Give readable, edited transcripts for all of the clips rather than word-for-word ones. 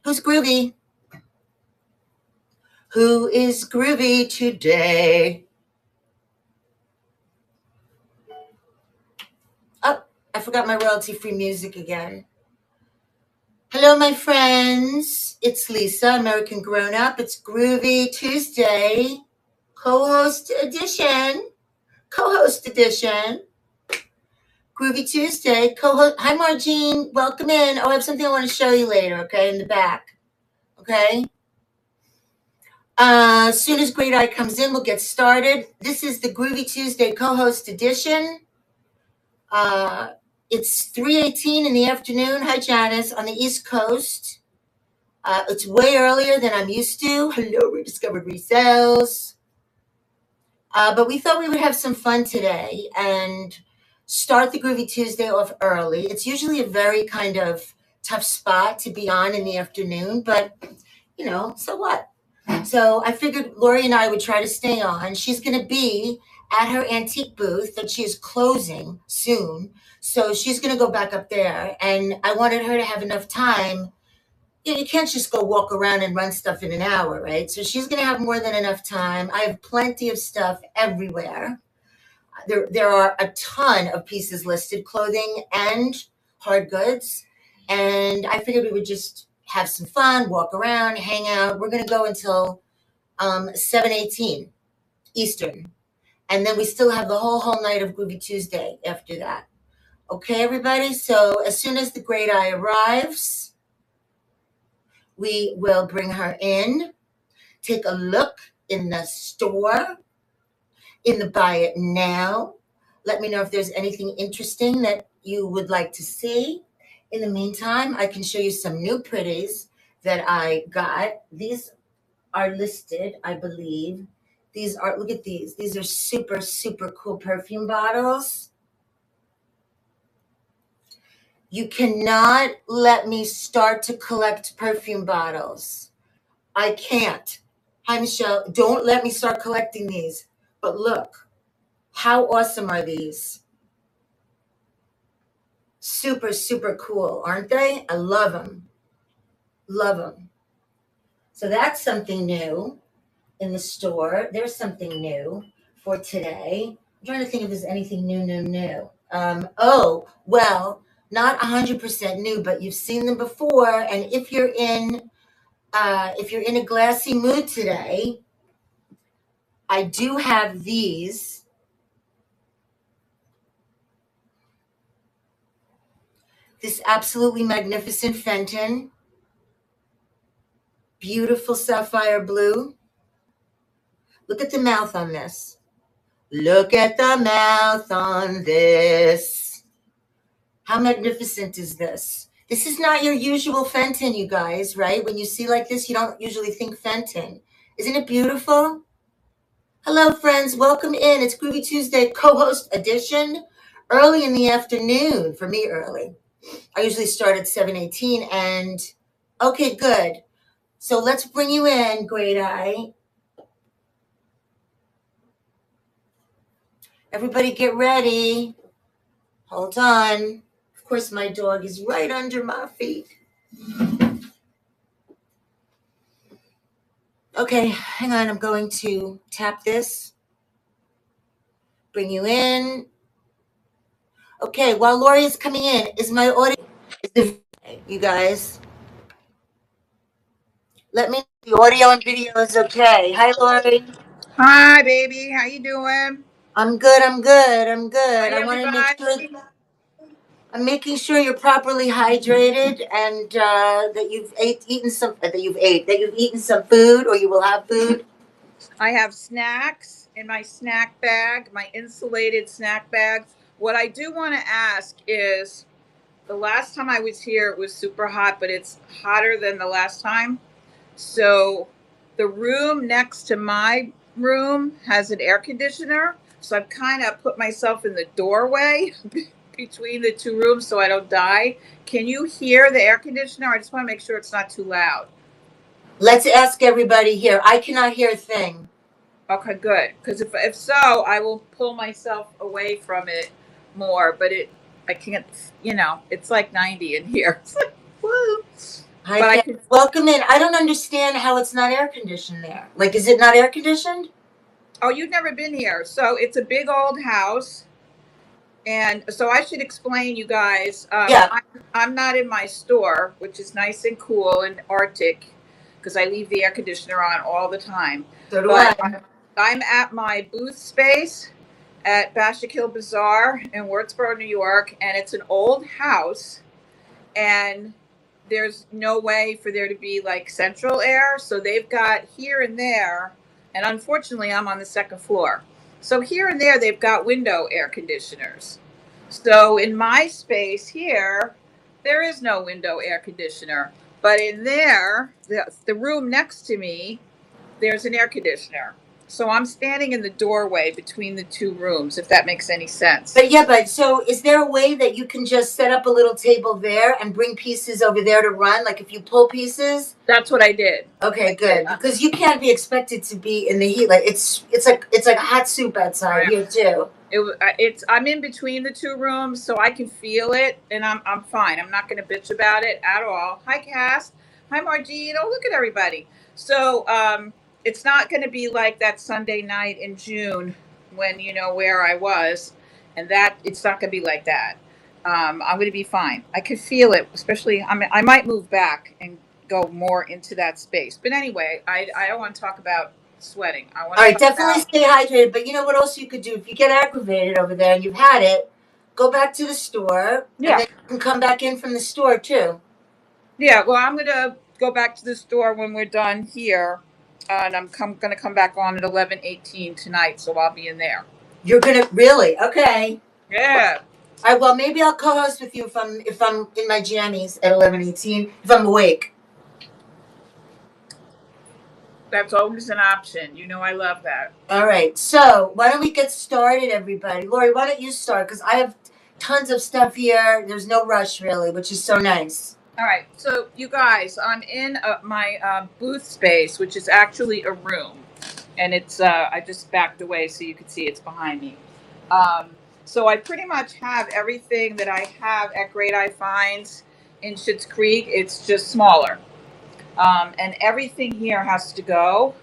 Who's groovy? Who is groovy today? Oh, I forgot my royalty-free music again. Hello, my friends. It's Lisa, American Grown Up. It's Groovy Tuesday, co-host edition. Co-host edition. Groovy Tuesday, co-host. Hi, Margine. Welcome in. Oh, I have something I want to show you later, okay, in the back. Okay? As soon as Greateye comes in, we'll get started. This is the Groovy Tuesday co-host edition. It's 3:18 in the afternoon. Hi, Janice, on the East Coast. It's way earlier than I'm used to. Hello, Rediscovered Resales. But we thought we would have some fun today and start the Groovy Tuesday off early. It's usually a very kind of tough spot to be on in the afternoon, but, so what? So I figured Lori and I would try to stay on. She's going to be at her antique booth that she is closing soon. So she's going to go back up there. And I wanted her to have enough time. You can't just go walk around and run stuff in an hour, right? So she's going to have more than enough time. I have plenty of stuff everywhere. There are a ton of pieces listed, clothing and hard goods. And I figured we would just have some fun, walk around, hang out. We're going to go until 7:18 Eastern. And then we still have the whole night of Groovy Tuesday after that. Okay, everybody? So as soon as the Greateye arrives, we will bring her in, take a look in the store, in the Buy It Now. Let me know if there's anything interesting that you would like to see. In the meantime, I can show you some new pretties that I got. These are listed, I believe. These are, look at these. These are super, super cool perfume bottles. You cannot let me start to collect perfume bottles. I can't. Hi, Michelle. Don't let me start collecting these. But look, how awesome are these? Super, super cool, aren't they? I love them. Love them. So that's something new in the store. There's something new for today. I'm trying to think if there's anything new. Well, not 100% new, but you've seen them before. And if you're in a glassy mood today, I do have these. This absolutely magnificent Fenton. Beautiful sapphire blue. Look at the mouth on this. Look at the mouth on this. How magnificent is this? This is not your usual Fenton, you guys, right? When you see like this, you don't usually think Fenton. Isn't it beautiful? Hello, friends. Welcome in. It's Groovy Tuesday co-host edition. Early in the afternoon. For me, early. I usually start at 7:18 and okay, good. So let's bring you in, Greateye. Everybody get ready. Hold on. Of course, my dog is right under my feet. Okay, hang on. I'm going to tap this. Bring you in. Okay, while Lori is coming in, is my audio, you guys? Let me know if the audio and video is okay. Hi, Lori. Hi, baby. How you doing? I'm good. Hi, I want to make everybody. sure I'm making sure you're properly hydrated and that you've eaten some food or you will have food. I have snacks in my snack bag, my insulated snack bags. What I do want to ask is the last time I was here, it was super hot, but it's hotter than the last time. So the room next to my room has an air conditioner. So I've kind of put myself in the doorway between the two rooms so I don't die. Can you hear the air conditioner? I just want to make sure it's not too loud. Let's ask everybody here. I cannot hear a thing. Okay, good. Because if so, I will pull myself away from it more. But I can't. It's like 90 in here. It's like, woo. Hi, But I Kat. can. Welcome in. I don't understand how it's not air conditioned there. Like, is it not air conditioned? Oh, you've never been here. So it's a big old house. And so I should explain, you guys. Yeah. I'm not in my store, which is nice and cool and Arctic, because I leave the air conditioner on all the time. So do But I. I'm at my booth space at Bashik Hill Bazaar in Wurtsboro, New York, and it's an old house, and there's no way for there to be like central air, so they've got here and there, and unfortunately I'm on the second floor. So here and there they've got window air conditioners. So in my space here, there is no window air conditioner, but in there, the room next to me, there's an air conditioner. So I'm standing in the doorway between the two rooms, if that makes any sense. But yeah, but so is there a way that you can just set up a little table there and bring pieces over there to run? Like if you pull pieces? That's what I did. Okay, good. Because you can't be expected to be in the heat. Like it's like hot soup outside here too. I'm in between the two rooms, so I can feel it, and I'm fine. I'm not going to bitch about it at all. Hi, Cass. Hi, Margine. Oh, look at everybody. So it's not going to be like that Sunday night in June when you know where I was, and that it's not going to be like that. I'm going to be fine. I can feel it, especially I might move back and go more into that space. But anyway, I don't want to talk about sweating. I want All to right, talk definitely about. stay hydrated. But you know what else you could do? If you get aggravated over there and you've had it, go back to the store, Yeah. and then you can come back in from the store too. Yeah, well, I'm gonna go back to the store when we're done here, and I'm gonna come back on at 11:18 tonight, so I'll be in there. You're gonna really okay. Yeah, All right. Well, maybe I'll co-host with you if I'm in my jammies at 11:18 if I'm awake. that's always an option. You know, I love that. All right. So why don't we get started, everybody? Lori, why don't you start? Because I have tons of stuff here. There's no rush really, which is so nice. All right, so you guys, I'm in my booth space, which is actually a room, and it's I just backed away so you could see it's behind me. So I pretty much have everything that I have at Greateye Finds in Schitt's Creek. It's just smaller. And everything here has to go.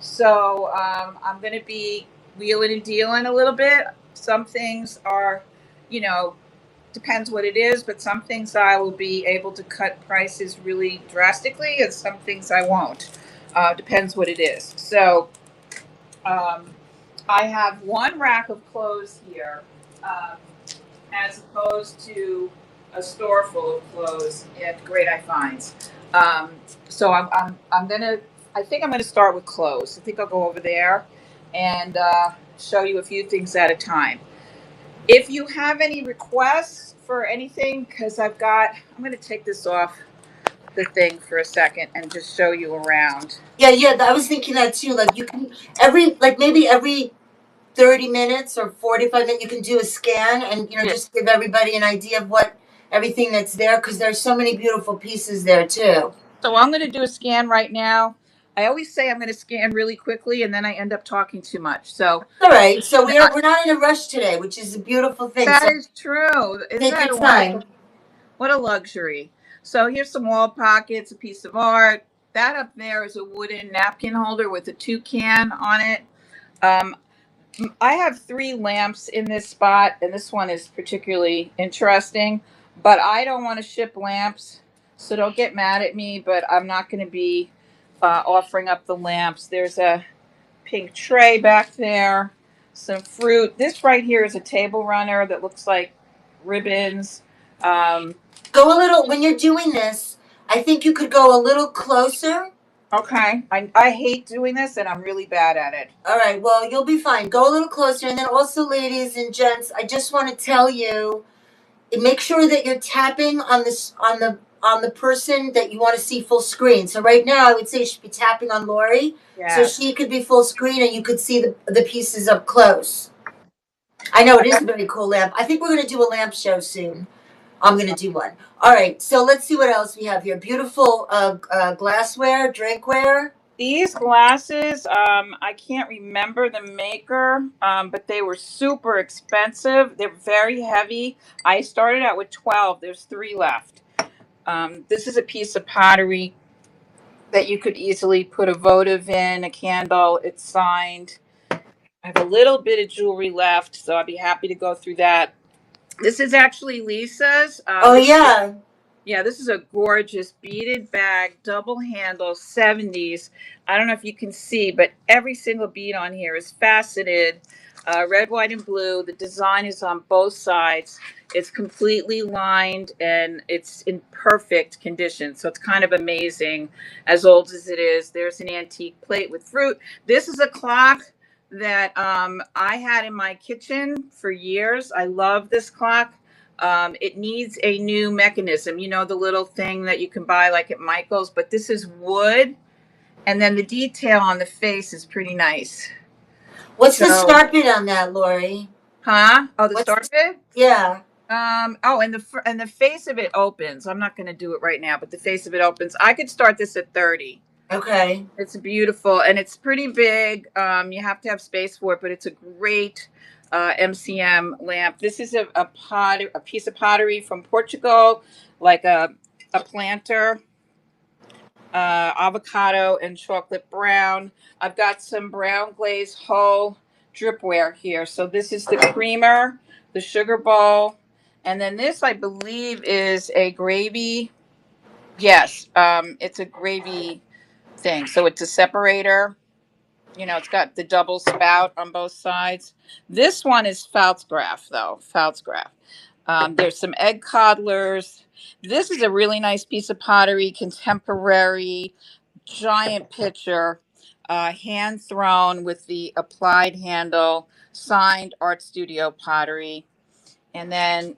So I'm going to be wheeling and dealing a little bit. Some things are, you know, depends what it is, but some things I will be able to cut prices really drastically, and some things I won't. Depends what it is. So I have one rack of clothes here, as opposed to a store full of clothes at Greateye Finds. So I'm gonna. I think I'm gonna start with clothes. I think I'll go over there and show you a few things at a time. If you have any requests for anything, because I'm gonna take this off the thing for a second and just show you around. Yeah. I was thinking that too. Like you can maybe every 30 minutes or 45 minutes you can do a scan and just give everybody an idea of what everything that's there because there's so many beautiful pieces there too. So I'm going to do a scan right now. I always say I'm going to scan really quickly, and then I end up talking too much. So All right, so we're not in a rush today, which is a beautiful thing. that So is true. Isn't take that your a time. what a luxury. So here's some wall pockets, a piece of art. That up there is a wooden napkin holder with a toucan on it. Um, I have 3 lamps in this spot, and this one is particularly interesting. But I don't want to ship lamps, so don't get mad at me. But I'm not going to be offering up the lamps. There's a pink tray back there, some fruit. This right here is a table runner that looks like ribbons. Go a little when you're doing this. I think you could go a little closer. Okay, I hate doing this, and I'm really bad at it. All right, well, you'll be fine. Go a little closer. And then also, ladies and gents, I just want to tell you, make sure that you're tapping on this on the person that you want to see full screen. So right now, I would say you should be tapping on Lori, so she could be full screen and you could see the pieces up close. I know it is a very cool lamp. I think we're going to do a lamp show soon. I'm going to do one. All right, so let's see what else we have here. Beautiful glassware, drinkware. These glasses, I can't remember the maker, but they were super expensive. They're very heavy. I started out with 12. There's 3 left. This is a piece of pottery that you could easily put a votive in, a candle. It's signed. I have a little bit of jewelry left, so I'd be happy to go through that. This is actually Lisa's. Oh yeah. Yeah, this is a gorgeous beaded bag, double handle, 70s. I don't know if you can see, but every single bead on here is faceted, red, white, and blue. The design is on both sides. It's completely lined and it's in perfect condition. So it's kind of amazing, as old as it is. There's an antique plate with fruit. This is a clock that I had in my kitchen for years. I love this clock. It needs a new mechanism, you know, the little thing that you can buy like at Michael's, but this is wood. And then the detail on the face is pretty nice. What's the start bit on that, Lori? Huh? Oh, the start bit? Yeah. Oh, and the face of it opens. I'm not going to do it right now, but the face of it opens. I could start this at 30. Okay. It's beautiful and it's pretty big. You have to have space for it, but it's a great MCM lamp. This is a piece of pottery from Portugal, like a planter, avocado and chocolate brown. I've got some brown glazed whole dripware here. So this is the creamer, the sugar bowl, and then this I believe is a gravy. Yes, it's a gravy thing. So it's a separator. You know, it's got the double spout on both sides. This one is Pfaltzgraff, though. Pfaltzgraff. There's some egg coddlers. This is a really nice piece of pottery, contemporary, giant pitcher, hand thrown with the applied handle, signed Art Studio pottery. And then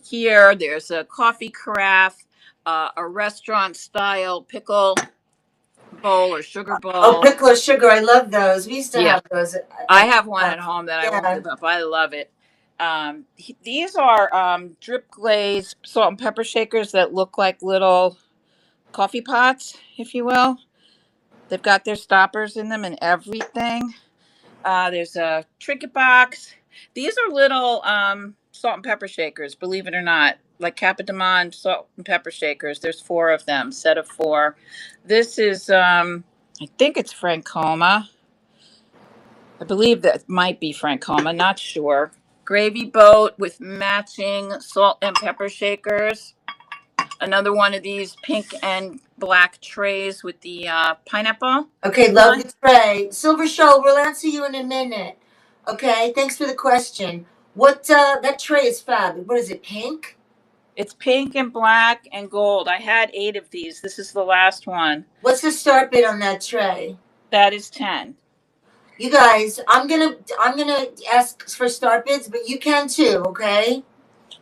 here, there's a coffee carafe, a restaurant style pickle bowl or sugar bowl. Oh, pickle or sugar. I love those. We used to have those. I have one at home that I won't give up. I love it. These are drip glaze salt and pepper shakers that look like little coffee pots, if you will. They've got their stoppers in them and everything. There's a trinket box. These are little salt and pepper shakers, believe it or not, like Capademont salt and pepper shakers. There's 4 of them, set of 4. This is, I think it's Francoma. I believe that might be Francoma, not sure. Gravy boat with matching salt and pepper shakers. Another one of these pink and black trays with the pineapple. Okay, love the tray. Silver Shoal, we'll answer you in a minute. Okay, thanks for the question. What, that tray is fab. What is it, pink? It's pink and black and gold. I had 8 of these. This is the last one. What's the start bid on that tray? That is 10. You guys, I'm gonna ask for start bids, but you can too, okay?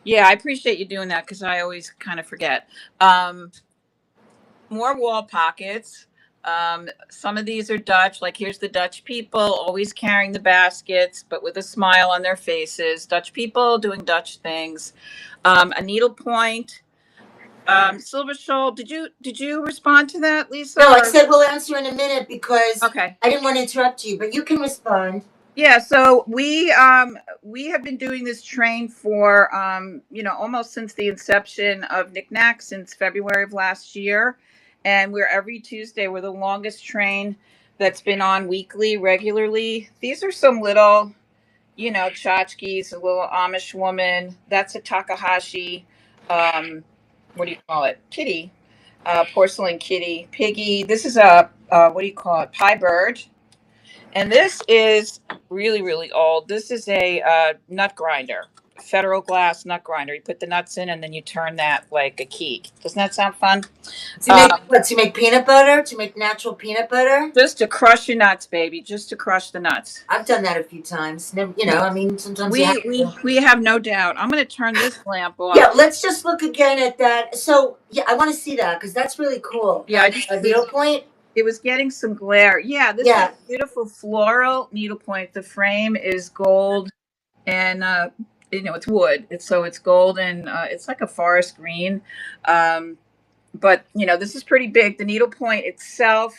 Yeah, I appreciate you doing that because I always kind of forget. More wall pockets. Some of these are Dutch. Like here's the Dutch people always carrying the baskets, but with a smile on their faces. Dutch people doing Dutch things. A needlepoint. Silver Shoal. Did you respond to that, Lisa? No, I said we'll answer in a minute because I didn't want to interrupt you, but you can respond. Yeah, so we have been doing this train for almost since the inception of Knickknack, since February of last year, and we're every Tuesday. We're the longest train that's been on weekly, regularly. These are some little, tchotchkes, a little Amish woman. That's a Takahashi. What do you call it? Kitty, porcelain kitty, piggy. This is a what do you call it? Pie bird. And this is really, really old. This is a nut grinder, Federal glass nut grinder. You put the nuts in and then you turn that like a key. Doesn't that sound fun? To make peanut butter? To make natural peanut butter? Just to crush your nuts, baby. Just to crush the nuts. I've done that a few times. Never, sometimes we have no doubt. I'm going to turn this lamp off. Yeah, let's just look again at that. So, yeah, I want to see that because that's really cool. Yeah, I just a needlepoint. It was getting some glare. Yeah, this is beautiful floral needlepoint. The frame is gold, and it's wood. It's gold, and it's like a forest green. But this is pretty big. The needlepoint itself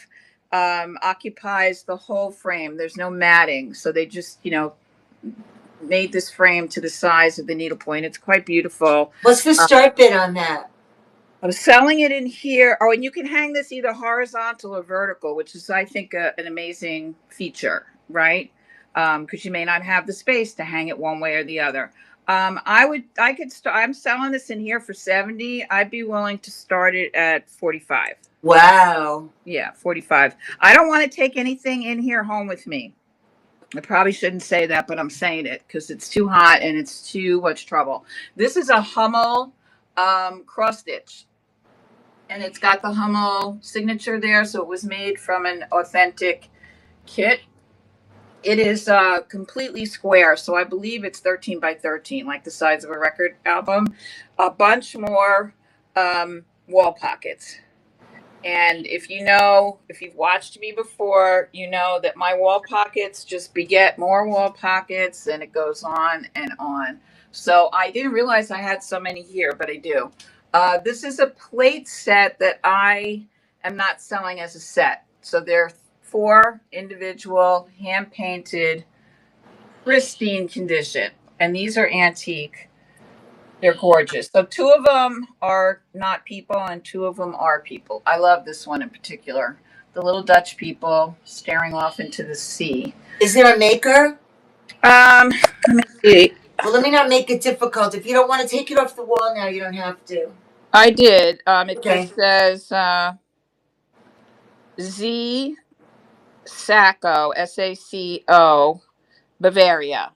occupies the whole frame. There's no matting, so they just made this frame to the size of the needlepoint. It's quite beautiful. What's the start bid on that? I'm selling it in here. Oh, and you can hang this either horizontal or vertical, which is, I think, an amazing feature, right? Because you may not have the space to hang it one way or the other. I'm selling this in here for 70. I'd be willing to start it at 45. Wow. Yeah, 45. I don't want to take anything in here home with me. I probably shouldn't say that, but I'm saying it because it's too hot and it's too much trouble. This is a Hummel cross stitch, and it's got the Hummel signature there, so it was made from an authentic kit. It is completely square, so I believe it's 13 by 13, like the size of a record album. A bunch more wall pockets. And if you've watched me before, you know that my wall pockets just beget more wall pockets, and it goes on and on. So I didn't realize I had so many here, but I do. This is a plate set that I am not selling as a set. So they're 4 individual hand painted, pristine condition. And these are antique. They're gorgeous. So 2 of them are not people and 2 of them are people. I love this one in particular. The little Dutch people staring off into the sea. Is there a maker? Let me see. Well, let me not make it difficult. If you don't want to take it off the wall now, you don't have to. I did. It Okay. just says Z Sacco, SACO, Bavaria.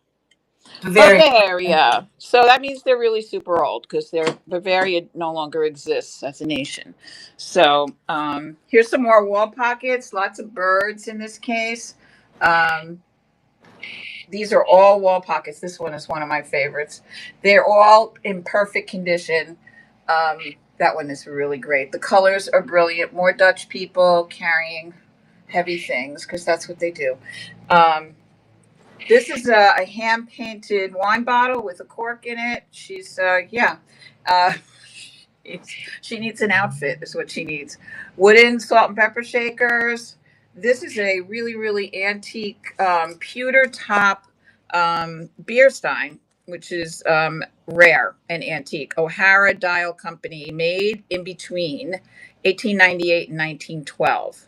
Bavaria. So that means they're really super old because Bavaria no longer exists as a nation. So here's some more wall pockets. Lots of birds in this case. These are all wall pockets. This one is one of my favorites. They're all in perfect condition. That one is really great. The colors are brilliant. More Dutch people carrying heavy things because that's what they do. This is a hand painted wine bottle with a cork in it. She's she needs an outfit. Is what she needs. Wooden salt and pepper shakers. This is a really really antique pewter top beer stein, which is rare and antique. O'Hara Dial Company, made in between 1898 and 1912.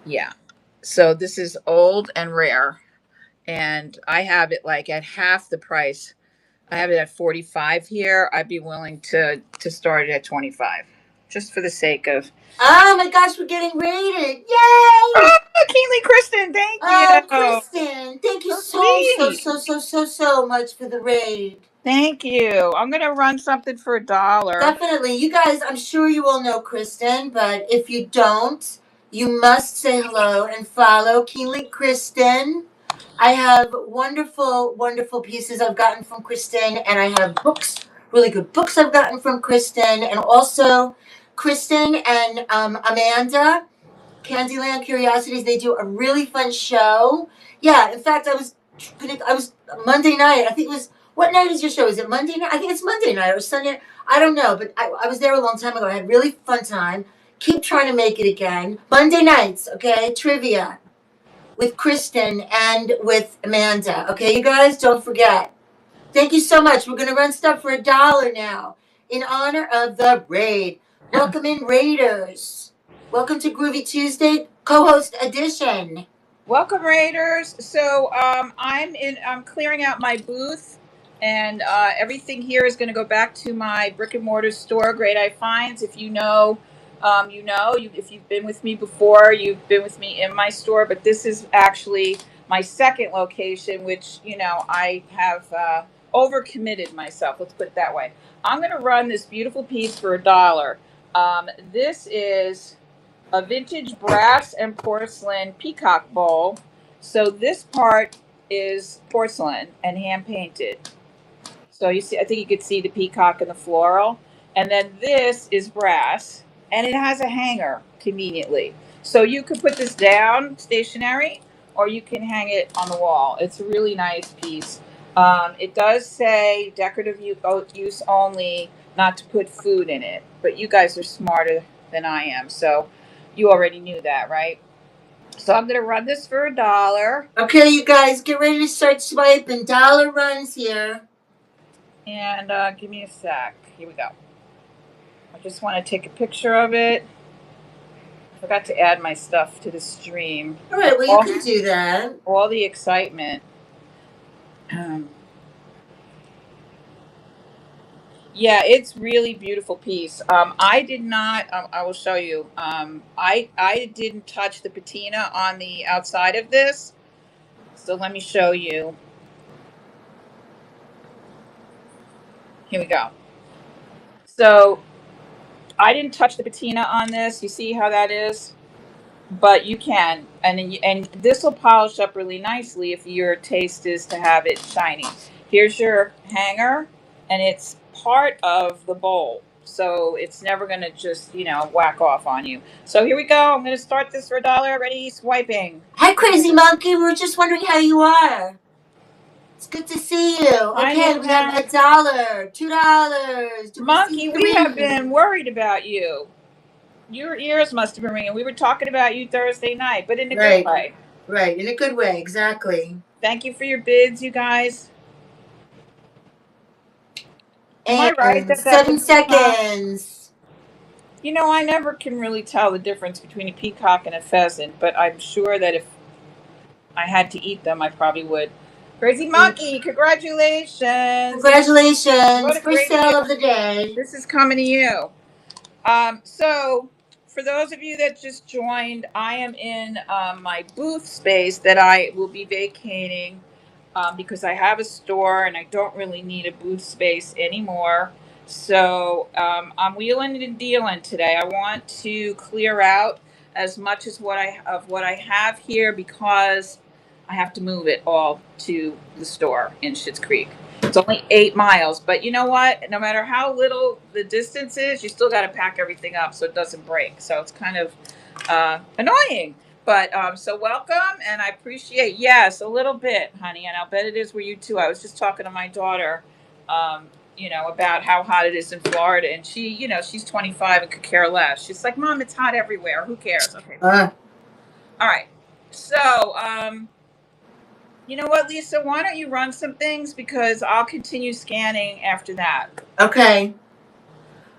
Yeah, so this is old and rare. And I have it like at half the price. I have it at 45 here. I'd be willing to start it at 25, just for the sake of. Oh my gosh, we're getting rated! Yay! Oh, Keenly Kristen, thank you. Oh, Kristen, thank you So so much for the raid. Thank you. I'm gonna run something for $1. Definitely, you guys. I'm sure you all know Kristen, but if you don't, you must say hello and follow Keenly Kristen. I have wonderful, wonderful pieces I've gotten from Kristen, and I have books, really good books I've gotten from Kristen, and also Kristen and Amanda, Candyland Curiosities. They do a really fun show. Yeah, in fact, I was Monday night. I think it was. What night is your show? Is it Monday night? I think it's Monday night or Sunday. I don't know, but I was there a long time ago. I had a really fun time. Keep trying to make it again. Monday nights, okay? Trivia with Kristen and with Amanda. Okay, you guys, don't forget. Thank you so much. We're going to run stuff for $1 now in honor of the raid. Welcome in, Raiders. Welcome to Groovy Tuesday, co-host edition. Welcome, Raiders. So I'm clearing out my booth, and everything here is going to go back to my brick and mortar store, Greateye Finds. If you know, if you've been with me before, you've been with me in my store. But this is actually my second location, which I have overcommitted myself. Let's put it that way. I'm going to run this beautiful piece for $1. This is a vintage brass and porcelain peacock bowl. So this part is porcelain and hand painted. So you see, I think you could see the peacock and the floral. And then this is brass, and it has a hanger conveniently. So you could put this down stationary, or you can hang it on the wall. It's a really nice piece. It does say decorative use only, not to put food in it. But you guys are smarter than I am, so you already knew that, right? So I'm going to run this for $1. Okay, you guys, get ready to start swiping. Dollar runs here. And give me a sec. Here we go. just want to take a picture of it. I forgot to add my stuff to the stream. All right, well, you can do that. All the excitement. Yeah, it's really beautiful piece. I did not. I will show you. I didn't touch the patina on the outside of this. So let me show you. Here we go. So I didn't touch the patina on this. You see how that is? But you can, and this will polish up really nicely if your taste is to have it shiny. Here's your hanger, and it's part of the bowl, so it's never going to just whack off on you. So here we go. I'm going to start this for $1. Ready? Swiping. Hi, Crazy Monkey. We were just wondering how you are. It's good to see you. Okay, we have $1, $2. Monkey, we have been worried about you. Your ears must have been ringing. We were talking about you Thursday night, but in a good way. Right, in a good way, exactly. Thank you for your bids, you guys. Am I right that 7 seconds. I never can really tell the difference between a peacock and a pheasant, but I'm sure that if I had to eat them, I probably would. Crazy Monkey, congratulations. Congratulations. First sale of the day. This is coming to you. So for those of you that just joined, I am in my booth space that I will be vacating because I have a store and I don't really need a booth space anymore. So I'm wheeling and dealing today. I want to clear out as much as what I have here because I have to move it all to the store in Schitt's Creek. It's only 8 miles, but you know what? No matter how little the distance is, you still got to pack everything up so it doesn't break. So it's kind of annoying. But so welcome, and I appreciate, yes, a little bit, honey, and I'll bet it is where you too. I was just talking to my daughter, about how hot it is in Florida, and she, she's 25 and could care less. She's like, Mom, it's hot everywhere. Who cares? Okay. All right. So, you know what, Lisa? Why don't you run some things because I'll continue scanning after that. Okay.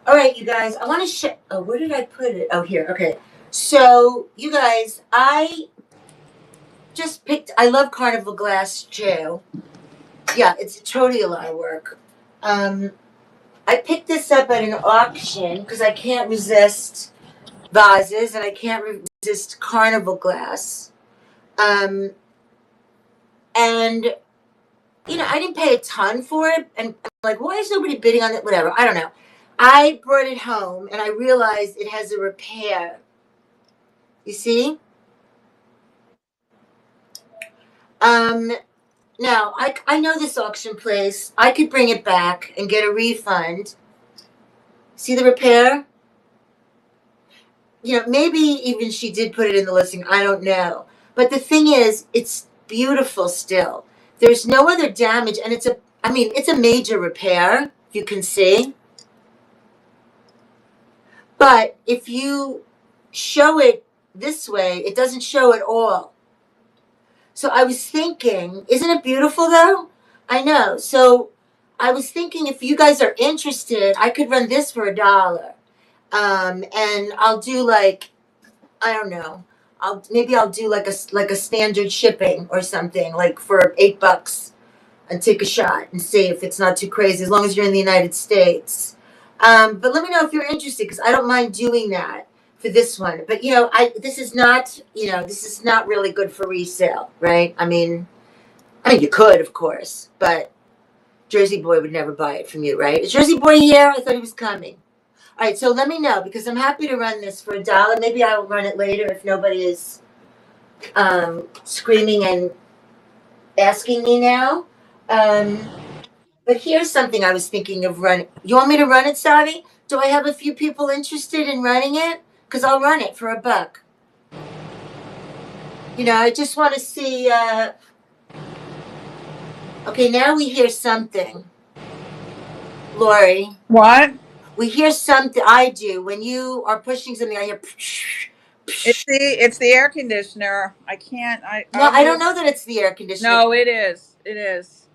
All right, you guys. I want to where did I put it? Oh, here. Okay. So, you guys, I just I love Carnival Glass too. Yeah, it's totally a lot of work. I picked this up at an auction because I can't resist vases and I can't resist Carnival Glass. And, I didn't pay a ton for it. And I'm like, why is nobody bidding on it? Whatever. I don't know. I brought it home and I realized it has a repair. You see? Now, I know this auction place. I could bring it back and get a refund. See the repair? Maybe even she did put it in the listing. I don't know. But the thing is, it's beautiful still. There's no other damage, and it's a major repair, if you can see. But if you show it this way, it doesn't show at all. So I was thinking, isn't it beautiful though? I know. So I was thinking if you guys are interested, I could run this for $1. And I'll do I don't know. I'll do like a standard shipping or something, like for $8 and take a shot and see if it's not too crazy, as long as you're in the United States. But let me know if you're interested, because I don't mind doing that for this one. But this is not really good for resale, right? I mean you could, of course, but Jersey Boy would never buy it from you, right? Is Jersey Boy here? I thought he was coming. All right, so let me know, because I'm happy to run this for $1. Maybe I will run it later if nobody is screaming and asking me now. But here's something I was thinking of running. You want me to run it, Savi? Do I have a few people interested in running it? Because I'll run it for $1. I just want to see. Okay, now we hear something. Lori. What? We hear something. I do. When you are pushing something, I hear. It's the air conditioner. I can't. I don't know that it's the air conditioner. No, it is. It is.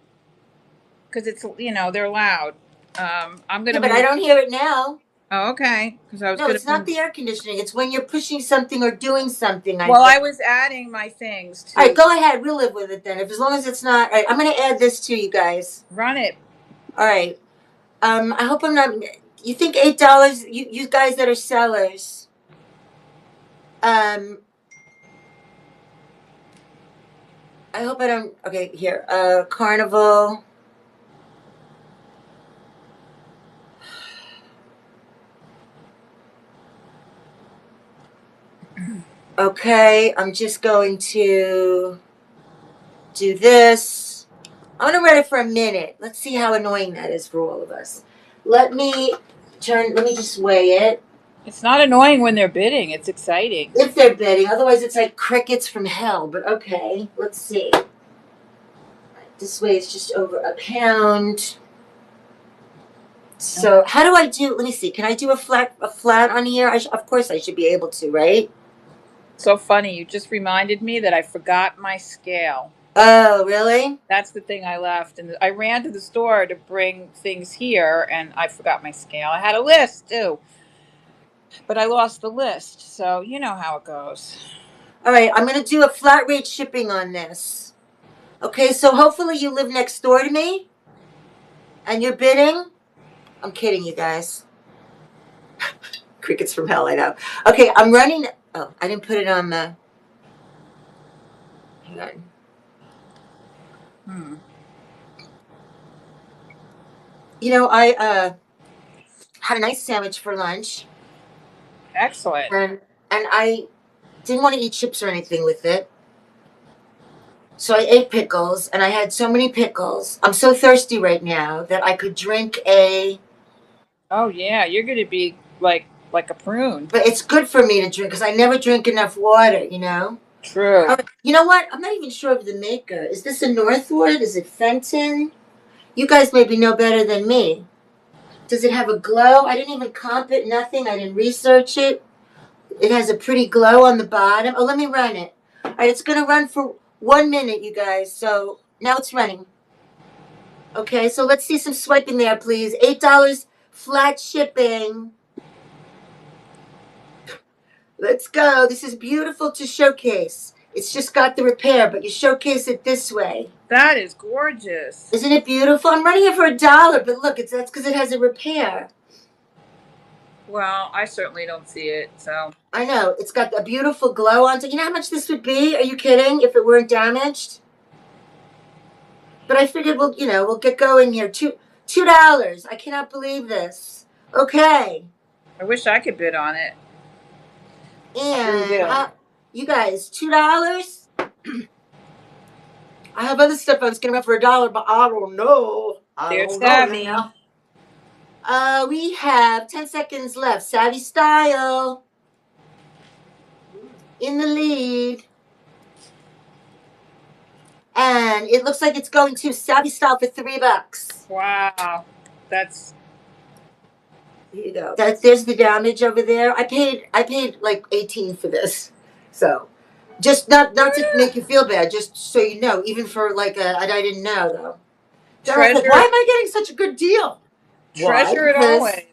Because it's they're loud. I'm gonna. Yeah, but I don't hear it now. Oh, okay. Because I was No, going to it's not bring. the air conditioning. It's when you're pushing something or doing something, I Well, think. I was adding my things All right, to go ahead. We'll live with it then. If as long as it's not. All right, I'm going to add this to you guys. run it. All right. I hope I'm not. You think $8? You guys that are sellers. I hope I don't. Okay, here. Carnival. Okay, I'm just going to do this. I'm gonna run it for a minute. Let's see how annoying that is for all of us. Let me just weigh it. It's not annoying when they're bidding. It's exciting. If they're bidding, otherwise it's like crickets from hell. But okay, let's see. This weighs just over a pound. So how do I do? Let me see. Can I do a flat on here? Of course I should be able to, right? So funny. You just reminded me that I forgot my scale. Oh, really? That's the thing I left. And I ran to the store to bring things here, and I forgot my scale. I had a list, too. But I lost the list. So you know how it goes. All right, I'm gonna do a flat rate shipping on this. Okay, so hopefully you live next door to me, and you're bidding. I'm kidding, you guys. Crickets from hell, I know. Okay, I'm running. Oh, I didn't put it on the. Hang on. You know, I had a nice sandwich for lunch. Excellent. And I didn't want to eat chips or anything with it. So I ate pickles, and I had so many pickles. I'm so thirsty right now that I could drink a. Oh yeah, you're gonna be like a prune. But it's good for me to drink because I never drink enough water, you know? True. You know what? I'm not even sure of the maker. Is this a Northwood? Is it Fenton? You guys maybe know better than me. Does it have a glow? I didn't even comp it, nothing. I didn't research it. It has a pretty glow on the bottom. Oh, let me run it. All right, it's going to run for 1 minute, you guys. So now it's running. Okay, so let's see some swiping there, please. $8 flat shipping. Let's go. This is beautiful to showcase. It's just got the repair, but you showcase it this way. That is gorgeous. Isn't it beautiful? I'm running it for $1, but look, that's because it has a repair. Well, I certainly don't see it, so. I know. It's got a beautiful glow on it. You know how much this would be? Are you kidding? If it weren't damaged? But I figured we'll get going here. $2. I cannot believe this. Okay. I wish I could bid on it. And you guys, $2. I have other stuff I was gonna run for $1, but I don't know. They're savvy. Now. We have 10 seconds left. Savvy Style in the lead. And it looks like it's going to Savvy Style for $3. Wow. That's. Here you go. There's the damage over there. I paid like 18 for this. So just not to make you feel bad, just so you know, even for like I didn't know though. Treasure. Why am I getting such a good deal? Treasure it always.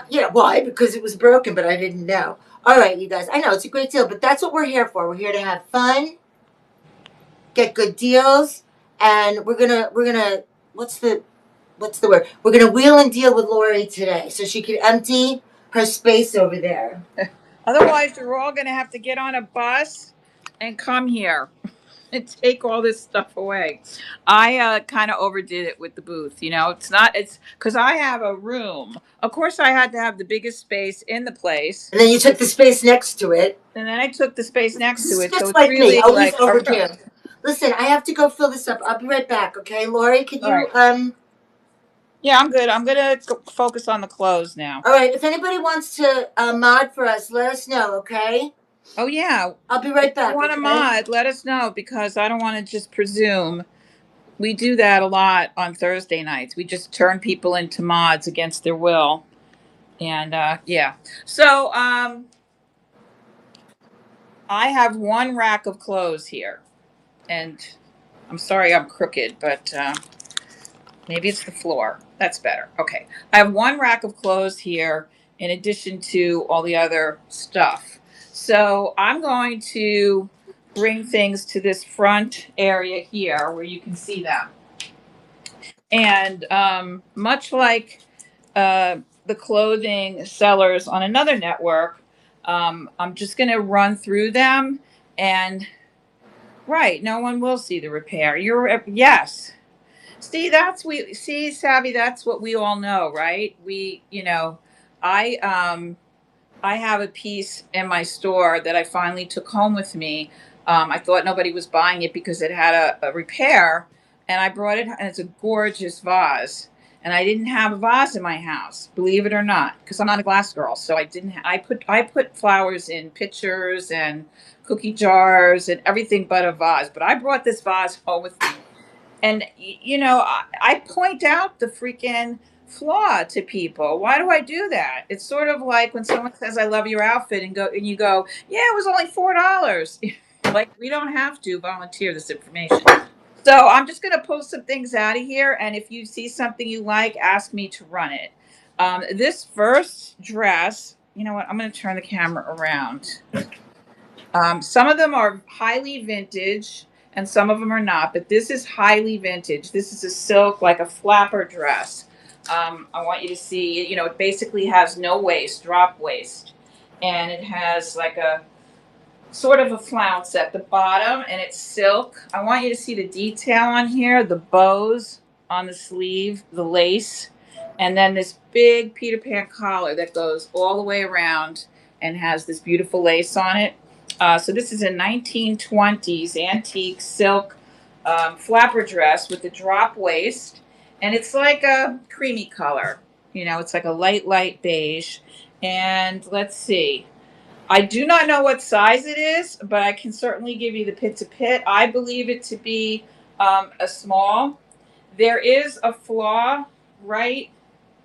Yeah, why? Because it was broken, but I didn't know. All right, you guys. I know it's a great deal, but that's what we're here for. We're here to have fun, get good deals, and we're gonna what's the word? We're gonna wheel and deal with Lori today, so she can empty her space over there. Otherwise, you're all gonna have to get on a bus and come here and take all this stuff away. I kind of overdid it with the booth. It's because I have a room. Of course, I had to have the biggest space in the place. And then you took the space next to it. And then I took the space next to it. Just So it's like really me, always like overdue. Listen, I have to go fill this up. I'll be right back, okay? Lori, can you Yeah, I'm good. I'm gonna focus on the clothes now. All right. If anybody wants to mod for us, let us know, okay? Oh yeah, I'll be right back. If you want to mod, let us know because I don't want to just presume. We do that a lot on Thursday nights. We just turn people into mods against their will, and yeah. So I have one rack of clothes here, and I'm sorry I'm crooked, but maybe it's the floor. That's better. Okay, I have one rack of clothes here, in addition to all the other stuff. So I'm going to bring things to this front area here where you can see them. And much like the clothing sellers on another network, I'm just going to run through them. And right, no one will see the repair. Yes. See, Savvy, that's what we all know, right? I I have a piece in my store that I finally took home with me. I thought nobody was buying it because it had a repair, and I brought it, and it's a gorgeous vase. And I didn't have a vase in my house, believe it or not, because I'm not a glass girl. So I didn't. I put flowers in pitchers and cookie jars and everything but a vase. But I brought this vase home with me, and I point out the freaking flaw to people. Why do I do that? It's sort of like when someone says I love your outfit and you go, yeah, it was only $4. Like, we don't have to volunteer this information. So I'm just going to pull some things out of here, and if you see something you like, ask me to run it. This first dress, you know what, I'm going to turn the camera around. Some of them are highly vintage and some of them are not, but this is highly vintage. This is a silk, like a flapper dress. I want you to see, it basically has no waist, drop waist. And it has like a sort of a flounce at the bottom, and it's silk. I want you to see the detail on here, the bows on the sleeve, the lace, and then this big Peter Pan collar that goes all the way around and has this beautiful lace on it. So this is a 1920s antique silk flapper dress with a drop waist, and it's like a creamy color. It's like a light beige. And let's see. I do not know what size it is, but I can certainly give you the pit to pit. I believe it to be a small. There is a flaw, right?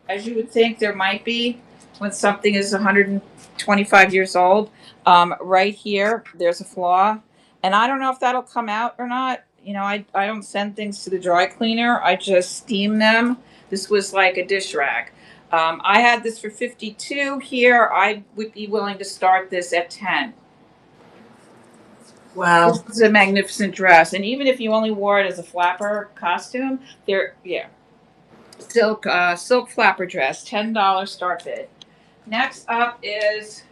As you would think there might be when something is 125 years old. Right here, there's a flaw. And I don't know if that'll come out or not. I don't send things to the dry cleaner. I just steam them. This was like a dish rag. I had this for 52 here. I would be willing to start this at 10. Wow. This is a magnificent dress. And even if you only wore it as a flapper costume, silk flapper dress, $10 start bid. Next up is,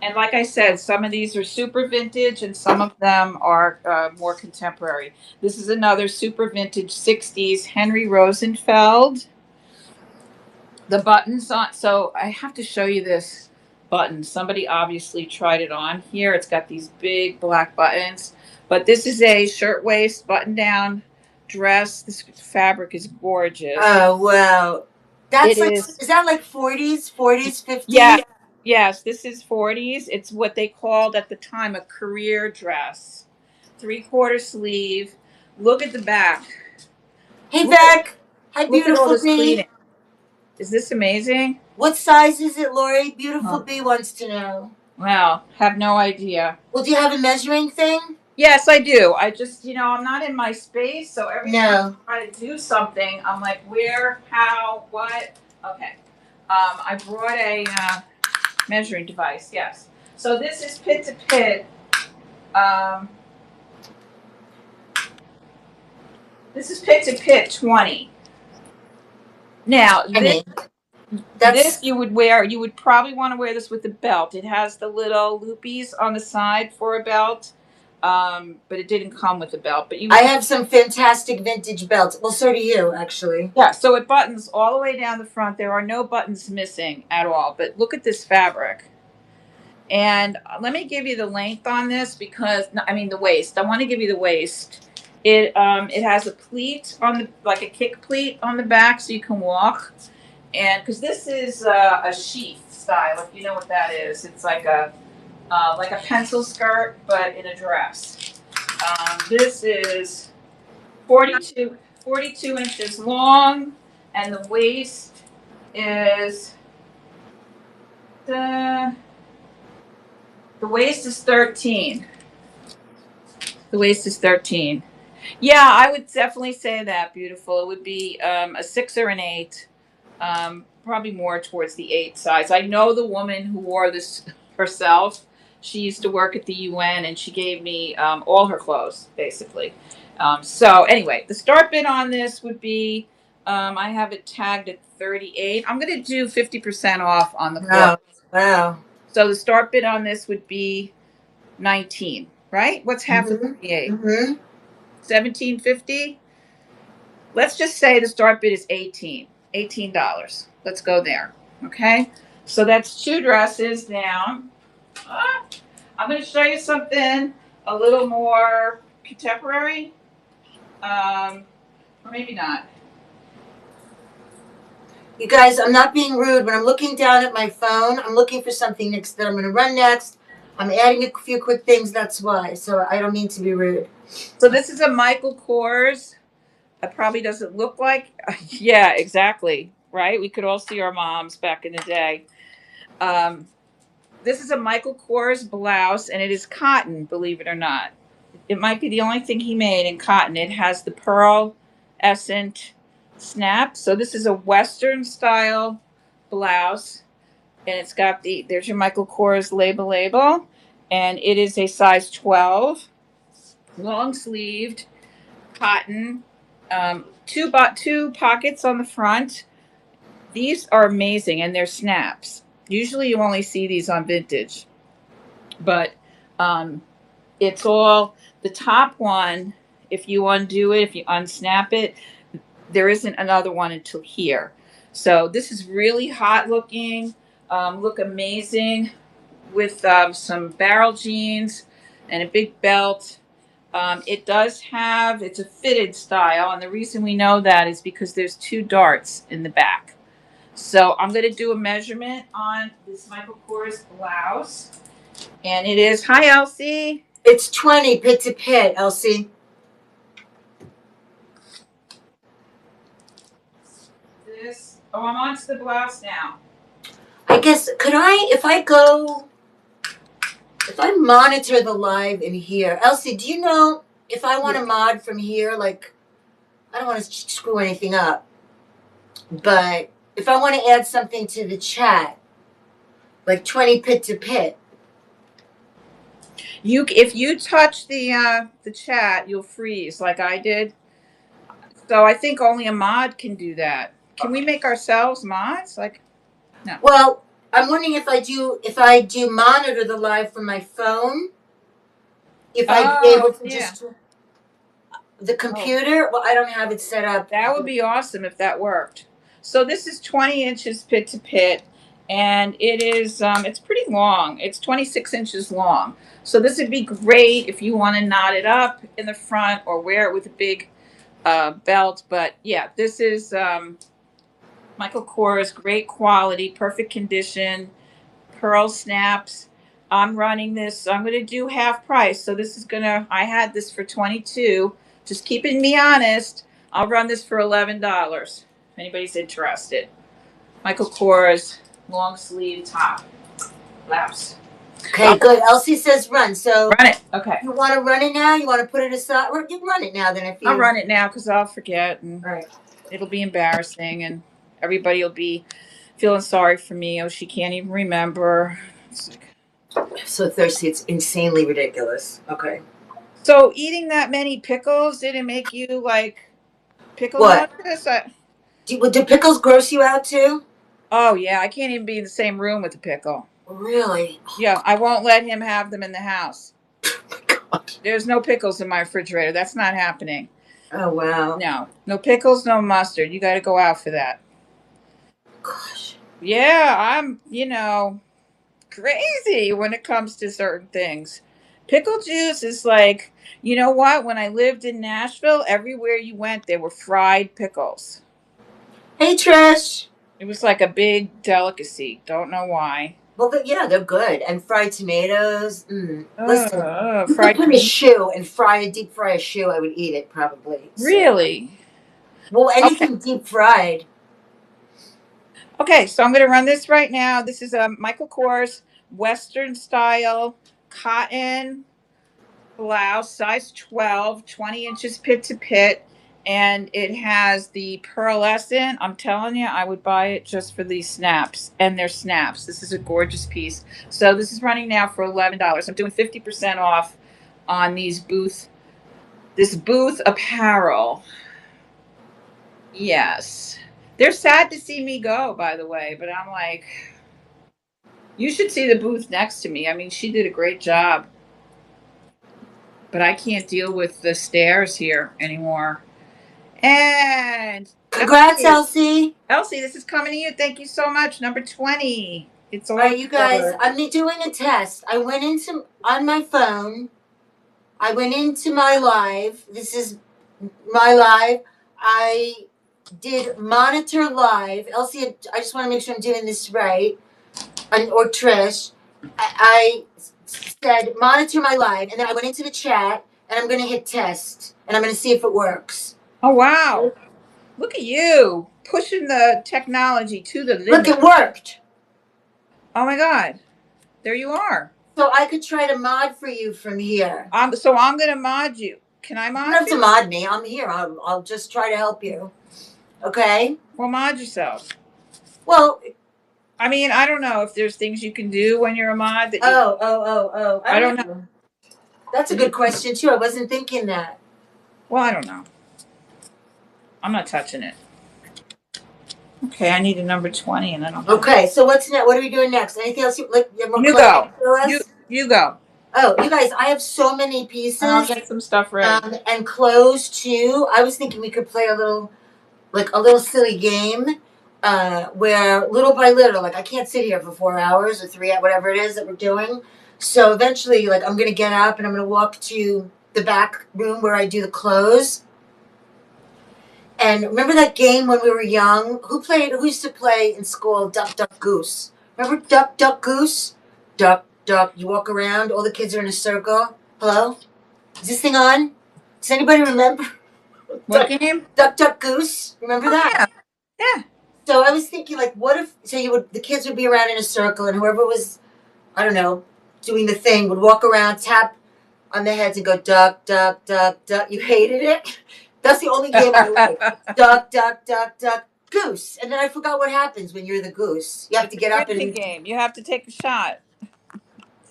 and like I said, some of these are super vintage and some of them are more contemporary. This is another super vintage 60s Henry Rosenfeld. The buttons on, so I have to show you this button. Somebody obviously tried it on here. It's got these big black buttons, but this is a shirtwaist button down dress. This fabric is gorgeous. Oh, wow. That's is that like 40s, 50s? Yeah. Yes, this is 40s. It's what they called at the time a career dress. 3/4 sleeve. Look at the back. Hey, Beck. Hi, Look at all beautiful this bee. pleating. Is this amazing? What size is it, Lori? Beautiful bee wants to know. Well, have no idea. Well, do you have a measuring thing? Yes, I do. I just, I'm not in my space, so every time I try to do something, I'm like, where, how, what? Okay. I brought a measuring device, yes. So this is pit to pit. This is pit to pit 20. Now, this you would probably want to wear this with a belt. It has the little loopies on the side for a belt. But it didn't come with a belt. But I have some fantastic vintage belts. Well, so do you, actually. Yeah, so it buttons all the way down the front. There are no buttons missing at all. But look at this fabric. And let me give you the length on this the waist. I want to give you the waist. It has a pleat like a kick pleat on the back so you can walk. And because this is a sheath style, if you know what that is. It's like a pencil skirt, but in a dress. This is 42 inches long, and the waist is the waist is 13. The waist is 13. Yeah, I would definitely say that, beautiful. It would be a 6 or an 8. probably more towards the 8 size. I know the woman who wore this herself. She used to work at the UN, and she gave me all her clothes, basically. So anyway, the start bid on this would be, I have it tagged at 38. I'm going to do 50% off on the clothes. Wow. So the start bid on this would be 19, right? What's half of 38? 17.50. Let's just say the start bid is $18. Let's go there. Okay. So that's 2 dresses down. I'm going to show you something a little more contemporary. Or maybe not. You guys, I'm not being rude. When I'm looking down at my phone, I'm looking for something next that I'm going to run next. I'm adding a few quick things. That's why. So I don't mean to be rude. So this is a Michael Kors. It probably doesn't look like. Yeah, exactly. Right. We could all see our moms back in the day. This is a Michael Kors blouse, and it is cotton, believe it or not. It might be the only thing he made in cotton. It has the pearl essence snap. So this is a Western style blouse, and it's got there's your Michael Kors label, and it is a size 12, long sleeved, cotton, two pockets on the front. These are amazing, and they're snaps. Usually you only see these on vintage, but it's all the top one. If you undo it, if you unsnap it, there isn't another one until here. So this is really hot looking, look amazing with some barrel jeans and a big belt. It's a fitted style, and the reason we know that is because there's 2 darts in the back. So I'm going to do a measurement on this Michael Kors blouse, and it is, hi Elsie. It's 20 pit to pit, Elsie. I'm on to the blouse now. I guess, if I monitor the live in here, Elsie, do you know if I want to mod from here, like, I don't want to screw anything up, but if I want to add something to the chat, like 20 pit to pit. If you touch the chat, you'll freeze like I did. So I think only a mod can do that. Can we make ourselves mods? Like, no. Well, I'm wondering if I do monitor the live from my phone, if I'd be able to just the computer. Well, I don't have it set up. That would be awesome if that worked. So this is 20 inches pit to pit, and it is it's pretty long. It's 26 inches long. So this would be great if you want to knot it up in the front or wear it with a big belt. But yeah, this is Michael Kors, great quality, perfect condition, pearl snaps. I'm running this. I'm going to do half price. So this is I had this for 22. Just keeping me honest. I'll run this for $11. If anybody's interested. Michael Kors, long sleeve top blouse. Okay, good. Elsie says run. So run it. Okay. You want to run it now? You want to put it aside? Or you run it now then. I'll run it now because I'll forget. And right. It'll be embarrassing, and everybody will be feeling sorry for me. Oh, she can't even remember. So thirsty. It's insanely ridiculous. Okay. So eating that many pickles didn't make you like pickle nauseous? Do pickles gross you out too? Oh yeah, I can't even be in the same room with a pickle. Really? Yeah, I won't let him have them in the house. Oh my God. There's no pickles in my refrigerator. That's not happening. Oh wow. No pickles, no mustard. You got to go out for that. Gosh. Yeah, I'm crazy when it comes to certain things. Pickle juice is like, you know what? When I lived in Nashville, everywhere you went, there were fried pickles. Hey, Trish. It was like a big delicacy. Don't know why. Well, they're good. And fried tomatoes. Listen, fried put a shoe and deep fry a shoe, I would eat it probably. So. Really? Well, anything deep fried. Okay, so I'm going to run this right now. This is a Michael Kors Western style cotton blouse, size 12, 20 inches pit to pit. and it has the pearlescent. I'm telling you, I would buy it just for these snaps, and they're snaps. This is a gorgeous piece. So this is running now for $11. I'm doing 50% off on this booth apparel. Yes. They're sad to see me go, by the way, but I'm like, you should see the booth next to me. I mean, she did a great job. But I can't deal with the stairs here anymore. And Congrats, Elsie. Elsie, this is coming to you. Thank you so much. Number 20. It's all right, you guys, good. I'm doing a test. I went into, on my phone, I went into my live. This is my live. I did monitor live. Elsie, I just want to make sure I'm doing this right. Or Trish. I said monitor my live, and then I went into the chat, and I'm going to hit test, and I'm going to see if it works. Oh, wow. Look at you pushing the technology to the limit. Look, it worked. Oh, my God. There you are. So I could try to mod for you from here. So I'm going to mod you. Can I mod you? You don't have to mod me. I'm here. I'll just try to help you. Okay? Well, mod yourself. Well, I mean, I don't know if there's things you can do when you're a mod. That I don't know. That's a good question, too. I wasn't thinking that. Well, I don't know. I'm not touching it. Okay, I need a number 20, and I don't know. Okay, so what's next? What are we doing next? Anything else? You go. You go. Oh, you guys, I have so many pieces. I'll get some stuff ready. And clothes, too. I was thinking we could play a little silly game where little by little, like I can't sit here for 4 hours or 3 hours, whatever it is that we're doing. So eventually, like I'm going to get up and I'm going to walk to the back room where I do the clothes. And remember that game when we were young? Who used to play in school Duck, Duck, Goose? Remember Duck, Duck, Goose? Duck, Duck, you walk around, all the kids are in a circle. Hello? Is this thing on? Does anybody remember? What game? Duck, Duck, Goose. Remember that? Yeah. So I was thinking, like, what if, the kids would be around in a circle and whoever was, I don't know, doing the thing would walk around, tap on their heads and go, duck, duck, duck, duck. You hated it? That's the only game I like. Duck, duck, duck, duck, goose. And then I forgot what happens when you're the goose. You have to get up and... game. You have to take a shot.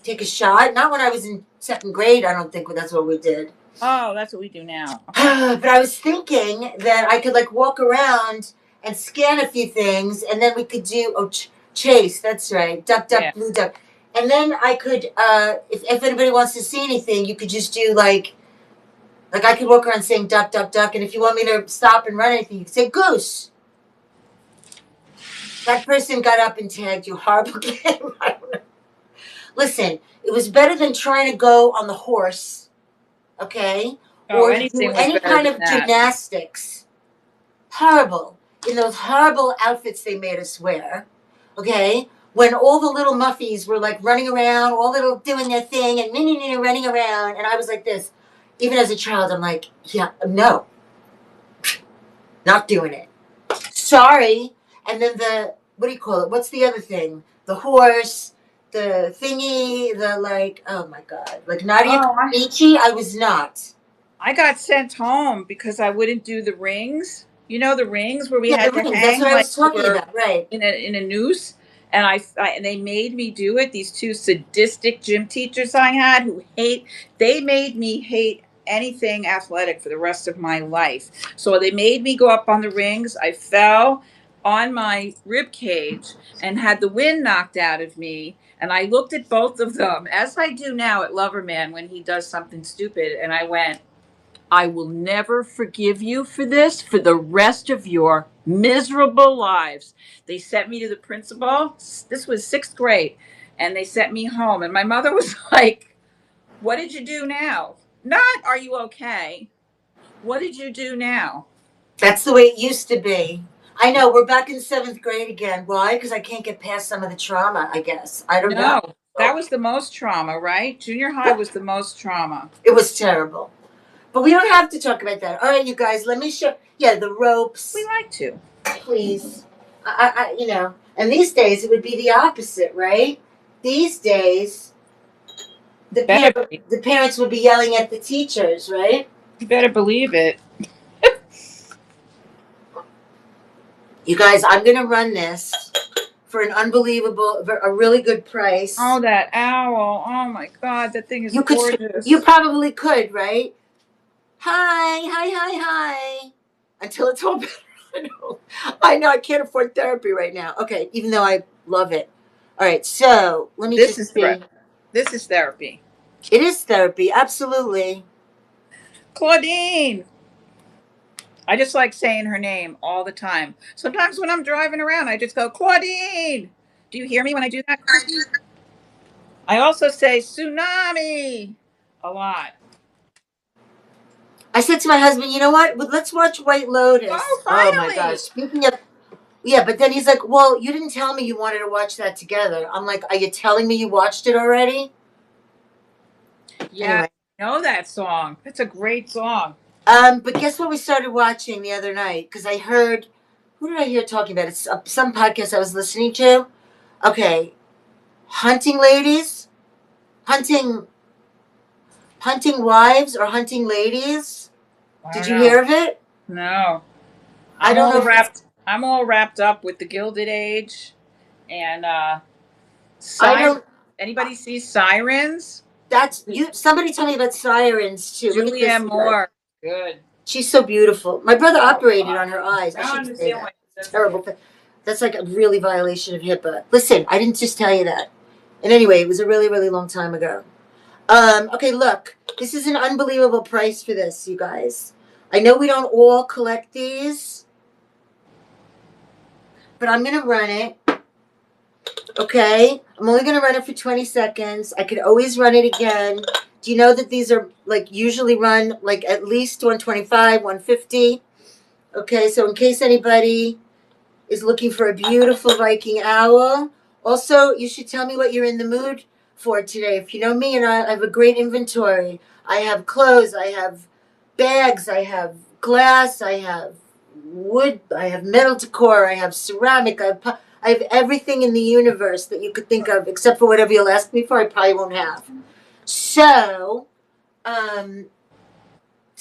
Take a shot? Not when I was in 2nd grade. I don't think that's what we did. Oh, that's what we do now. But I was thinking that I could, like, walk around and scan a few things, and then we could do... chase. That's right. Duck, duck, blue duck. And then I could, if anybody wants to see anything, you could just do, like I could walk around saying duck, duck, duck, and if you want me to stop and run anything, you could say goose. That person got up and tagged you. Horrible game. Listen, it was better than trying to go on the horse, okay? Or do any kind of gymnastics. Horrible. In those horrible outfits they made us wear, okay? When all the little muffies were like running around, all little doing their thing and running around, and I was like this. Even as a child, I'm like, yeah, no. Not doing it. Sorry. And then what do you call it? What's the other thing? The horse, the thingy, oh my God. Like Nadia Comaneci, I was not. I got sent home because I wouldn't do the rings. You know the rings where we had to hang. That's what I was talking about, right? In a noose. And and they made me do it. These two sadistic gym teachers I had they made me hate anything athletic for the rest of my life. So they made me go up on the rings. I fell on my rib cage and had the wind knocked out of me. And I looked at both of them, as I do now at Loverman when he does something stupid. And I went, I will never forgive you for this for the rest of your miserable lives. They sent me to the principal. This was 6th grade. And they sent me home. And my mother was like, what did you do now? Not, are you okay? What did you do now? That's the way it used to be. I know, we're back in 7th grade again. Why? Because I can't get past some of the trauma, I guess. I don't know. That was the most trauma, right? Junior high was the most trauma. It was terrible. But we don't have to talk about that. All right, you guys, let me show... Yeah, the ropes. We like to. Please. And these days it would be the opposite, right? These days... The parents would be yelling at the teachers, right? You better believe it. You guys, I'm going to run this for a really good price. Oh, that owl. Oh my God, that thing is gorgeous. You probably could, right? Hi. Until it's all better. I know, I can't afford therapy right now. Okay, even though I love it. All right, so let me This just is This is therapy. It is therapy, absolutely. Claudine. I just like saying her name all the time. Sometimes when I'm driving around, I just go, Claudine. Do you hear me when I do that, Claudine? I also say tsunami a lot. I said to my husband, you know what? Let's watch White Lotus. Oh, finally. Oh my gosh. Speaking of, yeah, but then he's like, well, you didn't tell me you wanted to watch that together. I'm like, are you telling me you watched it already? Yeah, anyway. I know that song. It's a great song. But guess what we started watching the other night? Because I heard, who did I hear talking about it? It's some podcast I was listening to. Okay, hunting wives or hunting ladies. Did you hear of it? No. I don't know. I'm all wrapped up with the Gilded Age, and Anybody see Sirens? That's you. Somebody told me about Sirens too. Julianne Moore. Good. She's so beautiful. My brother operated on her eyes. I don't shouldn't say understand that. It's terrible. That's like a really violation of HIPAA. Listen, I didn't just tell you that. And anyway, it was a really, really long time ago. Okay, look. This is an unbelievable price for this, you guys. I know we don't all collect these, but I'm going to run it. Okay? I'm only going to run it for 20 seconds. I could always run it again. Do you know that these are like usually run like at least 125, 150? Okay, so in case anybody is looking for a beautiful Viking owl. Also, you should tell me what you're in the mood for today. If you know me, and I have a great inventory. I have clothes, I have bags, I have glass, I have wood, I have metal decor, I have ceramic, I have everything in the universe that you could think of, except for whatever you'll ask me for, I probably won't have. So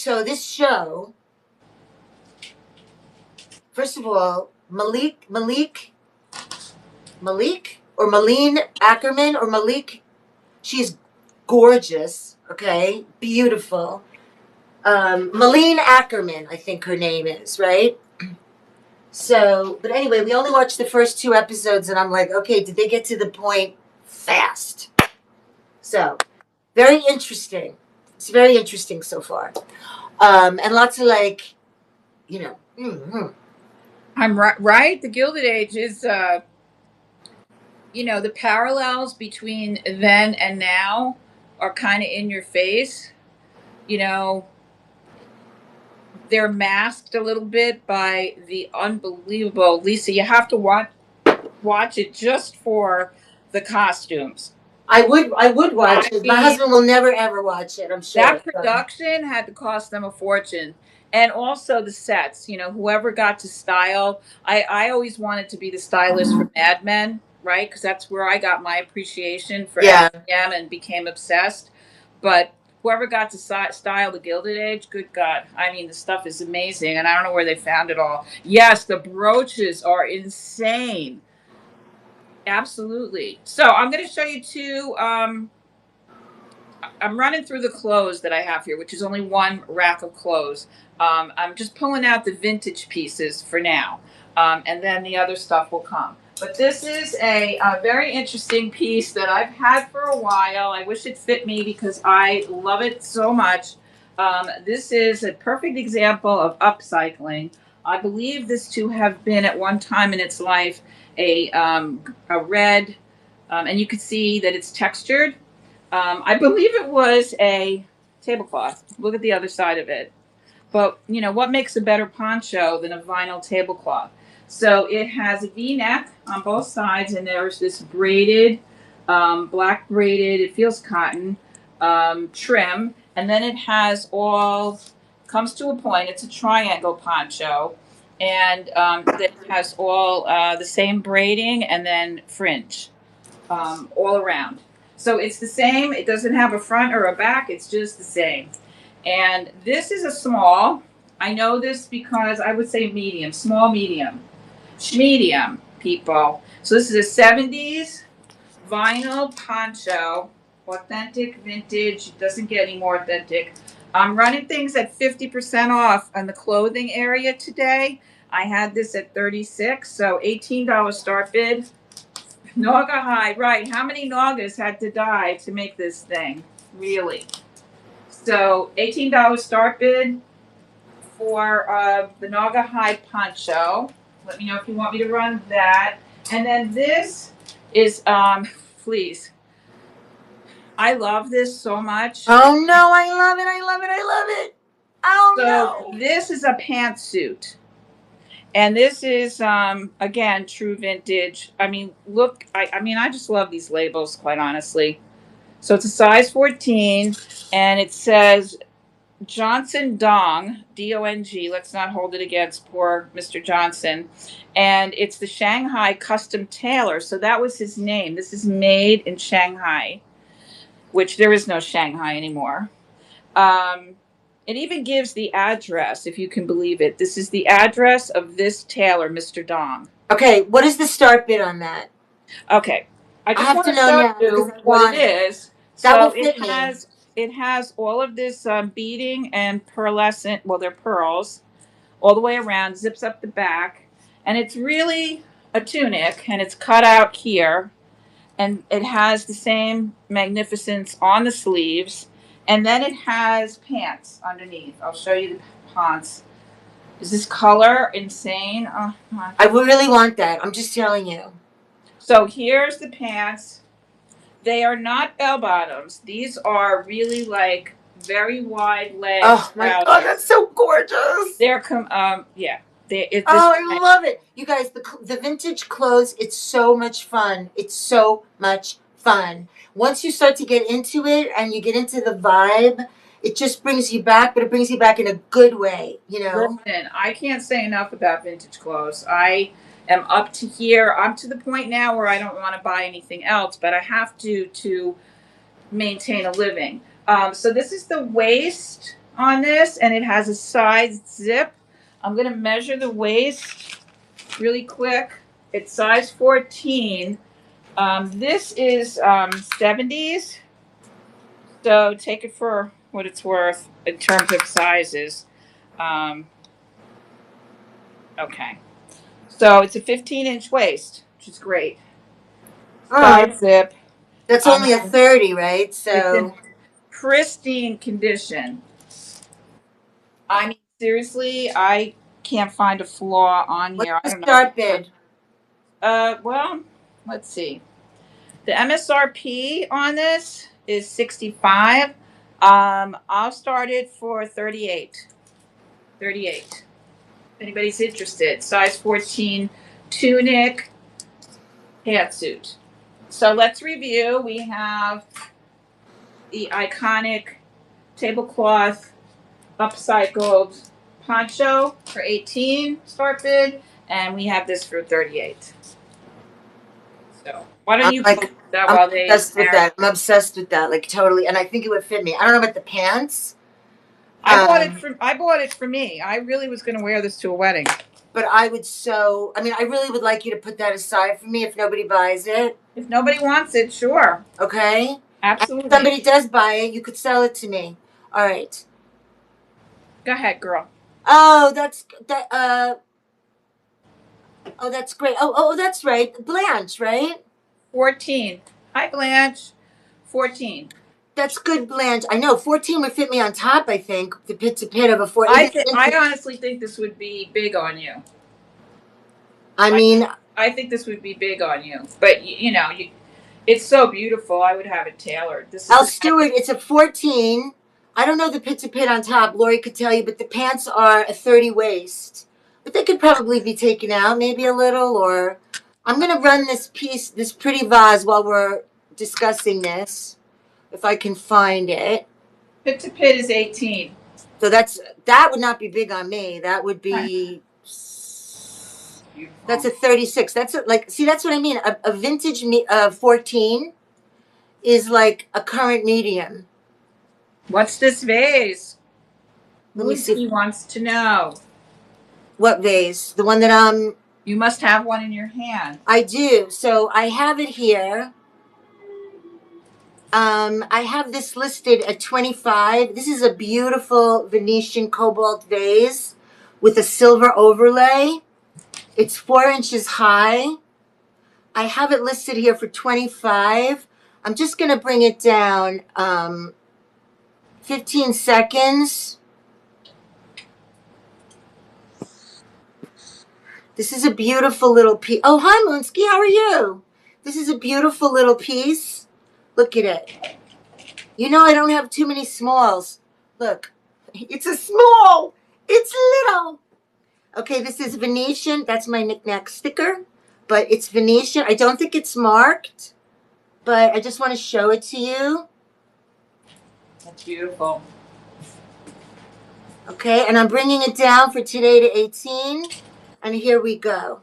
this show, first of all, Malik or Malene Ackerman or Malik, she's gorgeous, okay, beautiful. Malene Ackerman, I think her name is, right? So, but anyway, we only watched the first 2 episodes, and I'm like, okay, did they get to the point fast? So, very interesting. It's very interesting so far. And lots of like, you know. Mm-hmm. I'm right. The Gilded Age is, the parallels between then and now are kind of in your face. They're masked a little bit by the unbelievable Lisa. You have to watch it just for the costumes. I would watch it. My husband will never ever watch it, I'm sure. That production had to cost them a fortune. And also the sets, whoever got to style. I always wanted to be the stylist for Mad Men, right? Because that's where I got my appreciation for MGM and became obsessed. But whoever got to style the Gilded Age, good God. I mean, the stuff is amazing. And I don't know where they found it all. Yes, the brooches are insane. Absolutely. So I'm going to show you 2. I'm running through the clothes that I have here, which is only 1 rack of clothes. I'm just pulling out the vintage pieces for now. And then the other stuff will come. But this is a very interesting piece that I've had for a while. I wish it fit me because I love it so much. This is a perfect example of upcycling. I believe this to have been at one time in its life a red, and you can see that it's textured. I believe it was a tablecloth. Look at the other side of it. But, what makes a better poncho than a vinyl tablecloth? So it has a V-neck on both sides, and there's this braided, black braided, it feels cotton, trim. And then it has comes to a point, it's a triangle poncho. And it has all the same braiding and then fringe all around. So it's the same. It doesn't have a front or a back. It's just the same. And this is a small. I know this because I would say medium, small, medium. medium, people. So this is a 70s vinyl poncho, authentic, vintage. It doesn't get any more authentic. I'm running things at 50% off on the clothing area today. I had this at 36, so $18 start bid. Naga hide, right? How many Nagas had to die to make this thing? Really? So $18 start bid for the Naga hide poncho. Let me know if you want me to run that. And then this is fleece. I love this so much. Oh no, I love it, I love it, I love it. Oh So no. this is a pantsuit. And this is again true vintage. I mean, look, I mean I just love these labels, quite honestly. So it's a size 14 and it says Johnson Dong, D-O-N-G. Let's not hold it against poor Mr. Johnson. And it's the Shanghai custom tailor. So that was his name. This is made in Shanghai, which there is no Shanghai anymore. It even gives the address, if you can believe it. This is the address of this tailor, Mr. Dong. Okay, what is the start bid on that? Okay. I just have want to to know show now because you I what want it it. is. That will So fit me. it has all of this beading and pearlescent, well, they're pearls, all the way around, zips up the back. And it's really a tunic, and it's cut out here. And it has the same magnificence on the sleeves. And then it has pants underneath. I'll show you the pants. Is this color insane? Oh, I would really want that. I'm just telling you. so here's the pants. They are not bell bottoms. These are really like very wide leg Oh my trousers. god, that's so gorgeous. They're yeah. I love it. You guys, the vintage clothes, it's so much fun. It's so much fun. Once you start to get into it and you get into the vibe, it just brings you back, but it brings you back in a good way, you know? Listen, I can't say enough about vintage clothes. I am up to here. I'm to the point now where I don't want to buy anything else, but I have to maintain a living. So this is the waist on this, and it has a side zip. I'm going to measure the waist really quick. It's size 14. This is 70s, so take it for what it's worth in terms of sizes. Um, okay, so it's a 15-inch waist, which is great. Side zip. That's only a 30, right? It's in So pristine condition. I mean, seriously, I can't find a flaw on what's here. I the don't know. start bid? Well, let's see. The MSRP on this is 65. I'll start it for 38. 38. If anybody's interested. Size 14 tunic pantsuit. So let's review. We have the iconic tablecloth upcycled poncho for 18 start bid, and we have this for 38. So why don't you post that I'm while they obsessed with that. I'm obsessed with that, like totally. And I think it would fit me. I don't know about the pants. I bought it for me. I really was going to wear this to a wedding. But I mean, I really would like you to put that aside for me if nobody buys it. If nobody wants it, sure. Okay? Absolutely. If somebody does buy it, you could sell it to me. All right. Go ahead, girl. Oh, that's great. Oh, that's right. Blanche, right? 14. Hi, Blanche. 14. That's good, Blanche. I know 14 would fit me on top. I think the pit to pit of a 14. I honestly think this would be big on you. I mean, I think this would be big on you, but it's so beautiful. I would have it tailored. This is Stewart. It's a 14. I don't know the pit to pit on top. Lori could tell you, but the pants are a 30 waist. But they could probably be taken out, maybe a little. Or I'm gonna run this piece, this pretty vase, while we're discussing this, if I can find it. Pit to pit is 18. So that would not be big on me. That would be. That's a 36. That's that's what I mean. A vintage 14 is like a current medium. What's this vase? Let me see. He wants to know. What vase? The one that You must have one in your hand. I do. So I have it here. I have this listed at 25. This is a beautiful Venetian cobalt vase with a silver overlay. It's 4 inches high. I have it listed here for 25. I'm just going to bring it down 15 seconds. This is a beautiful little piece. Oh, hi, Moonsky. How are you? This is a beautiful little piece. Look at it. You know I don't have too many smalls. Look, it's a small. It's little. Okay, this is Venetian. That's my knick-knack sticker. But it's Venetian. I don't think it's marked. But I just want to show it to you. That's beautiful. Okay, and I'm bringing it down for today to 18. And here we go.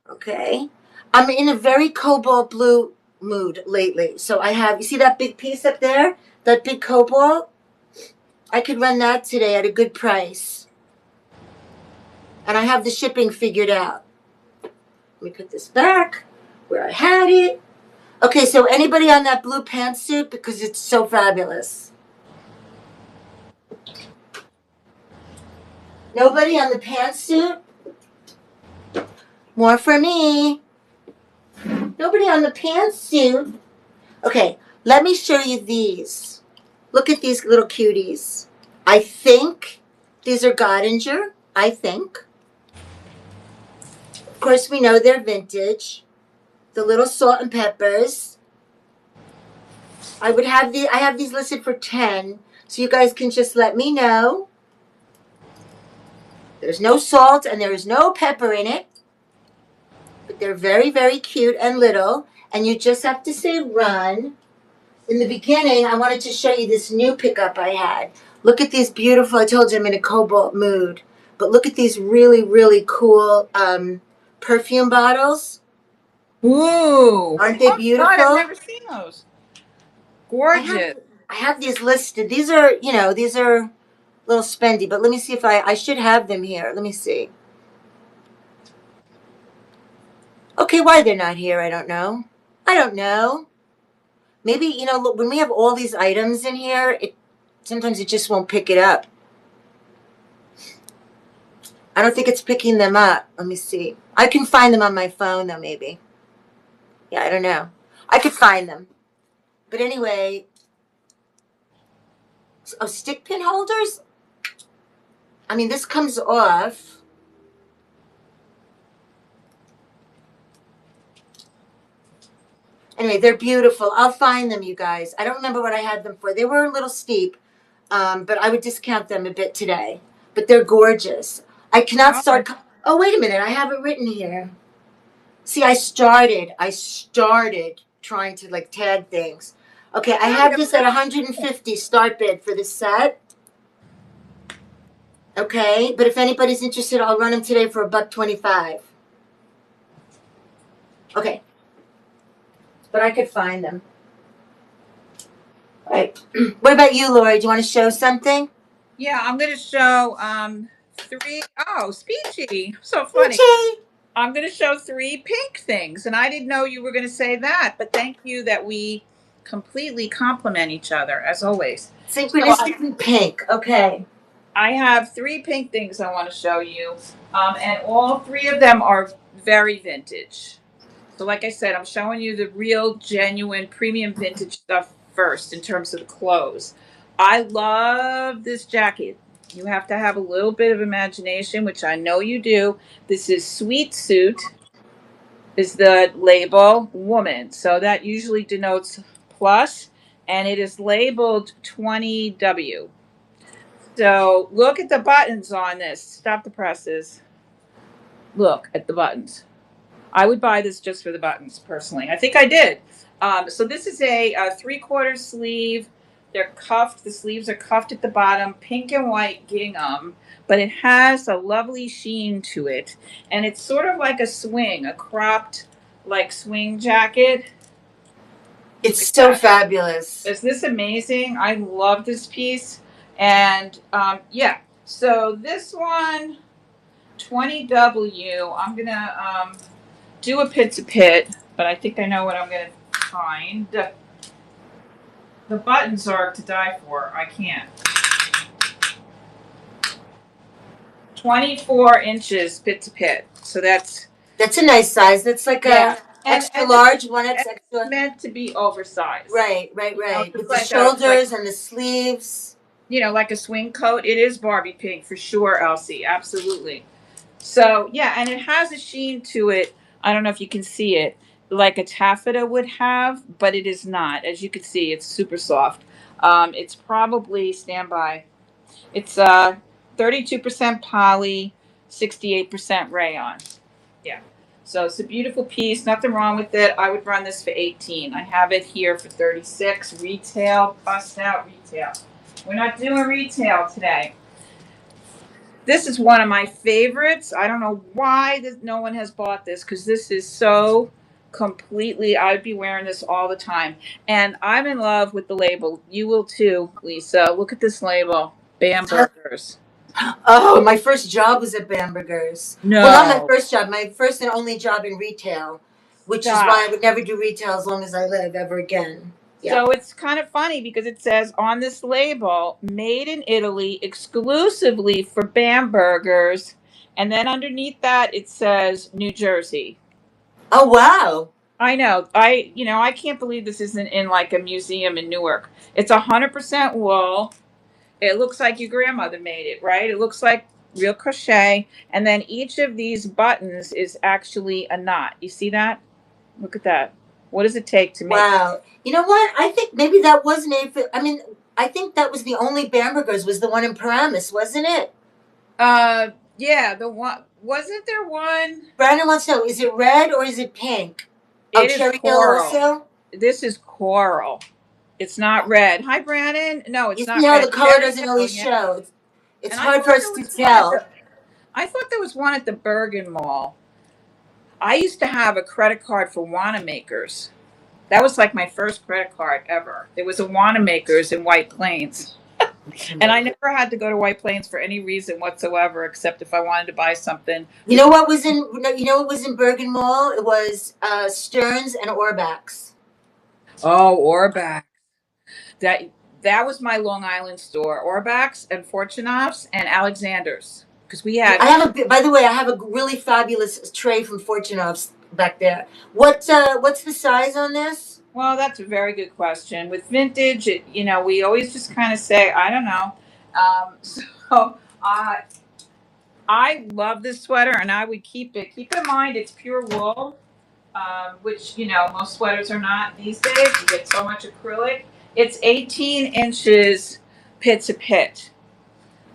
Okay. I'm in a very cobalt blue mood lately. So I have, you see that big piece up there? That big cobalt? I could run that today at a good price. And I have the shipping figured out. Let me put this back where I had it. Okay, so anybody on that blue pantsuit? Because it's so fabulous. Nobody on the pantsuit? More for me. Nobody on the pantsuit. Okay, let me show you these. Look at these little cuties. I think these are Godinger. I think. Of course, we know they're vintage. The little salt and peppers. I have these listed for 10, so you guys can just let me know. There's no salt and there is no pepper in it. But they're very, very cute and little. And you just have to say run. In the beginning, I wanted to show you this new pickup I had. Look at these beautiful, I told you I'm in a cobalt mood. But look at these really, really cool perfume bottles. Ooh. Aren't they beautiful? God, I've never seen those. Gorgeous. I have these listed. These are, these are a little spendy. But let me see if I should have them here. Let me see. Okay, why they're not here, I don't know. I don't know. Maybe, look, when we have all these items in here, sometimes it just won't pick it up. I don't think it's picking them up. Let me see. I can find them on my phone, though, maybe. Yeah, I don't know. I could find them. But anyway. Oh, stick pin holders? I mean, this comes off. Anyway, they're beautiful. I'll find them, you guys. I don't remember what I had them for. They were a little steep, but I would discount them a bit today. But they're gorgeous. I cannot start. Oh, wait a minute. I have it written here. See, I started trying to tag things. Okay, I have this at 150 start bid for this set. Okay, but if anybody's interested, I'll run them today for $1.25. Okay. But I could find them. All right. What about you, Lori? Do you want to show something? Yeah, I'm going to show 3. Oh, Speechy. So funny. Speechy. I'm going to show 3 pink things. And I didn't know you were going to say that. But thank you that we completely complement each other, as always. Synchronistically pink. Okay. I have 3 pink things I want to show you. And all 3 of them are very vintage. So like I said, I'm showing you the real, genuine, premium vintage stuff first in terms of the clothes. I love this jacket. You have to have a little bit of imagination, which I know you do. This is Sweet Suit, is the label, woman. So that usually denotes plus, and it is labeled 20W. So look at the buttons on this. Stop the presses. Look at the buttons. I would buy this just for the buttons, personally. I think I did. So this is a 3/4 sleeve. They're cuffed. The sleeves are cuffed at the bottom, pink and white gingham, but it has a lovely sheen to it. And it's sort of like a swing, a cropped, swing jacket. It's so fabulous. Is this amazing? I love this piece. And yeah, so this one, 20W. I'm gonna do a pit to pit, but I think I know what I'm gonna find. The buttons are to die for. I can't. 24 inches pit to pit. So that's a nice size. That's like a extra large one. It's extra. Meant to be oversized. Right. With the like shoulders and the sleeves. Like a swing coat. It is Barbie pink for sure, Elsie. Absolutely. So yeah, and it has a sheen to it. I don't know if you can see it, like a taffeta would have, but it is not. As you can see, it's super soft. It's probably standby. It's 32% poly, 68% rayon. Yeah. So it's a beautiful piece. Nothing wrong with it. I would run this for 18. I have it here for 36. Retail, bust out retail. We're not doing retail today. This is one of my favorites. I don't know why no one has bought this, because this is so completely, I'd be wearing this all the time. And I'm in love with the label. You will too, Lisa. Look at this label. Bambergers. Oh, my first job was at Bambergers. No. Well, not my first job. My first and only job in retail, which is why I would never do retail as long as I live ever again. Yeah. So it's kind of funny because it says on this label, made in Italy exclusively for Bambergers. And then underneath that, it says New Jersey. Oh, wow. I know. I can't believe this isn't in like a museum in Newark. It's 100% wool. It looks like your grandmother made it, right? It looks like real crochet. And then each of these buttons is actually a knot. You see that? Look at that. What does it take to make? Wow. You know what? I think maybe that was made for, I think that was the only Bambergers was the one in Paramus, wasn't it? Yeah, the one. Wasn't there one? Brandon wants to know, is it red or is it pink? It is Cherry Hill also? This is coral. It's not red. Hi, Brandon. No, it's not red. No, the color doesn't always show. It's hard for us to tell. I thought there was one at the Bergen Mall. I used to have a credit card for Wanamaker's. That was like my first credit card ever. It was a Wanamaker's in White Plains. And I never had to go to White Plains for any reason whatsoever, except if I wanted to buy something. You know what was in Bergen Mall? It was Stearns and Orbach's. Oh, Orbach. That was my Long Island store. Orbach's and Fortunoff's and Alexander's. Because we had. By the way, I have a really fabulous tray from Fortunoff's back there. What's the size on this? Well, that's a very good question. With vintage, we always just kind of say, I don't know. So I love this sweater, and I would keep it. Keep in mind, it's pure wool, which, most sweaters are not these days. You get so much acrylic. It's 18 inches pit to pit.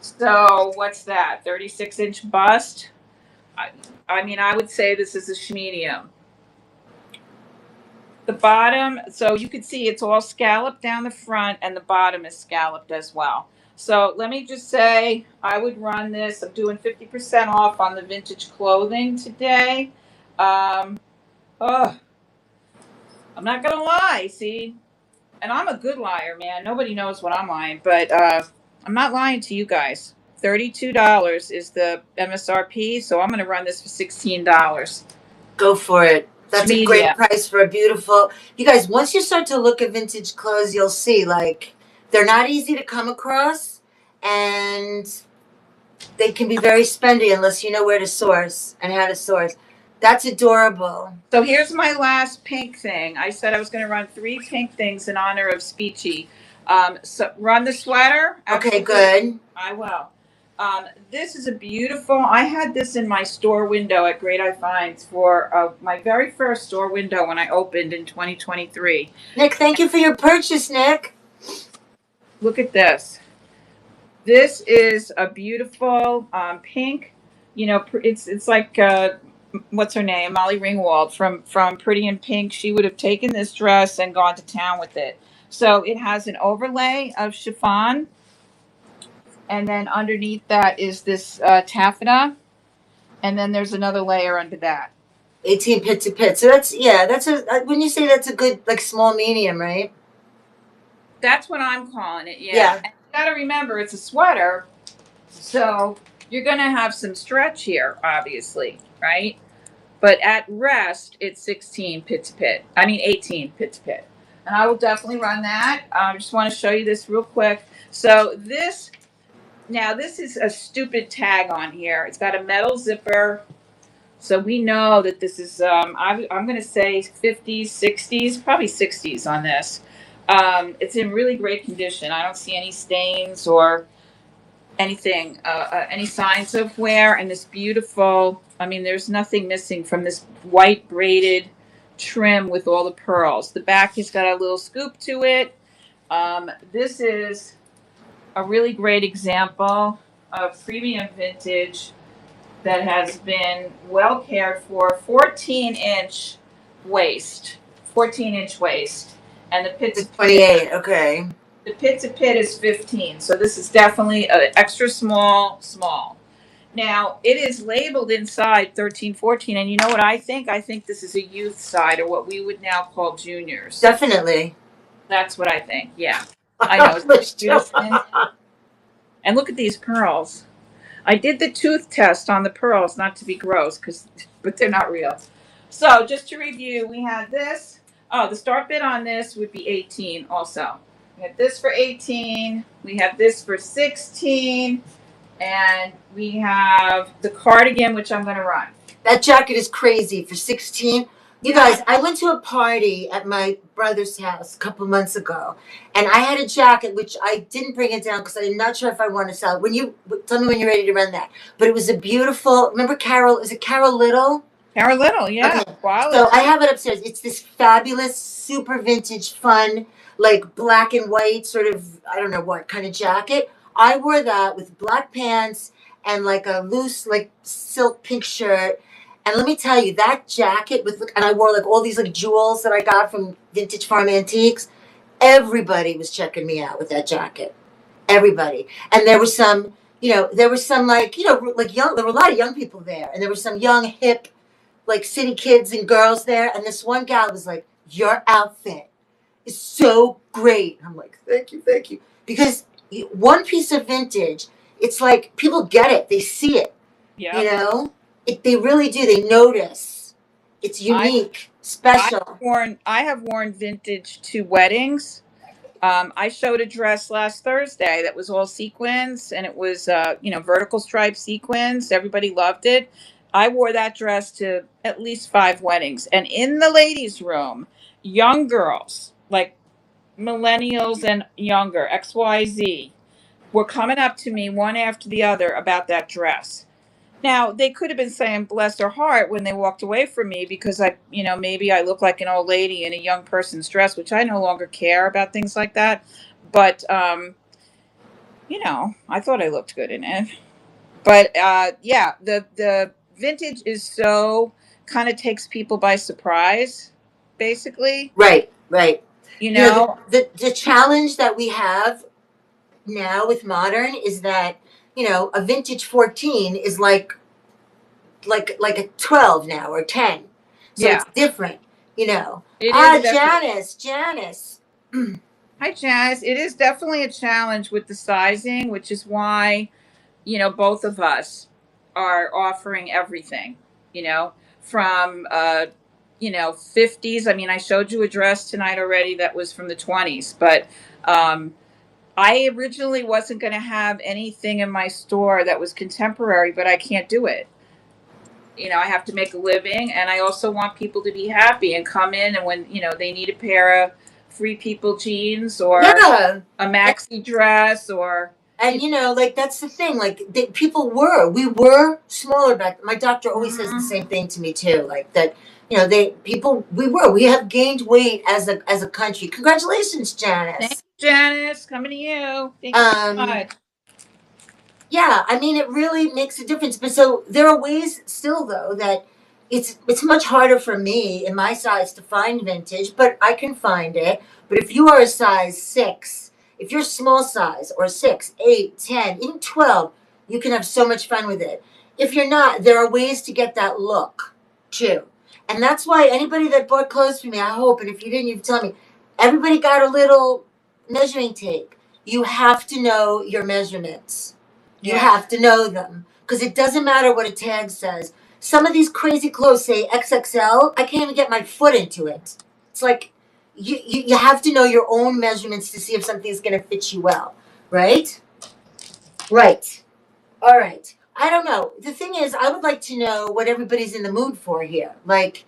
So what's that? 36-inch bust? I would say this is a medium. The bottom, so you can see it's all scalloped down the front, and the bottom is scalloped as well. So let me just say, I would run this. I'm doing 50% off on the vintage clothing today. I'm not going to lie, see? And I'm a good liar, man. Nobody knows what I'm lying, but I'm not lying to you guys. $32 is the MSRP, so I'm going to run this for $16. Go for it. That's a great price for a beautiful. You guys, once you start to look at vintage clothes, you'll see, like, they're not easy to come across, and they can be very spendy unless you know where to source and how to source. That's adorable. So here's my last pink thing. I said I was going to run 3 pink things in honor of Speechy. So run the sweater. Okay, good. I will. This is a beautiful, I had this in my store window at Greateye Finds for my very first store window when I opened in 2023. Nick, thank you for your purchase, Nick. Look at this. This is a beautiful pink. It's like, what's her name? Molly Ringwald from Pretty in Pink. She would have taken this dress and gone to town with it. So it has an overlay of chiffon. And then underneath that is this taffeta. And then there's another layer under that. 18 pit to pit. So when you say that's a good, like, small medium, right? That's what I'm calling it, yeah. And you got to remember, it's a sweater. So, you're going to have some stretch here, obviously, right? But at rest, it's 16 pit to pit. I mean, 18 pit to pit. And I will definitely run that. I just want to show you this real quick. So this is a stupid tag on here. It's got a metal zipper. So we know that this is, I'm going to say 50s, 60s, probably 60s on this. It's in really great condition. I don't see any stains or anything, any signs of wear. And this beautiful, I mean, there's nothing missing from this white braided trim with all the pearls. The back has got a little scoop to it. This is a really great example of premium vintage that has been well cared for. 14-inch waist, 14-inch waist, and the pit to 28. Okay. The pit to pit is 15. So this is definitely an extra small. Now it is labeled inside 13, 14, and you know what I think? I think this is a youth side, or what we would now call juniors. Definitely. That's what I think. Yeah, I know. It's beautiful. And look at these pearls. I did the tooth test on the pearls, not to be gross, but they're not real. So just to review, we had this. Oh, the start bid on this would be 18 also. We have this for 18. We have this for 16. And we have the cardigan, which I'm going to run. That jacket is crazy for 16. You guys, I went to a party at my brother's house a couple months ago, and I had a jacket, which I didn't bring it down because I'm not sure if I want to sell it. Tell me when you're ready to run that. But it was a beautiful, remember Carol, is it Carol Little? Carol Little, yeah. Okay. Wow. So I have it upstairs. It's this fabulous, super vintage, fun, like black and white sort of, I don't know what kind of jacket. I wore that with black pants and like a loose, like silk pink shirt. And let me tell you, that jacket and I wore like all these like jewels that I got from Vintage Farm Antiques. Everybody was checking me out with that jacket. Everybody. And there was some, like, like young, there were a lot of young people there. And there were some young, hip, like city kids and girls there. And this one gal was like, your outfit is so great. I'm like, thank you. Because one piece of vintage, it's like people get it. They see it. Yeah. They really do. They notice. It's unique, special. I have worn vintage to weddings. I showed a dress last Thursday that was all sequins, and it was, vertical stripe sequins. Everybody loved it. I wore that dress to at least 5 weddings. And in the ladies' room, young girls, like millennials and younger, XYZ, were coming up to me one after the other about that dress. Now, they could have been saying, bless their heart, when they walked away from me because maybe I look like an old lady in a young person's dress, which I no longer care about things like that. But, I thought I looked good in it. But, the vintage is so kind of takes people by surprise, basically. Right. The challenge that we have now with modern is that, a vintage 14 is like a 12 now or 10. So it's different, Janice. Hi, Janice. It is definitely a challenge with the sizing, which is why, both of us are offering everything, from, 50s. I mean, I showed you a dress tonight already that was from the 20s, but, I originally wasn't going to have anything in my store that was contemporary, but I can't do it. I have to make a living, and I also want people to be happy and come in, and when, they need a pair of Free People jeans or a maxi dress or... And, that's the thing, like, we were smaller back. My doctor always says the same thing to me, too, like that, we have gained weight as a country. Congratulations, Janice. Thank you, Janice. Coming to you. Thank you so much. Yeah, I mean, it really makes a difference. But so there are ways still, though, that it's much harder for me in my size to find vintage, but I can find it. But if you are a size 6, if you're small size or 6, 8, 10, even 12, you can have so much fun with it. If you're not, there are ways to get that look, too. And that's why anybody that bought clothes from me, I hope, and if you didn't, you tell me, everybody got a little measuring tape. You have to know your measurements. You have to know them because it doesn't matter what a tag says. Some of these crazy clothes say XXL. I can't even get my foot into it. It's like you have to know your own measurements to see if something's going to fit you well, right? Right. All right. I don't know. The thing is, I would like to know what everybody's in the mood for here. Like,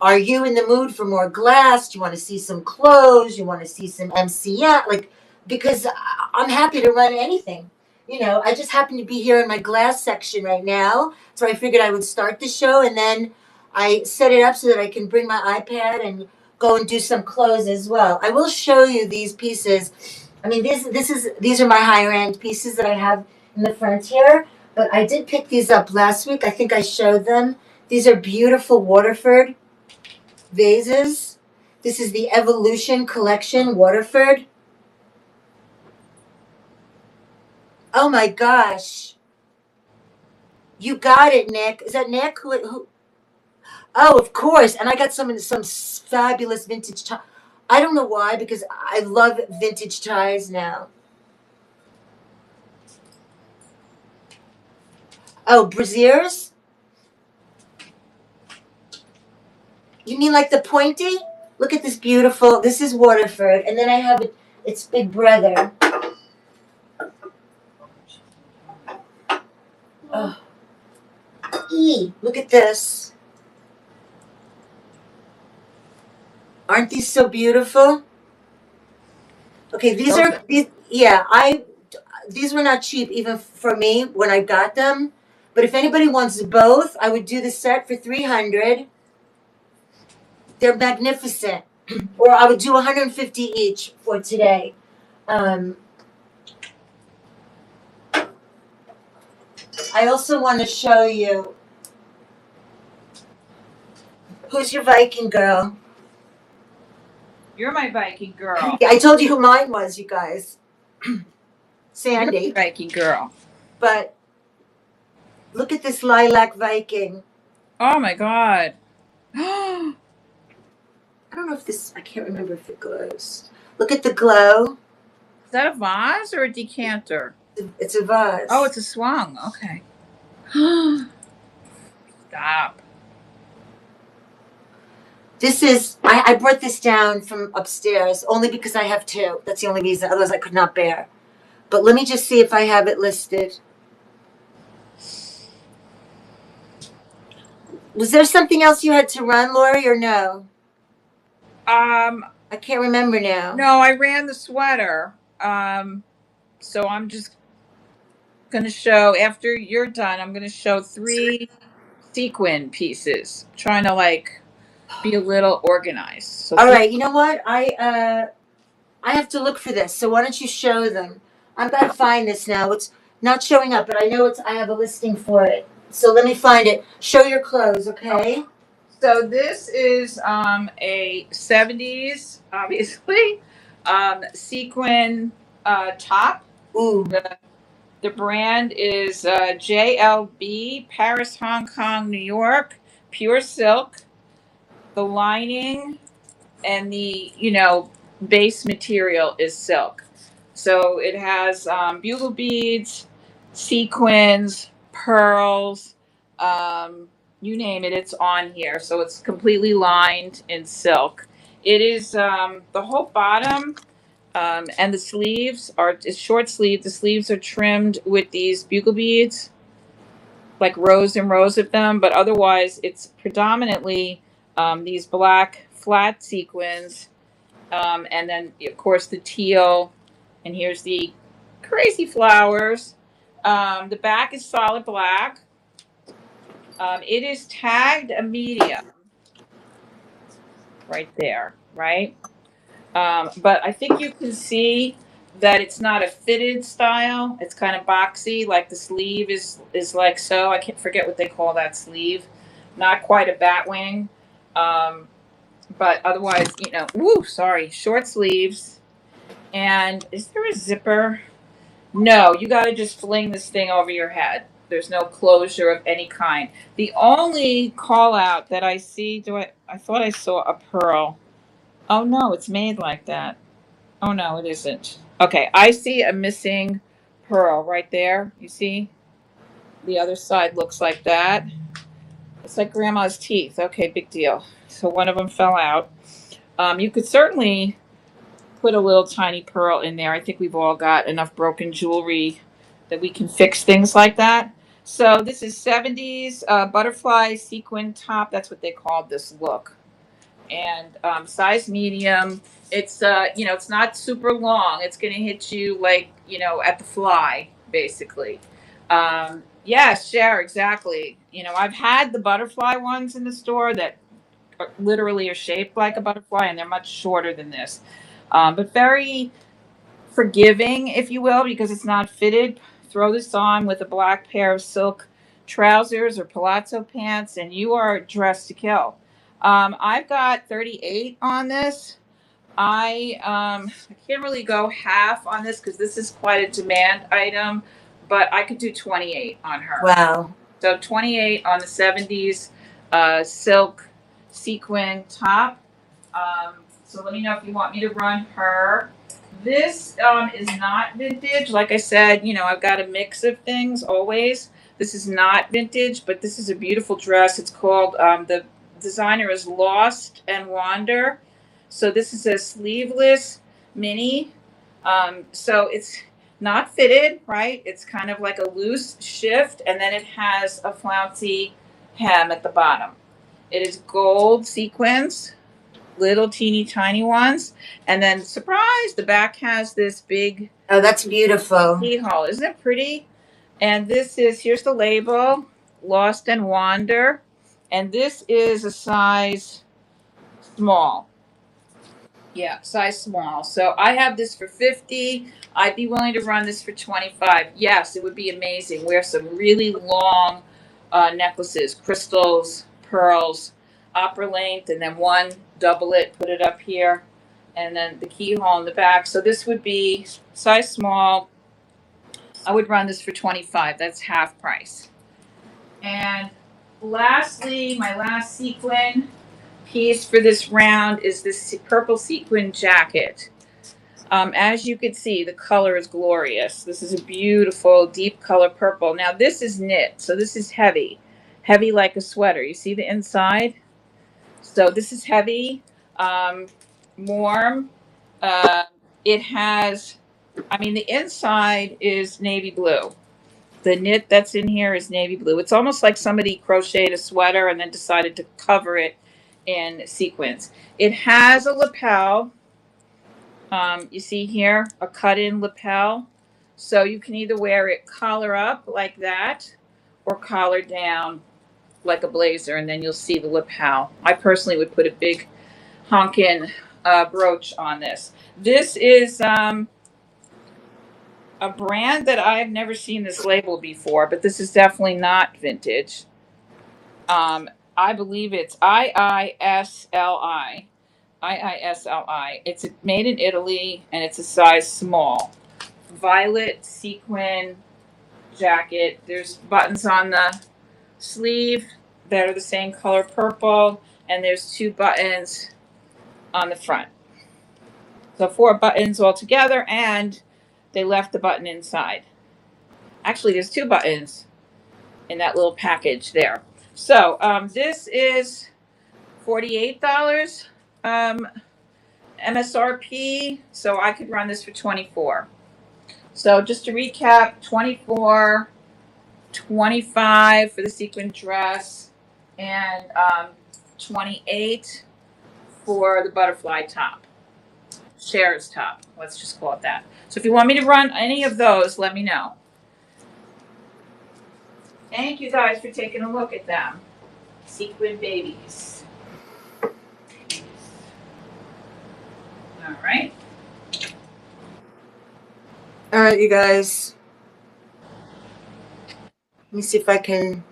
are you in the mood for more glass? Do you want to see some clothes? You want to see some MCM? Like, because I'm happy to run anything. You know, I just happen to be here in my glass section right now. So I figured I would start the show, and then I set it up so that I can bring my iPad and go and do some clothes as well. I will show you these pieces. I mean, these are my higher end pieces that I have in the front here. But I did pick these up last week. I think I showed them. These are beautiful Waterford vases. This is the Evolution Collection Waterford. Oh my gosh. You got it, Nick. Is that Nick? Who? Oh, of course. And I got some fabulous vintage ties. I don't know why, because I love vintage ties now. Oh, brassieres? You mean like the pointy? Look at this beautiful. This is Waterford. And then I have its big brother. Oh. Look at this. Aren't these so beautiful? Okay, these are these. Yeah, these were not cheap even for me when I got them. But if anybody wants both, I would do the set for 300. They're magnificent. Or I would do 150 each for today. I also want to show you. Who's your Viking girl? You're my Viking girl. Yeah, I told you who mine was, you guys. Sandy. You're my Viking girl. But look at this lilac Viking. Oh my God. I don't know if this, I can't remember if it glows. Look at the glow. Is that a vase or a decanter? It's a vase. Oh, it's a swung. Okay. Stop. This is, I brought this down from upstairs only because I have two. That's the only reason. Otherwise, I could not bear. But let me just see if I have it listed. Was there something else you had to run, Lori, or no? I can't remember now. No, I ran the sweater. So I'm just gonna show, after you're done, I'm gonna show 3 sequin pieces. I'm trying to like be a little organized. So all right, you know what? I have to look for this. So why don't you show them? I've got to find this now. It's not showing up, but I know I have a listing for it. So let me find it. Show your clothes, okay? So this is a 70s, obviously, sequin top. Ooh. The brand is JLB, Paris, Hong Kong, New York, pure silk. The lining and the, base material is silk. So it has bugle beads, sequins, pearls, you name it, it's on here. So it's completely lined in silk. It is the whole bottom and the sleeves it's short sleeve. The sleeves are trimmed with these bugle beads, like rows and rows of them, but otherwise it's predominantly these black flat sequins, and then of course the teal, and here's the crazy flowers. The back is solid black. It is tagged a medium right there, right? But I think you can see that it's not a fitted style. It's kind of boxy, like the sleeve is like so. I can't forget what they call that sleeve. Not quite a bat wing. But otherwise, short sleeves. And is there a zipper? No, you got to just fling this thing over your head. There's no closure of any kind. The only call out that I see, I thought I saw a pearl. Oh no, it's made like that. Oh no, it isn't. Okay, I see a missing pearl right there. You see? The other side looks like that. It's like grandma's teeth. Okay, big deal. So one of them fell out. You could certainly put a little tiny pearl in there. I think we've all got enough broken jewelry that we can fix things like that. So this is 70s butterfly sequin top. That's what they called this look. And size medium. It's it's not super long. It's going to hit you like at the fly basically. Yeah, share exactly. I've had the butterfly ones in the store that literally are shaped like a butterfly, and they're much shorter than this, but very forgiving, if you will, because it's not fitted. Throw this on with a black pair of silk trousers or palazzo pants, and you are dressed to kill. I've got 38 on this. I can't really go half on this because this is quite a demand item, but I could do 28 on her. Wow. So 28 on the 70s silk sequin top. So let me know if you want me to run her. This is not vintage. Like I said, I've got a mix of things always. This is not vintage, but this is a beautiful dress. It's called, the designer is Lost and Wander. So this is a sleeveless mini. So it's not fitted, right? It's kind of like a loose shift, and then it has a flouncy hem at the bottom. It is gold sequins, little teeny tiny ones, and then surprise, the back has this big Oh, that's beautiful. keyhole. Isn't it pretty? And here's the label, Lost and Wander, and this is a size small. Yeah, size small. So I have this for 50. I'd be willing to run this for 25. Yes, it would be amazing. Wear some really long necklaces, crystals, pearls, opera length, and then one double it, put it up here, and then the keyhole in the back. So this would be size small. I would run this for 25. That's half price. And lastly, my last sequin piece for this round is this purple sequin jacket. As you can see, the color is glorious. This is a beautiful deep color purple. Now this is knit, so this is heavy like a sweater. You see the inside? So this is heavy, warm. It has, the inside is navy blue. The knit that's in here is navy blue. It's almost like somebody crocheted a sweater and then decided to cover it in sequins. It has a lapel. You see here, a cut-in lapel. So you can either wear it collar up like that or collar down like a blazer, and then you'll see the lapel. I personally would put a big honkin' brooch on this. This is a brand that I've never seen this label before, but this is definitely not vintage. I believe it's IISLI. IISLI. It's made in Italy, and it's a size small. Violet sequin jacket. There's buttons on the sleeve that are the same color purple, and there's 2 buttons on the front. So 4 buttons all together, and they left the button inside. Actually, there's 2 buttons in that little package there. So this is $48 MSRP, so I could run this for 24. So just to recap, 24, 25 for the sequin dress, and 28 for the butterfly top, Cher's top. Let's just call it that. So if you want me to run any of those, let me know. Thank you guys for taking a look at them. Sequin babies. All right. All right, you guys. Let me see if I can.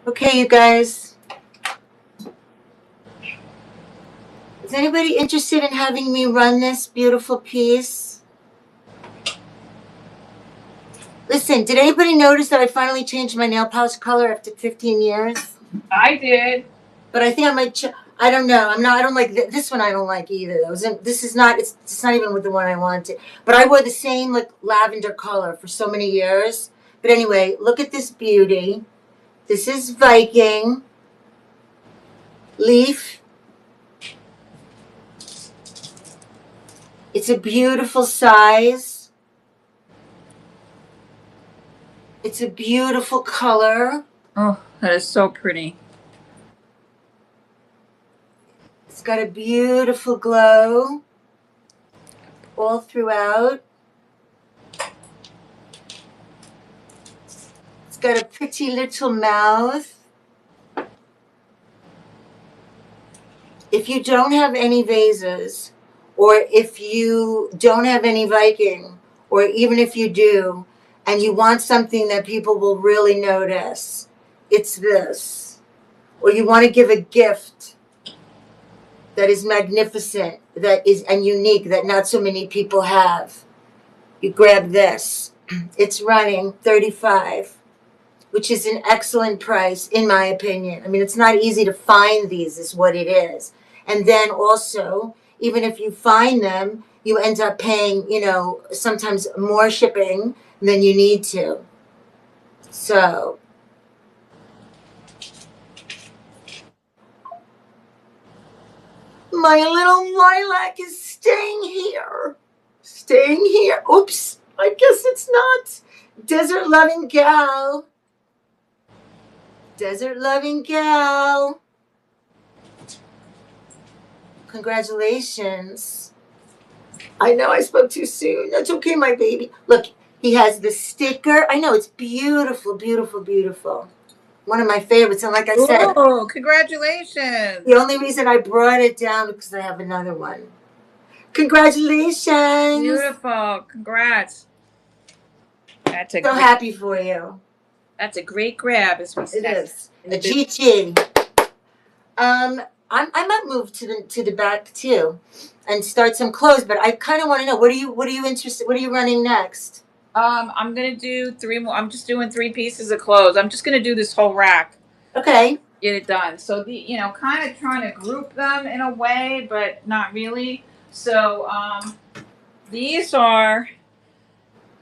Okay, you guys. Is anybody interested in having me run this beautiful piece? Listen, did anybody notice that I finally changed my nail polish color after 15 years? I did. But I think I might I don't know. I don't like this one. I don't like either. This is not. It's not even with the one I wanted. But I wore the same like lavender color for so many years. But anyway, look at this beauty. This is Viking leaf. It's a beautiful size. It's a beautiful color. Oh, that is so pretty. It's got a beautiful glow all throughout. It's got a pretty little mouth. If you don't have any vases, or if you don't have any Viking, or even if you do, and you want something that people will really notice, it's this. Or you want to give a gift that is magnificent, that is and unique, that not so many people have. You grab this. It's running $35, which is an excellent price, in my opinion. I mean, it's not easy to find these, is what it is. And then also, even if you find them, you end up paying, sometimes more shipping than you need to. So, my little lilac is staying here. Staying here. Oops, I guess it's not. Desert loving gal. Desert loving gal. Congratulations. I know I spoke too soon. That's okay, my baby. Look, he has the sticker. I know, it's beautiful, beautiful, beautiful. One of my favorites. And like I said, Oh, congratulations. the only reason I brought it down because I have another one. Congratulations. Beautiful. Congrats. That's So happy for you. That's a great grab, as we said. It is. A GT. I might move to the back too, and start some clothes. But I kind of want to know what are you interested? What are you running next? I'm gonna do 3 more. I'm just doing 3 pieces of clothes. I'm just gonna do this whole rack. Okay. Get it done. So kind of trying to group them in a way, but not really. So these are.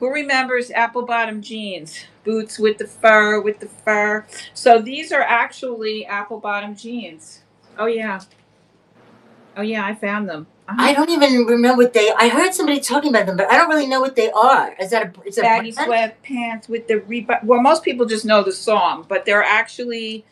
Who remembers apple bottom jeans? Boots with the fur. So these are actually apple bottom jeans. Oh yeah. I found them. I don't even remember what they. I heard somebody talking about them, but I don't really know what they are. Is that a baggy sweatpants with the Reebok? Well, most people just know the song, but they're actually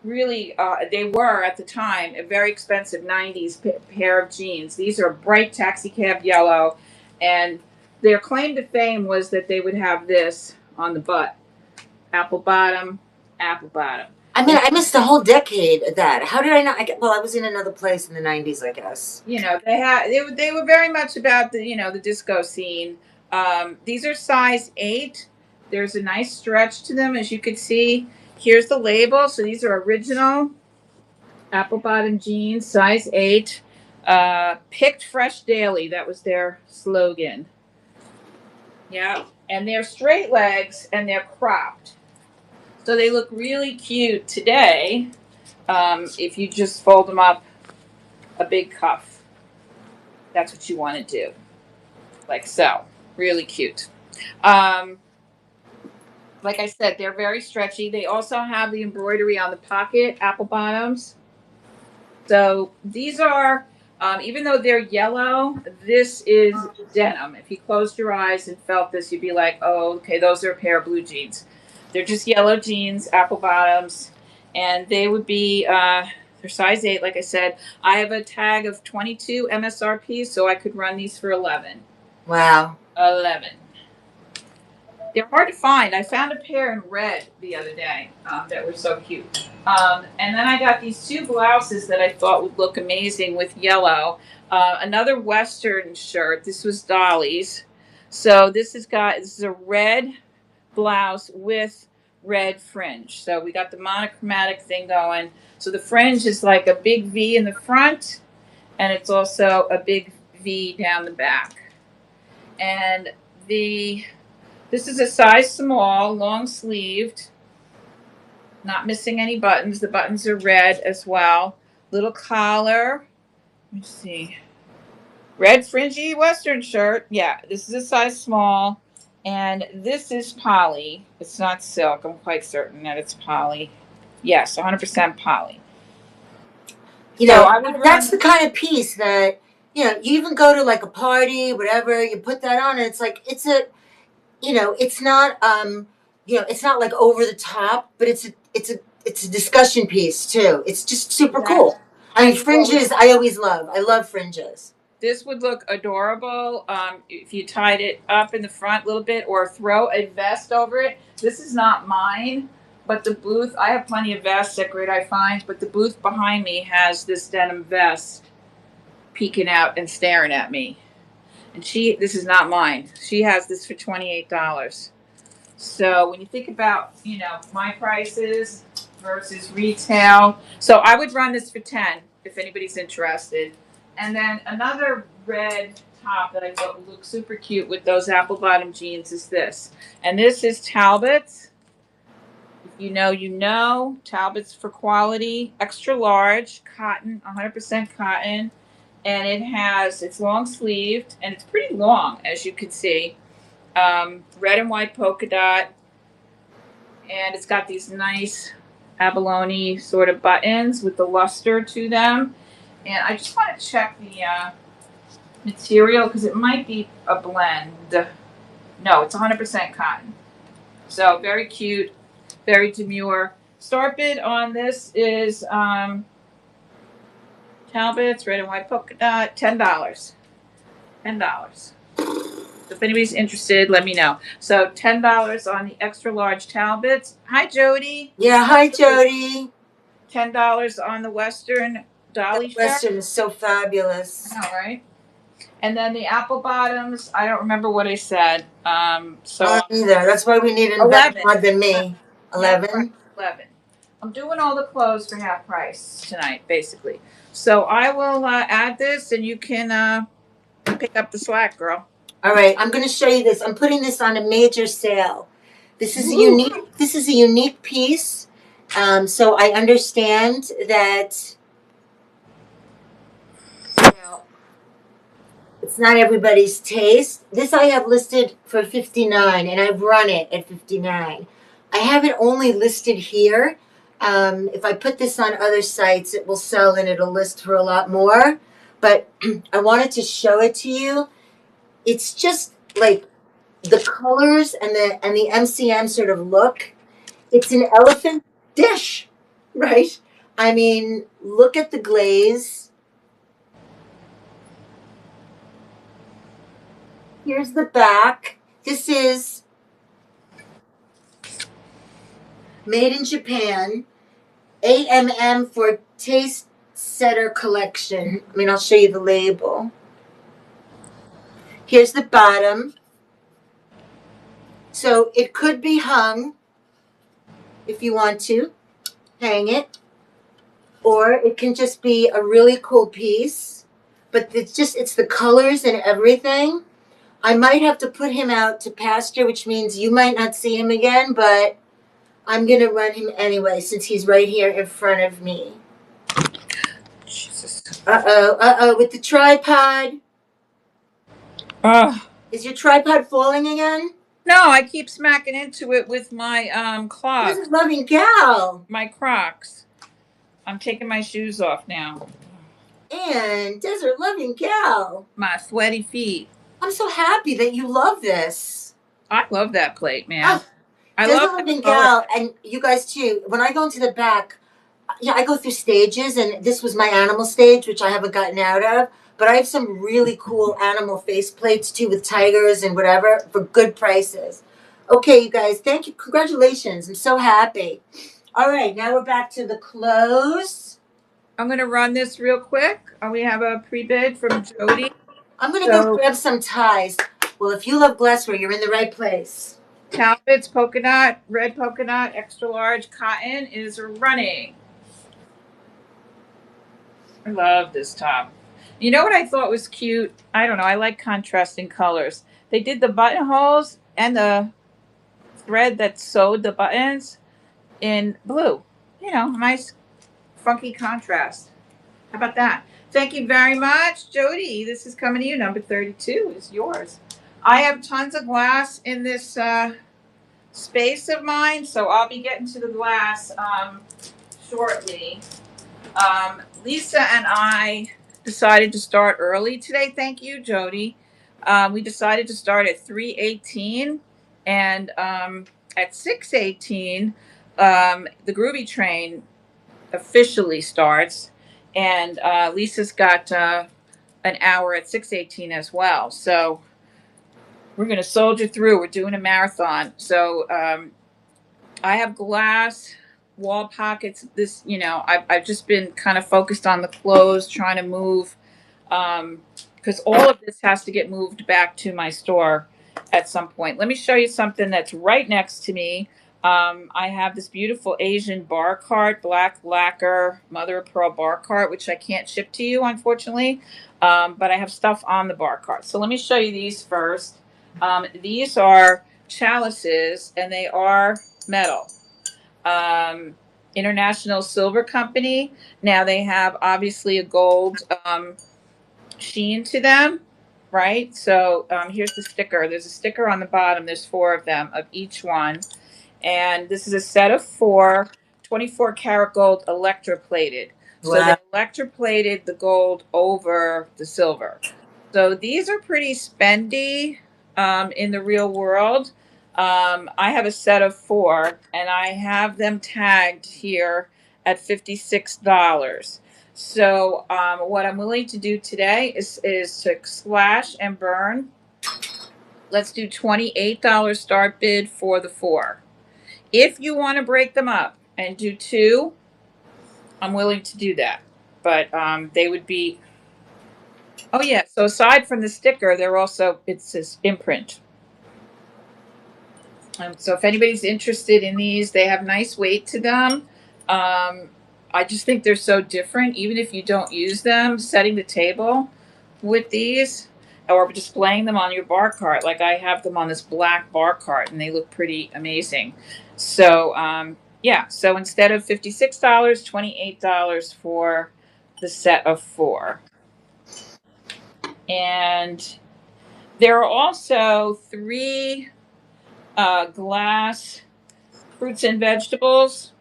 really. They were at the time a very expensive '90s pair of jeans. These are bright taxi cab yellow, and their claim to fame was that they would have this on the butt, apple bottom, apple bottom. I mean, I missed a whole decade of that. How did I not? Well, I was in another place in the '90s, I guess. They were very much about the disco scene. These are size 8. There's a nice stretch to them, as you can see. Here's the label. So these are original apple bottom jeans, size 8. Picked fresh daily. That was their slogan. Yeah, and they're straight legs and they're cropped. So they look really cute today if you just fold them up a big cuff. That's what you want to do. Like so. Really cute. Like I said, they're very stretchy. They also have the embroidery on the pocket, apple bottoms. So these are, even though they're yellow, this is denim. If you closed your eyes and felt this, you'd be like, oh, okay, those are a pair of blue jeans. They're just yellow jeans, apple bottoms, and they would be, they're size 8, like I said. I have a tag of 22 MSRP, so I could run these for 11. Wow. 11. They're hard to find. I found a pair in red the other day that were so cute. And then I got these 2 blouses that I thought would look amazing with yellow. Another Western shirt. This was Dolly's. So this is a red blouse with red fringe. So we got the monochromatic thing going. So the fringe is like a big V in the front, and it's also a big V down the back. And this is a size small, long sleeved. Not missing any buttons. The buttons are red as well. Little collar. Let me see. Red fringy Western shirt. Yeah, this is a size small. And this is poly. It's not silk. I'm quite certain that it's poly. Yes, 100% poly. You So know, I would that's run. the kind of piece that, you know, you even go to like a party, whatever, you put that on, and it's like, it's a, you know, it's not, you know, it's not like over the top, but it's a discussion piece too. It's just super That, cool. I I mean, mean, what would fringes, I always love. I love fringes. this would look adorable if you tied it up in the front a little bit or throw a vest over it. This is not mine, but the booth, I have plenty of vests at Greateye Finds, but the booth behind me has this denim vest peeking out and staring at me. And this is not mine. She has this for $28. So when you think about, my prices versus retail, so I would run this for 10 if anybody's interested. And then another red top that I thought would look super cute with those apple bottom jeans is this. And this is Talbot's. If you know, you know. Talbot's for quality, extra large, cotton, 100% cotton. And it's long sleeved and it's pretty long, as you can see. Red and white polka dot, and it's got these nice abalone sort of buttons with the luster to them. And I just want to check the material because it might be a blend. No, it's 100% cotton. So very cute, very demure. Start bid on this is Talbot's red and white polka dot, $10. $10. So if anybody's interested, let me know. So $10 on the extra large Talbots. Hi, Jody. Yeah, hi, Jody. $10 on the Western Dolly That shirt. Western is so fabulous. All right. And then the apple bottoms, I don't remember what I said. Neither. That's why we need an 11. more than me. Half price, 11. 11. I'm doing all the clothes for half price tonight, basically. So I will add this, and you can pick up the slack, girl. All right, I'm going to show you this. I'm putting this on a major sale. This is a unique. This is a unique piece. So I understand that, you know, it's not everybody's taste. This I have listed for 59, and I've run it at 59. I have it only listed here. If I put this on other sites, it will sell and it'll list for a lot more. But I wanted to show it to you. It's just like the colors and the MCM sort of look. It's an elephant dish, right? I mean, look at the glaze. Here's the back. This is made in Japan. 8mm for Taste Setter Collection. I mean, I'll show you the label. Here's the bottom. So it could be hung if you want to hang it, or it can just be a really cool piece. But it's the colors and everything. I might have to put him out to pasture, which means you might not see him again, but I'm going to run him anyway since he's right here in front of me. Jesus. With the tripod. Is your tripod falling again? No, I keep smacking into it with my clogs. This is loving gal. My Crocs. I'm taking my shoes off now. And Desert Loving Gal. My sweaty feet. I'm so happy that you love this. I love that plate, man. Oh, I Desert love Loving Gal, and you guys too. When I go into the back, I go through stages, and this was my animal stage, which I haven't gotten out of. But I have some really cool animal face plates too, with tigers and whatever, for good prices. Okay, you guys, thank you. Congratulations. I'm so happy. All right, now we're back to the clothes. I'm going to run this real quick. We have a pre-bid from Jody. I'm going to go grab some ties. Well, if you love glassware, you're in the right place. Talbot's polka dot, red polka dot, extra large cotton is running. I love this top. You know what I thought was cute? I don't know. I like contrasting colors. They did the buttonholes and the thread that sewed the buttons. in blue. You know, nice funky contrast. How about that? Thank you very much, Jody. This is coming to you. Number 32 is yours. I have tons of glass in this space of mine, so I'll be getting to the glass shortly. Lisa and I decided to start early today. Thank you, Jody. We decided to start at 3:18, and at 6:18, the Groovy train officially starts, and Lisa's got an hour at 6:18 as well. So we're going to soldier through. We're doing a marathon. So I have glass wall pockets. This, you know, I've just been kind of focused on the clothes, trying to move, because all of this has to get moved back to my store at some point. Let me show you something that's right next to me. I have this beautiful Asian bar cart, black lacquer mother of pearl bar cart, which I can't ship to you, unfortunately. But I have stuff on the bar cart. So let me show you these first. These are chalices, and they are metal. International Silver Company. Now they have obviously a gold sheen to them, right? So here's the sticker. There's a sticker on the bottom. There's 4 of them of each one. And this is a set of 4 24 karat gold electroplated. So Wow. they electroplated the gold over the silver. So these are pretty spendy in the real world. I have a set of 4, and I have them tagged here at $56. So what I'm willing to do today is to slash and burn. Let's do $28 start bid for the 4. If you want to break them up and do 2, I'm willing to do that. But they would be. Oh yeah. So aside from the sticker, they're also, it's this imprint. So if anybody's interested in these, they have nice weight to them. I just think they're so different. Even if you don't use them, setting the table with these or displaying them on your bar cart, like I have them on this black bar cart, and they look pretty amazing. So yeah, so instead of $56, $28 for the set of 4. And there are also 3 glass fruits and vegetables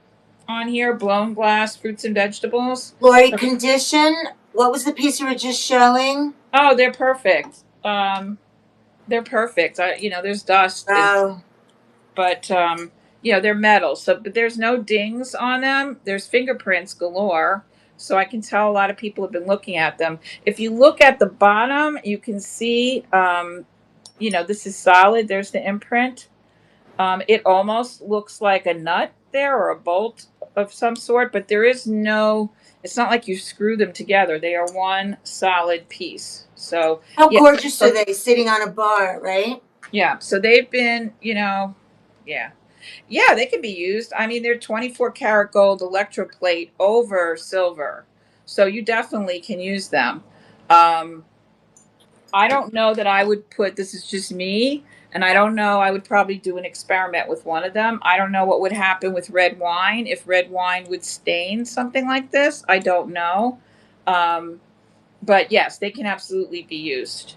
on here, blown glass fruits and vegetables. Lori, condition. What was the piece you were just showing? Oh, they're perfect. They're perfect. You know, there's dust. Oh. But you know, they're metal. So, but there's no dings on them. There's fingerprints galore. So I can tell a lot of people have been looking at them. If you look at the bottom, you can see, you know, this is solid. There's the imprint. It almost looks like a nut there or a bolt of some sort, but there is no, it's not like you screw them together. They are one solid piece. So how gorgeous are they sitting on a bar, right? Yeah. So they've been, you know, yeah. Yeah, they can be used. I mean, they're 24 karat gold electroplate over silver. So you definitely can use them. I don't know that I would put, this is just me, and I don't know, I would probably do an experiment with one of them. I don't know what would happen with red wine, if red wine would stain something like this. I don't know. But yes, they can absolutely be used.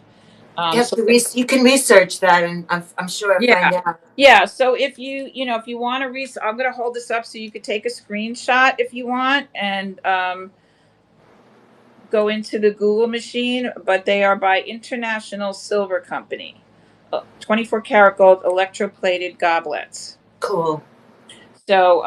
You can research that, and I'm sure I'll find out. Yeah. So if you know, if you want to I'm going to hold this up so you could take a screenshot if you want, and go into the Google machine. But they are by International Silver Company, 24 karat gold electroplated goblets. Cool. So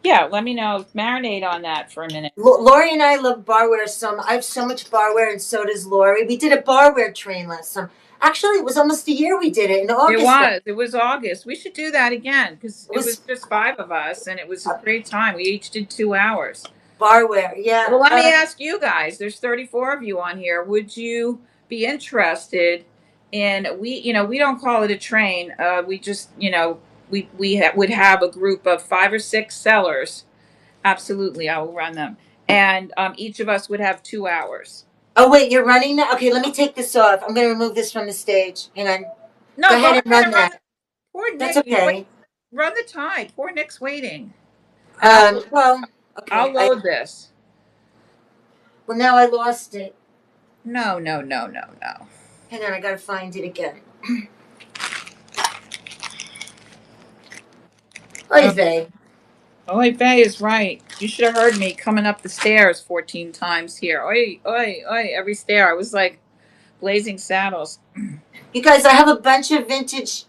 yeah, let me know. Marinate on that for a minute. Lori and I love barware. I have so much barware, and so does Lori. We did a barware train last summer. Actually, it was almost a year we did it in August. It was August. We should do that again because it was just 5 of us, and it was a great time. We each did 2 hours. Barware, yeah. Well, let me ask you guys. There's 34 of you on here. Would you be interested in, you know, we don't call it a train. We just, you know, we would have a group of 5 or 6 sellers. Absolutely, I will run them, and each of us would have 2 hours. Oh wait, you're running now? Okay, let me take this off. I'm going to remove this from the stage. Hang on. No, go ahead and run that. Poor Nick. That's okay. Run the tide. Poor Nick's waiting. Well, I'll okay. load this. Well, now I lost it. No. Hang on, I gotta find it again. Oy vey. Oy vey is right. You should have heard me coming up the stairs 14 times here. Oi, oi, oi, every stair. I was like blazing saddles. You guys, I have a bunch of vintage,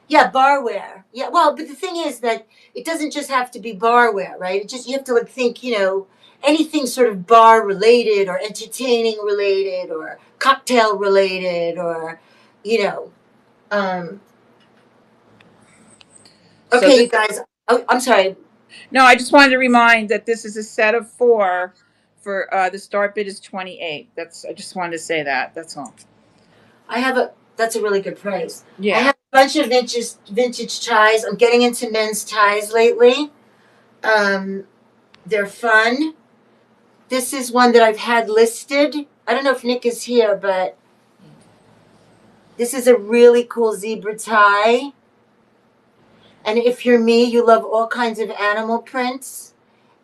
yeah, barware. Yeah, well, but the thing is that it doesn't just have to be barware, right? It just, you have to like think, anything sort of bar related or entertaining related or cocktail related or, you know, um, So okay, you this, guys. Oh, I'm sorry. no, I just wanted to remind that this is a set of 4 for the start bid is 28. I just wanted to say that. That's all. That's a really good price. I Yeah. have a bunch of vintage ties. I'm getting into men's ties lately. Um, they're fun. This is one that I've had listed. I don't know if Nick is here, but this is a really cool zebra tie. And if you're me, you love all kinds of animal prints.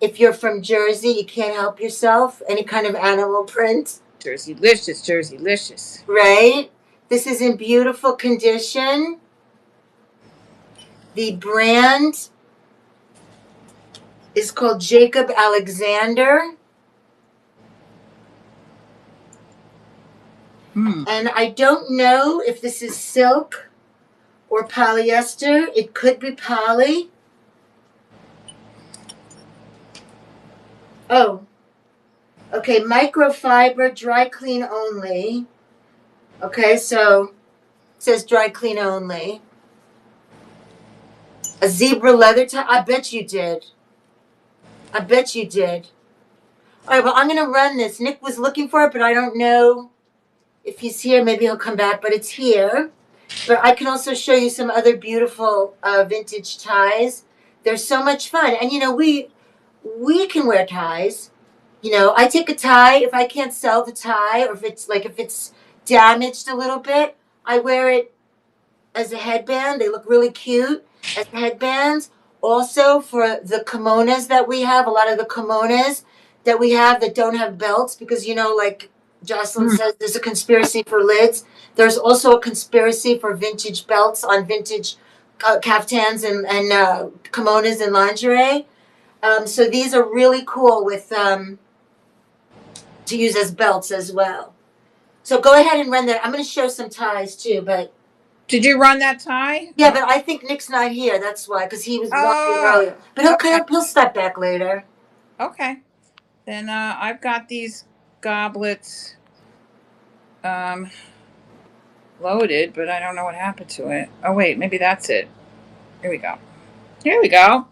If you're from Jersey, you can't help yourself. Any kind of animal print, Jersey-licious, Jersey-licious. right? This is in beautiful condition. The brand is called Jacob Alexander. And I don't know if this is silk or polyester. It could be poly. Oh, okay. Microfiber, dry clean only. Okay, so it says dry clean only. A zebra leather tie. I bet you did. I bet you did. All right, well, I'm going to run this. Nick was looking for it, but I don't know if he's here. Maybe he'll come back, but it's here. But I can also show you some other beautiful vintage ties. They're so much fun. And, we can wear ties. I take a tie. If I can't sell the tie, or if it's damaged a little bit, I wear it as a headband. They look really cute as headbands. Also, for the kimonos that we have, a lot of the kimonos that we have that don't have belts, because, like Jocelyn says, there's a conspiracy for lids. There's also a conspiracy for vintage belts on vintage kaftans and kimonos and lingerie. So these are really cool with to use as belts as well. So go ahead and run that. I'm going to show some ties too, but Did you run that tie? yeah, but I think Nick's not here. That's why, because he was walking Oh, earlier. But okay. he'll step back later. Okay. Then I've got these goblets loaded, but I don't know what happened to it. Oh, wait, maybe that's it. Here we go. Here we go.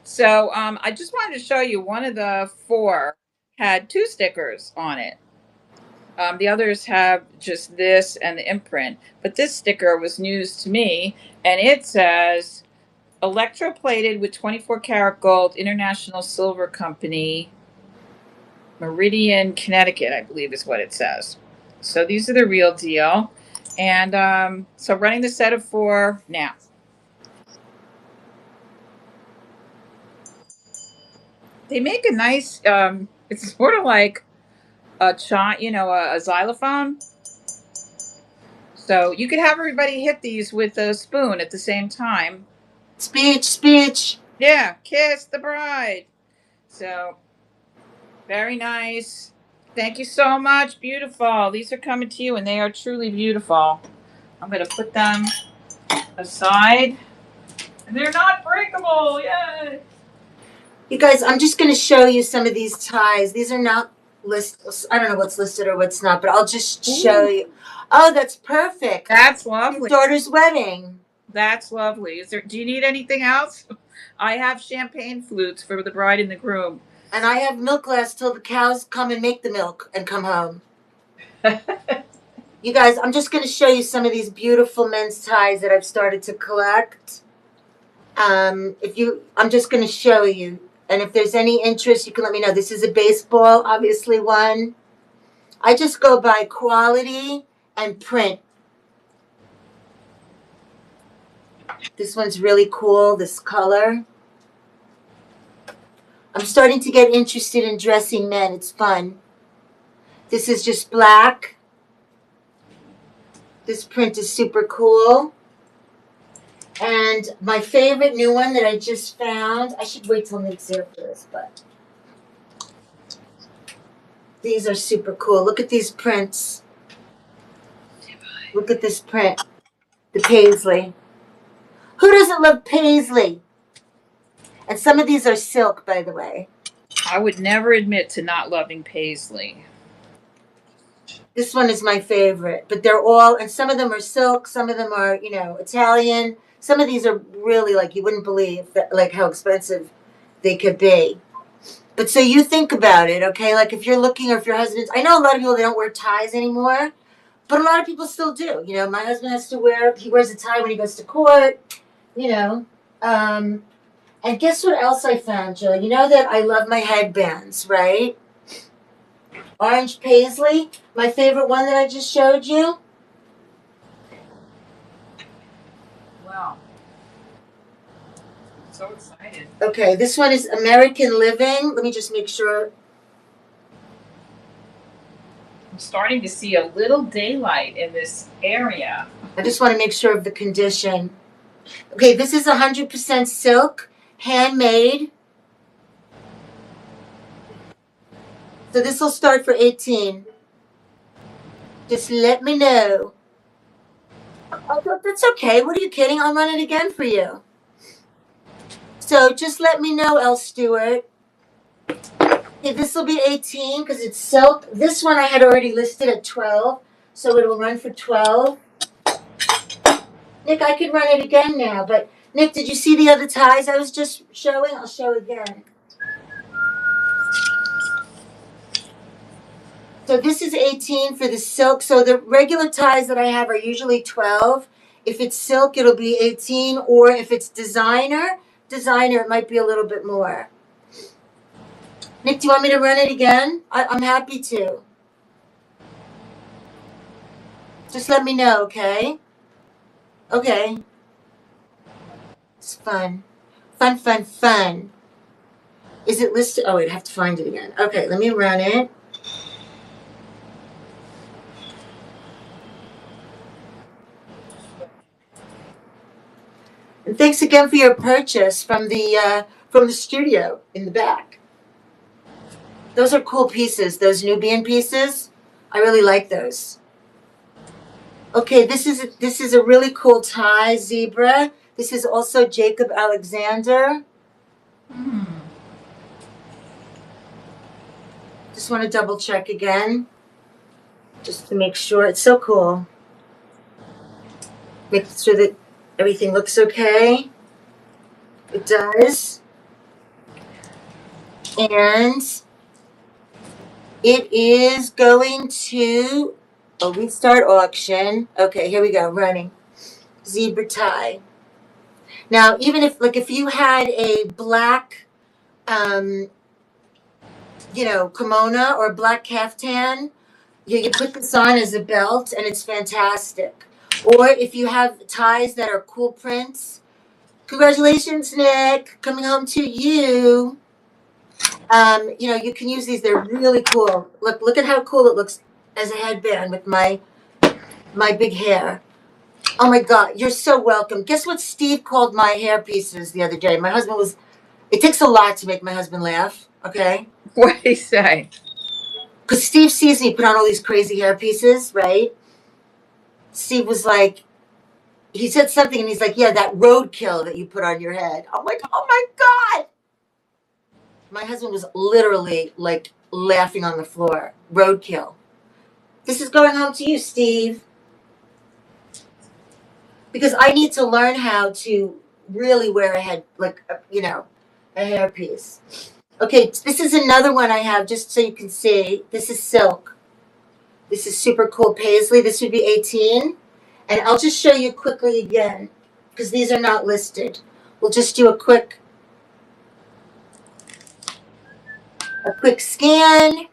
So I just wanted to show you one of the 4 had 2 stickers on it. The others have just this and the imprint. But this sticker was news to me, and it says electroplated with 24 karat gold, International Silver Company, Meridian, Connecticut, I believe is what it says. So these are the real deal. And so running the set of 4 now. They make a nice, it's sort of like a xylophone. So you could have everybody hit these with a spoon at the same time. Speech. Yeah, kiss the bride. So very nice. Thank you so much. Beautiful. These are coming to you, and they are truly beautiful. I'm going to put them aside. And they're not breakable. Yay. You guys, I'm just going to show you some of these ties. These are not listed. I don't know what's listed or what's not, but I'll just show you. Oh, that's perfect. That's lovely. His daughter's wedding. That's lovely. Do you need anything else? I have champagne flutes for the bride and the groom. And I have milk glass till the cows come and make the milk and come home. You guys, I'm just going to show you some of these beautiful men's ties that I've started to collect. I'm just going to show you. And if there's any interest, you can let me know. This is a baseball, obviously, one. I just go by quality and print. This one's really cool, this color. I'm starting to get interested in dressing men. It's fun. This is just black. This print is super cool. And my favorite new one that I just found, I should wait till Nick's here for this, but these are super cool. Look at these prints. Look at this print. The paisley. Who doesn't love paisley? And some of these are silk, by the way. I would never admit to not loving paisley. This one is my favorite, but they're all, and some of them are silk, some of them are, Italian. Some of these are really like, you wouldn't believe that, like how expensive they could be. But so you think about it, okay? Like if you're looking, or if your husband's, I know a lot of people, they don't wear ties anymore, but a lot of people still do. My husband has to he wears a tie when he goes to court, and guess what else I found, Jill? You know that I love my headbands, right? Orange paisley, my favorite one that I just showed you. Wow. I'm so excited. Okay, this one is American Living. Let me just make sure. I'm starting to see a little daylight in this area. I just want to make sure of the condition. Okay, this is 100% silk, handmade. So this will start for 18. Just let me know. Oh, that's okay. What are you kidding? I'll run it again for you. So just let me know, L. Stewart. Okay, this will be 18 because it's silk. This one I had already listed at 12, so it will run for 12. Nick, I could run it again now, but Nick, did you see the other ties I was just showing? I'll show again. So this is 18 for the silk. So the regular ties that I have are usually 12. If it's silk, it'll be 18. Or if it's designer, it might be a little bit more. Nick, do you want me to run it again? I'm happy to. Just let me know, okay? Okay. It's fun. Fun, fun, fun. Is it listed? Oh, wait, I have to find it again. Okay, let me run it. And thanks again for your purchase from the studio in the back. Those are cool pieces. Those Nubian pieces, I really like those. Okay, this is a really cool tie, zebra. This is also Jacob Alexander. Just want to double check again, just to make sure. It's so cool. Make sure that everything looks okay. It does. And it is going to restart auction. Okay, here we go, running. Zebra tie. Now, even if you had a black, kimono or black caftan, you put this on as a belt and it's fantastic. Or if you have ties that are cool prints, congratulations, Nick, coming home to you. You can use these. They're really cool. Look at how cool it looks as a headband with my big hair. Oh my God, you're so welcome. Guess what Steve called my hair pieces the other day? My husband was, it takes a lot to make my husband laugh, okay? What did he say? Because Steve sees me put on all these crazy hair pieces, right? Steve was like, he said something and he's like, yeah, that roadkill that you put on your head. I'm like, oh my God. My husband was literally like laughing on the floor. Roadkill. This is going home to you, Steve. Because I need to learn how to really wear a hairpiece. Okay, this is another one I have just so you can see. This is silk. This is super cool paisley. This would be 18. And I'll just show you quickly again because these are not listed. We'll just do a quick scan.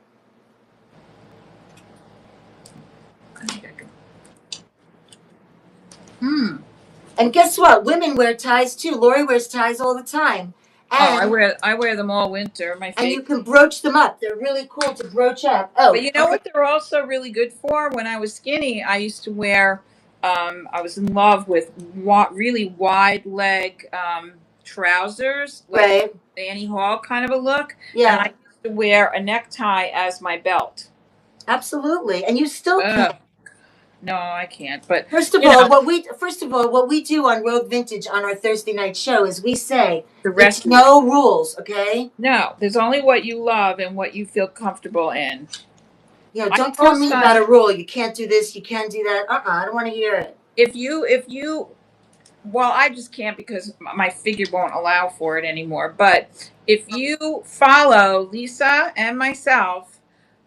And guess what? Women wear ties too. Lori wears ties all the time. And I wear them all winter. My and favorite. you can brooch them up. They're really cool to brooch up. Oh, But you know what they're also really good for? When I was skinny, I used to wear. I was in love with really wide leg trousers, like right. Annie Hall kind of a look. And I Yeah, used to wear a necktie as my belt. absolutely. And you still can. Ugh. No, I can't. But First of you all, know, what we do on Rogue Vintage on our Thursday night show is we say the there's rest of it. no rules, okay? No, there's only what you love and what you feel comfortable in. You know, I don't tell post me on about a rule. You can't do this, you can't do that. I don't want to hear it. if you well, I just can't because my figure won't allow for it anymore. But if you follow Lisa and myself,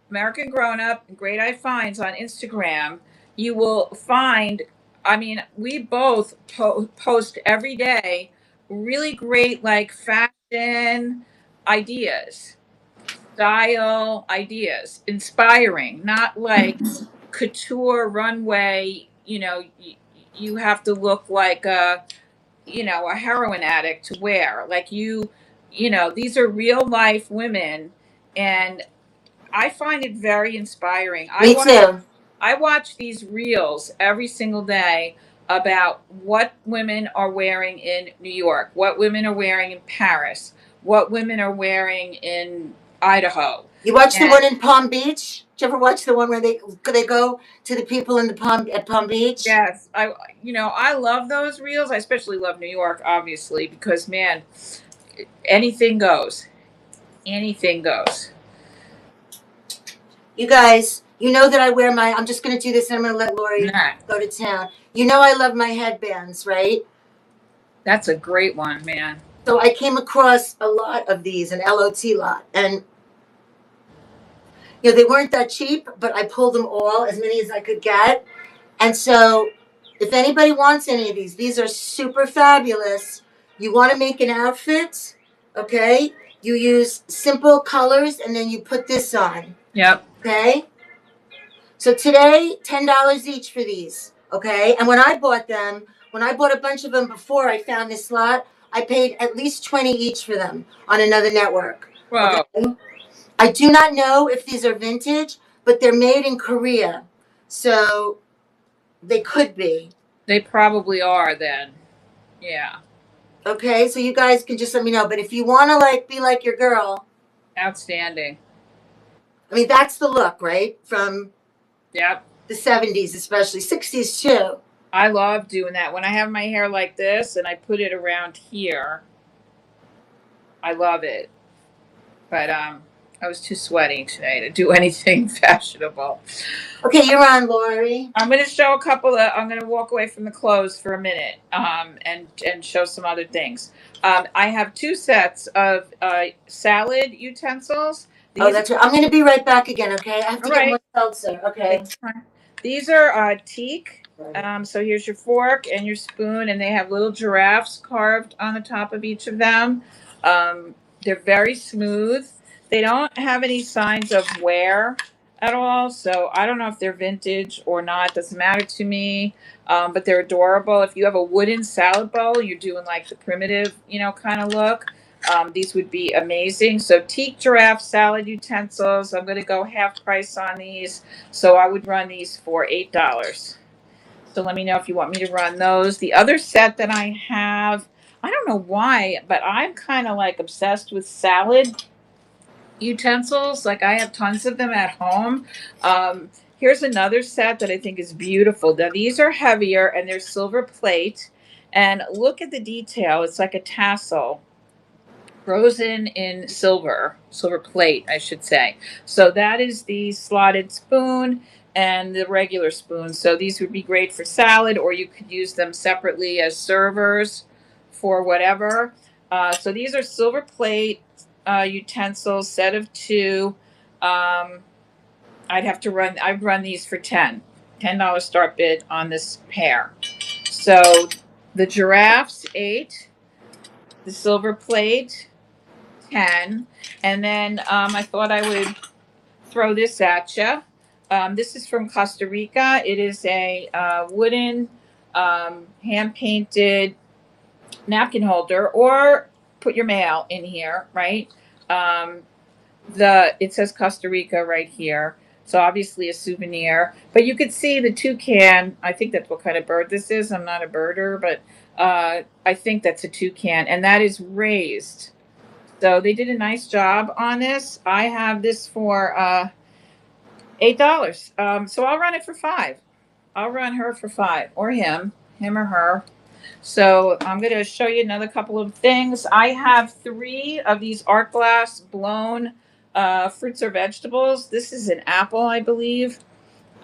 American Grown Up and Greateye Finds on Instagram, you will find. I mean, we both post every day really great like fashion ideas, style ideas, inspiring, not like couture runway. You have to look like a heroin addict to wear. Like these are real life women, and I find it very inspiring. Me too. I watch these reels every single day about what women are wearing in New York, what women are wearing in Paris, what women are wearing in Idaho. You watch the And one in Palm Beach? Did you ever watch the one where they go to the people in the Palm Beach? yes, I love those reels. I especially love New York, obviously, because man, anything goes. Anything goes. You guys, you know that I wear my. I'm just going to do this, and I'm going to let Lori Nah, go to town. You know I love my headbands, right? that's a great one, man. So I came across a lot of these, an LOT lot, and they weren't that cheap, but I pulled them all, as many as I could get. And so, if anybody wants any of these are super fabulous. You want to make an outfit, okay? You use simple colors, and then you put this on, Yep. okay? So today, $10 each for these, okay? And when I bought a bunch of them before I found this lot, I paid at least 20 each for them on another network, Whoa. okay? I do not know if these are vintage, but they're made in Korea, so they could be. They probably are then. Yeah. Okay, so you guys can just let me know. But if you want to be like your girl, Outstanding. I mean that's the look, right? From Yep. the 70s, especially 60s too. I love doing that. When I have my hair like this and I put it around here, I love it. But I was too sweaty today to do anything fashionable. Okay, you're on, Lori. I'm going to show a couple of. I'm going to walk away from the clothes for a minute, and show some other things. I have two sets of salad utensils. Oh, that's right. I'm going to be right back again. Okay, I have to All get right. more seltzer. Okay. These are teak. So here's your fork and your spoon, and they have little giraffes carved on the top of each of them. They're very smooth. They don't have any signs of wear at all, so I don't know if they're vintage or not. Doesn't matter to me. But they're adorable. If you have a wooden salad bowl, you're doing like the primitive, kind of look. These would be amazing. So teak giraffe salad utensils. I'm going to go half price on these. So I would run these for $8. So let me know if you want me to run those. The other set that I have, I don't know why, but I'm kind of like obsessed with salad utensils. Like I have tons of them at home. Here's another set that I think is beautiful. Now these are heavier and they're silver plate. And look at the detail. It's like a tassel frozen in silver plate, I should say. So that is the slotted spoon and the regular spoon. So these would be great for salad, or you could use them separately as servers for whatever. So these are silver plate utensils, set of two. I'd run these for $10 start bid on this pair. So the giraffes 8, the silver plate 10, and then I thought I would throw this at you. This is from Costa Rica. It is a wooden hand painted napkin holder, or put your mail in here, right? It says Costa Rica right here. So obviously a souvenir, but you could see the toucan. I think that's what kind of bird this is. I'm not a birder, but I think that's a toucan, and that is raised. So they did a nice job on this. I have this for $8. So I'll run it for 5. I'll run her for 5, or him or her. So I'm going to show you another couple of things. I have 3 of these art glass blown fruits or vegetables. This is an apple, I believe.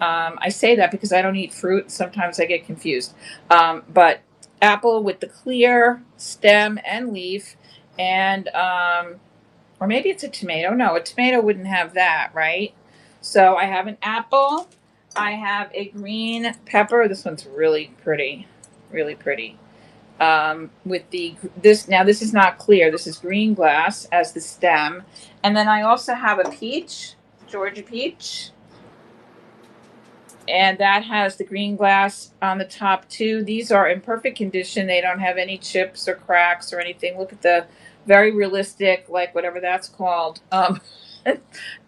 I say that because I don't eat fruit. Sometimes I get confused. But apple with the clear stem and leaf, and or maybe it's a tomato. No, a tomato wouldn't have that, right? So I have an apple. I have a green pepper. This one's really pretty, really pretty. With this is not clear. This is green glass as the stem, and then I also have a peach, Georgia peach, and that has the green glass on the top too. These are in perfect condition. They don't have any chips or cracks or anything. Look at the very realistic, like whatever that's called, and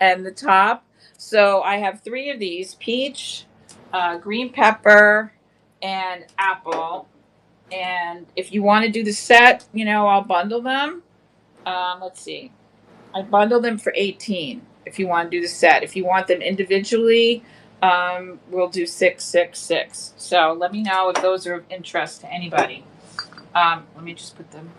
the top. So I have 3 of these: peach, green pepper, and apple. And if you want to do the set, I'll bundle them. Let's see. I bundle them for 18 if you want to do the set. If you want them individually, we'll do 666. So let me know if those are of interest to anybody. Let me just put them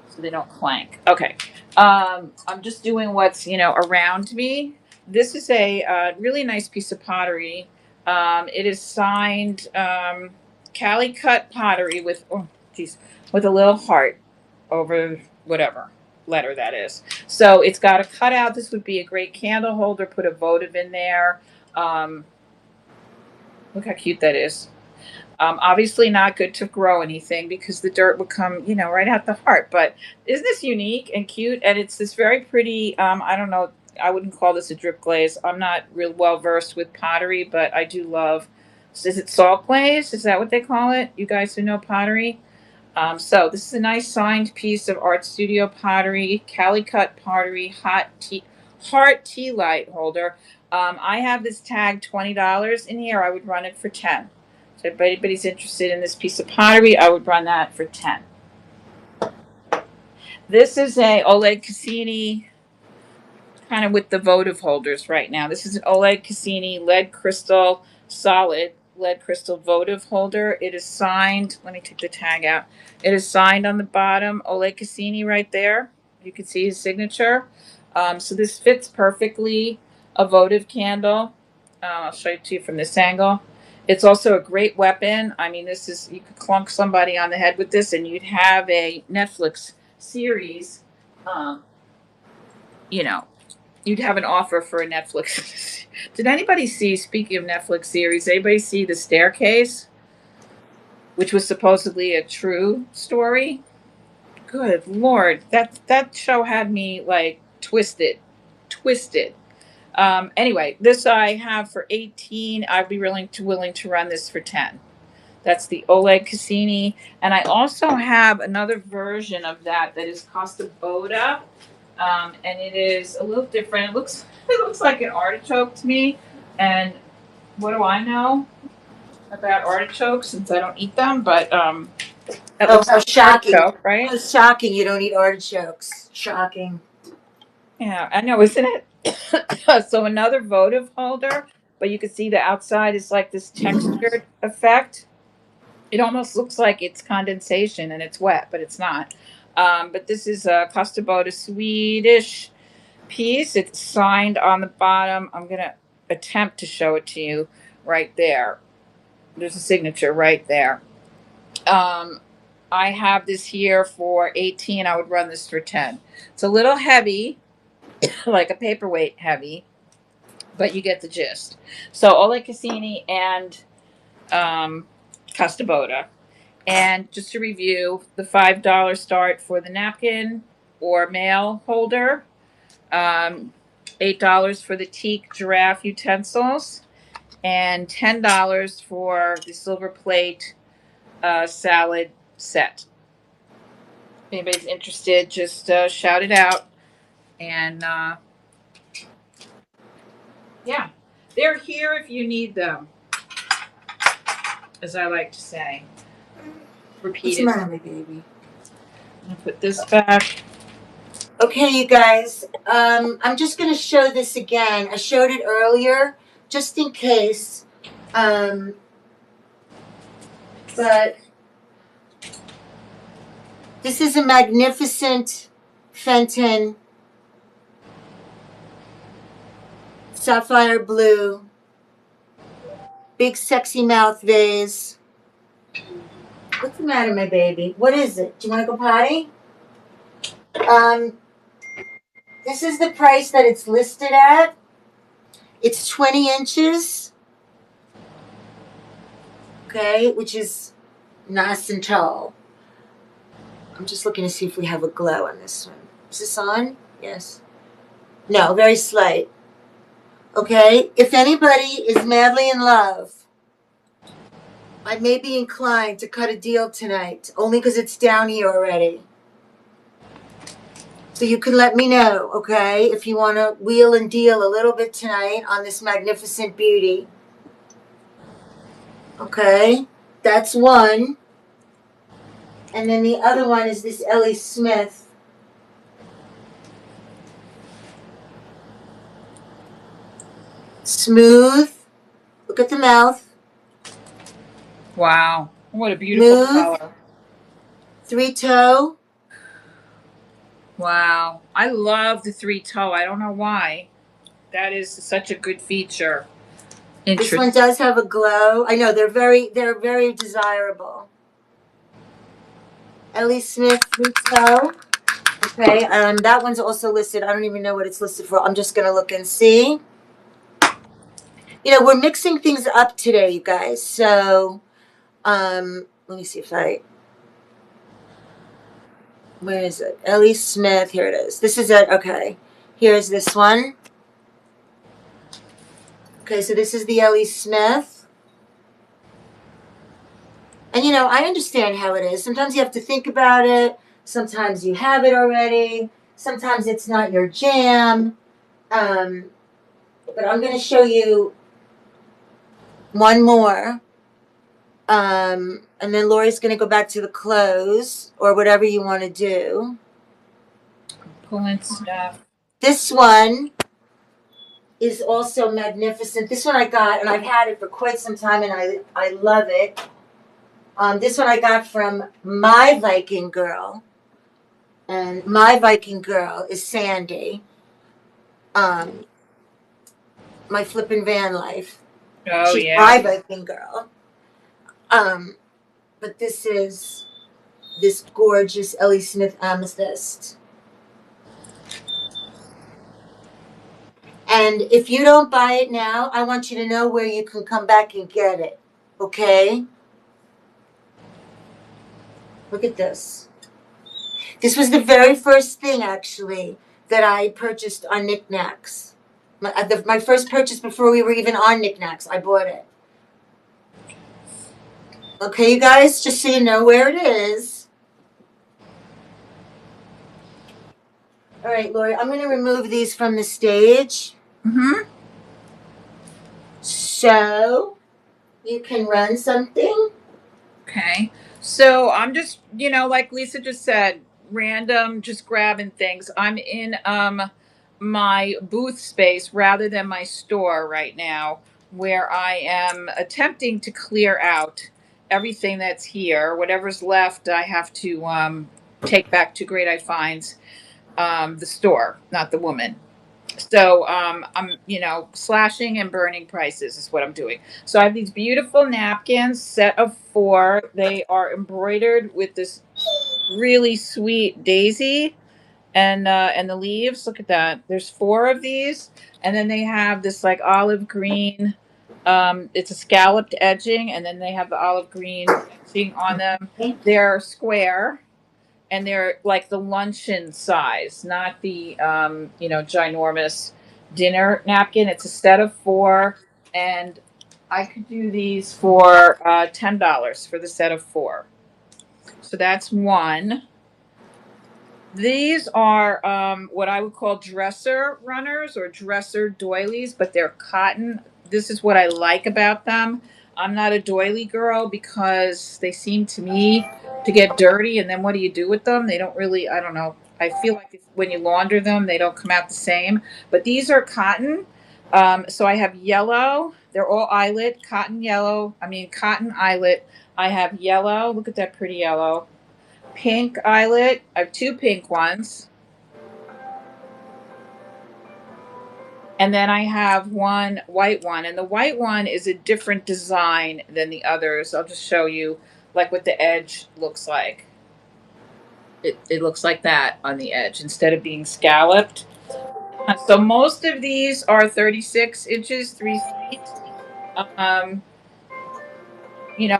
so they don't clank. Okay. I'm just doing what's, around me. This is a really nice piece of pottery. It is signed Cali cut pottery with a little heart over whatever letter that is. So it's got a cutout. This would be a great candle holder. Put a votive in there. Look how cute that is. Obviously not good to grow anything because the dirt would come, right at the heart. But isn't this unique and cute? And it's this very pretty, I don't know, I wouldn't call this a drip glaze. I'm not real well versed with pottery, but I do love, is it salt glaze? Is that what they call it? You guys who know pottery? So this is a nice signed piece of Art Studio pottery, Cali cut pottery, heart tea light holder. I have this tag $20 in here. I would run it for 10. So if anybody's interested in this piece of pottery, I would run that for 10. This is a Oleg Cassini, kind of with the votive holders right now. This is an Oleg Cassini lead crystal, solid lead crystal votive holder. It is signed. Let me take the tag out. It is signed on the bottom, Oleg Cassini right there. You can see his signature. So this fits perfectly a votive candle. I'll show it to you from this angle. It's also a great weapon. I mean, you could clunk somebody on the head with this and you'd have a Netflix series. You'd have an offer for a Netflix. Did anybody see, speaking of Netflix series, anybody see The Staircase, which was supposedly a true story? Good Lord. That show had me like twisted. Anyway, this I have for 18. I'd be willing to run this for 10. That's the Oleg Cassini. And I also have another version of that is Costa Boda. And it is a little different. It looks like an artichoke to me. And what do I know about artichokes since I don't eat them? But that looks how like shocking. artichoke, right? How shocking you don't eat artichokes. Shocking. Yeah, I know, isn't it? So another votive holder, but you can see the outside is like this textured effect. It almost looks like it's condensation and it's wet, but it's not. But this is a Costa Boda Swedish piece. It's signed on the bottom. I'm going to attempt to show it to you right there. There's a signature right there. I have this here for 18. I would run this for 10. It's a little heavy, like a paperweight heavy, but you get the gist. So Oleg Cassini and Costa Boda. And just to review, the $5 start for the napkin or mail holder, $8 for the teak giraffe utensils, and $10 for the silver plate salad set. If anybody's interested, just shout it out. And yeah, they're here if you need them, as I like to say. What's the Repeat it. matter, my baby? I'm gonna put this back. Okay, you guys. I'm just gonna show this again. I showed it earlier, just in case. But this is a magnificent Fenton sapphire blue, big sexy mouth vase. What's the matter, my baby? What is it? Do you want to go potty? This is the price that it's listed at. It's 20 inches. Okay, which is nice and tall. I'm just looking to see if we have a glow on this one. Is this on? Yes. No, very slight. Okay, if anybody is madly in love, I may be inclined to cut a deal tonight, only because it's down here already. So you can let me know, okay, if you want to wheel and deal a little bit tonight on this magnificent beauty. Okay, that's one. And then the other one is this Ellie Smith. Smooth. Look at the mouth. Wow, what a beautiful Smooth. color. 3-toe. Wow, I love the 3-toe. I don't know why. That is such a good feature. This one does have a glow. I know they're very desirable. Ellie Smith 3-toe. Okay, that one's also listed. I don't even know what it's listed for. I'm just gonna look and see. You know, we're mixing things up today, you guys. So, let me see if where is it? Ellie Smith. Here it is. This is it. Okay, here's this one. Okay, so this is the Ellie Smith. And you know, I understand how it is. Sometimes you have to think about it. Sometimes you have it already. Sometimes it's not your jam. But I'm going to show you one more. And then Lori's going to go back to the clothes or whatever you want to do. Pulling stuff. This one is also magnificent. This one I got, and I've had it for quite some time, and I love it. This one I got from my Viking girl. And my Viking girl is Sandy. My flippin' van life. Oh, She's yeah. my Viking girl. But this is this gorgeous Ellie Smith amethyst. And if you don't buy it now, I want you to know where you can come back and get it. Okay? Look at this. This was the very first thing, actually, that I purchased on Knickknacks. My first purchase before we were even on Knickknacks. I bought it. Okay, you guys, just so you know where it is. All right, Lori, I'm going to remove these from the stage. Mm-hmm. So you can run something. Okay. So I'm just, like Lisa just said, random, just grabbing things. I'm in my booth space rather than my store right now, where I am attempting to clear out everything that's here. Whatever's left, I have to take back to Greateye Finds, the store, not the woman. So I'm, slashing and burning prices is what I'm doing. So I have these beautiful napkins, set of 4. They are embroidered with this really sweet daisy and the leaves. Look at that. There's 4 of these, and then they have this like olive green. It's a scalloped edging, and then they have the olive green edging on them. They're square, and they're like the luncheon size, not the ginormous dinner napkin. It's a set of 4, and I could do these for $10 for the set of 4. So that's one. These are what I would call dresser runners or dresser doilies, but they're cotton. This is what I like about them. I'm not a doily girl because they seem to me to get dirty, and then what do you do with them? They don't really, I don't know. I feel like when you launder them, they don't come out the same. But these are cotton. So I have yellow. They're all eyelet, cotton yellow. I mean, cotton eyelet. I have yellow. Look at that pretty yellow. Pink eyelet. I have two pink ones. And then I have one white one. And the white one is a different design than the others. I'll just show you like what the edge looks like. It looks like that on the edge instead of being scalloped. So most of these are 36 inches, 3 feet. Um,